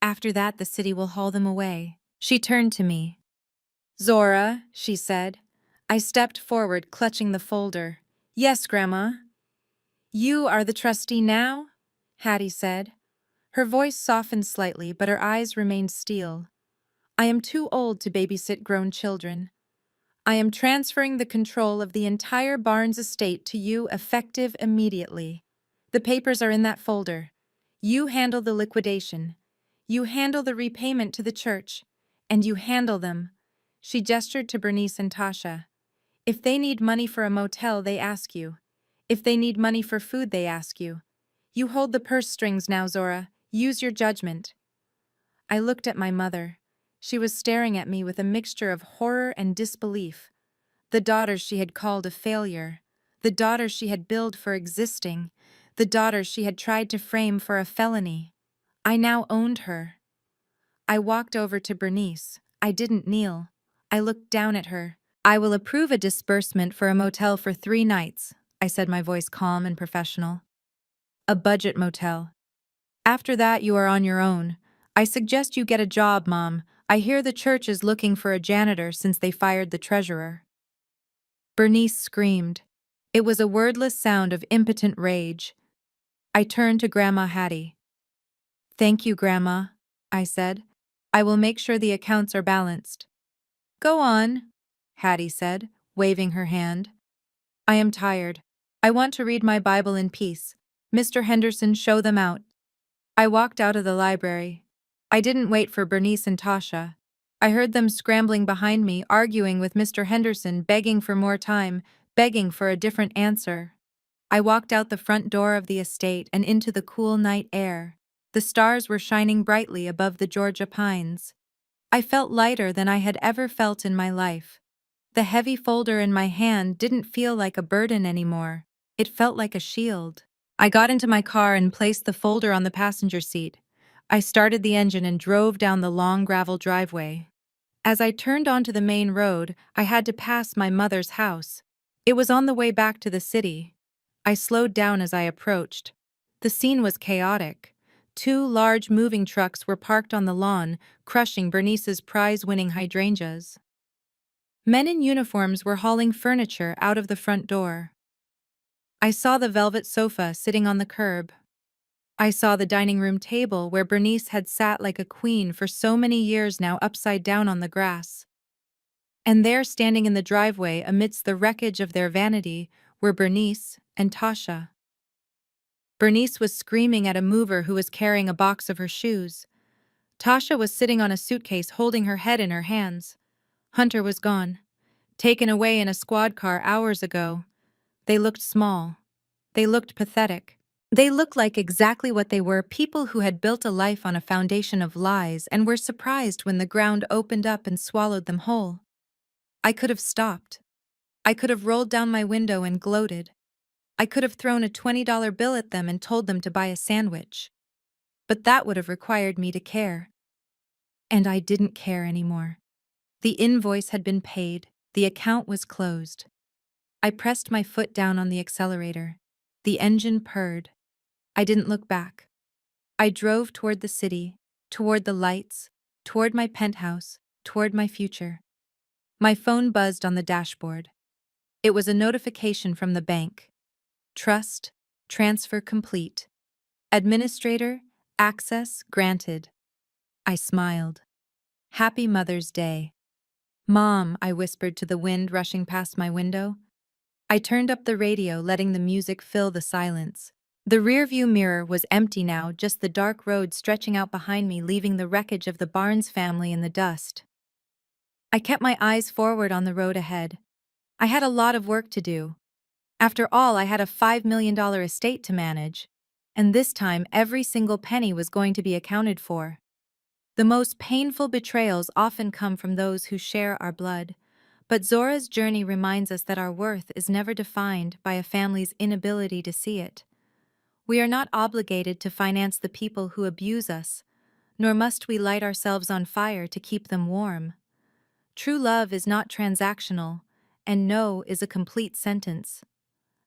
After that, the city will haul them away. She turned to me. Zora, she said. I stepped forward, clutching the folder. Yes, Grandma. You are the trustee now? Hattie said. Her voice softened slightly, but her eyes remained steel. I am too old to babysit grown children. I am transferring the control of the entire Barnes estate to you effective immediately. The papers are in that folder. You handle the liquidation. You handle the repayment to the church. And you handle them. She gestured to Bernice and Tasha. If they need money for a motel, they ask you. If they need money for food, they ask you. You hold the purse strings now, Zora. Use your judgment. I looked at my mother. She was staring at me with a mixture of horror and disbelief. The daughter she had called a failure. The daughter she had billed for existing. The daughter she had tried to frame for a felony. I now owned her. I walked over to Bernice. I didn't kneel. I looked down at her. I will approve a disbursement for a motel for 3 nights, I said, my voice calm and professional. A budget motel. After that, you are on your own. I suggest you get a job, Mom. I hear the church is looking for a janitor since they fired the treasurer. Bernice screamed. It was a wordless sound of impotent rage. I turned to Grandma Hattie. Thank you, Grandma, I said. I will make sure the accounts are balanced. Go on, Hattie said, waving her hand. I am tired. I want to read my Bible in peace. Mr. Henderson, show them out. I walked out of the library. I didn't wait for Bernice and Tasha. I heard them scrambling behind me, arguing with Mr. Henderson, begging for more time, begging for a different answer. I walked out the front door of the estate and into the cool night air. The stars were shining brightly above the Georgia pines. I felt lighter than I had ever felt in my life. The heavy folder in my hand didn't feel like a burden anymore. It felt like a shield. I got into my car and placed the folder on the passenger seat. I started the engine and drove down the long gravel driveway. As I turned onto the main road, I had to pass my mother's house. It was on the way back to the city. I slowed down as I approached. The scene was chaotic. 2 large moving trucks were parked on the lawn, crushing Bernice's prize-winning hydrangeas. Men in uniforms were hauling furniture out of the front door. I saw the velvet sofa sitting on the curb. I saw the dining room table where Bernice had sat like a queen for so many years now, upside down on the grass. And there, standing in the driveway amidst the wreckage of their vanity, were Bernice and Tasha. Bernice was screaming at a mover who was carrying a box of her shoes. Tasha was sitting on a suitcase holding her head in her hands. Hunter was gone, taken away in a squad car hours ago. They looked small. They looked pathetic. They looked like exactly what they were, people who had built a life on a foundation of lies and were surprised when the ground opened up and swallowed them whole. I could have stopped. I could have rolled down my window and gloated. I could have thrown a $20 bill at them and told them to buy a sandwich. But that would have required me to care. And I didn't care anymore. The invoice had been paid, the account was closed. I pressed my foot down on the accelerator. The engine purred. I didn't look back. I drove toward the city, toward the lights, toward my penthouse, toward my future. My phone buzzed on the dashboard. It was a notification from the bank. Trust, transfer complete. Administrator, access granted. I smiled. Happy Mother's Day. Mom, I whispered to the wind rushing past my window. I turned up the radio, letting the music fill the silence. The rearview mirror was empty now, just the dark road stretching out behind me, leaving the wreckage of the Barnes family in the dust. I kept my eyes forward on the road ahead. I had a lot of work to do. After all, I had a $5 million estate to manage, and this time every single penny was going to be accounted for. The most painful betrayals often come from those who share our blood, but Zora's journey reminds us that our worth is never defined by a family's inability to see it. We are not obligated to finance the people who abuse us, nor must we light ourselves on fire to keep them warm. True love is not transactional, and no is a complete sentence.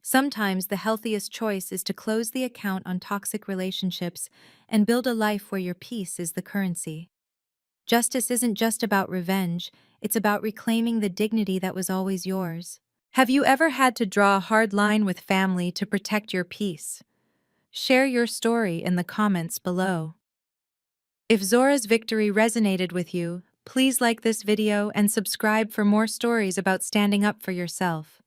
Sometimes the healthiest choice is to close the account on toxic relationships and build a life where your peace is the currency. Justice isn't just about revenge, it's about reclaiming the dignity that was always yours. Have you ever had to draw a hard line with family to protect your peace? Share your story in the comments below. If Zora's victory resonated with you, please like this video and subscribe for more stories about standing up for yourself.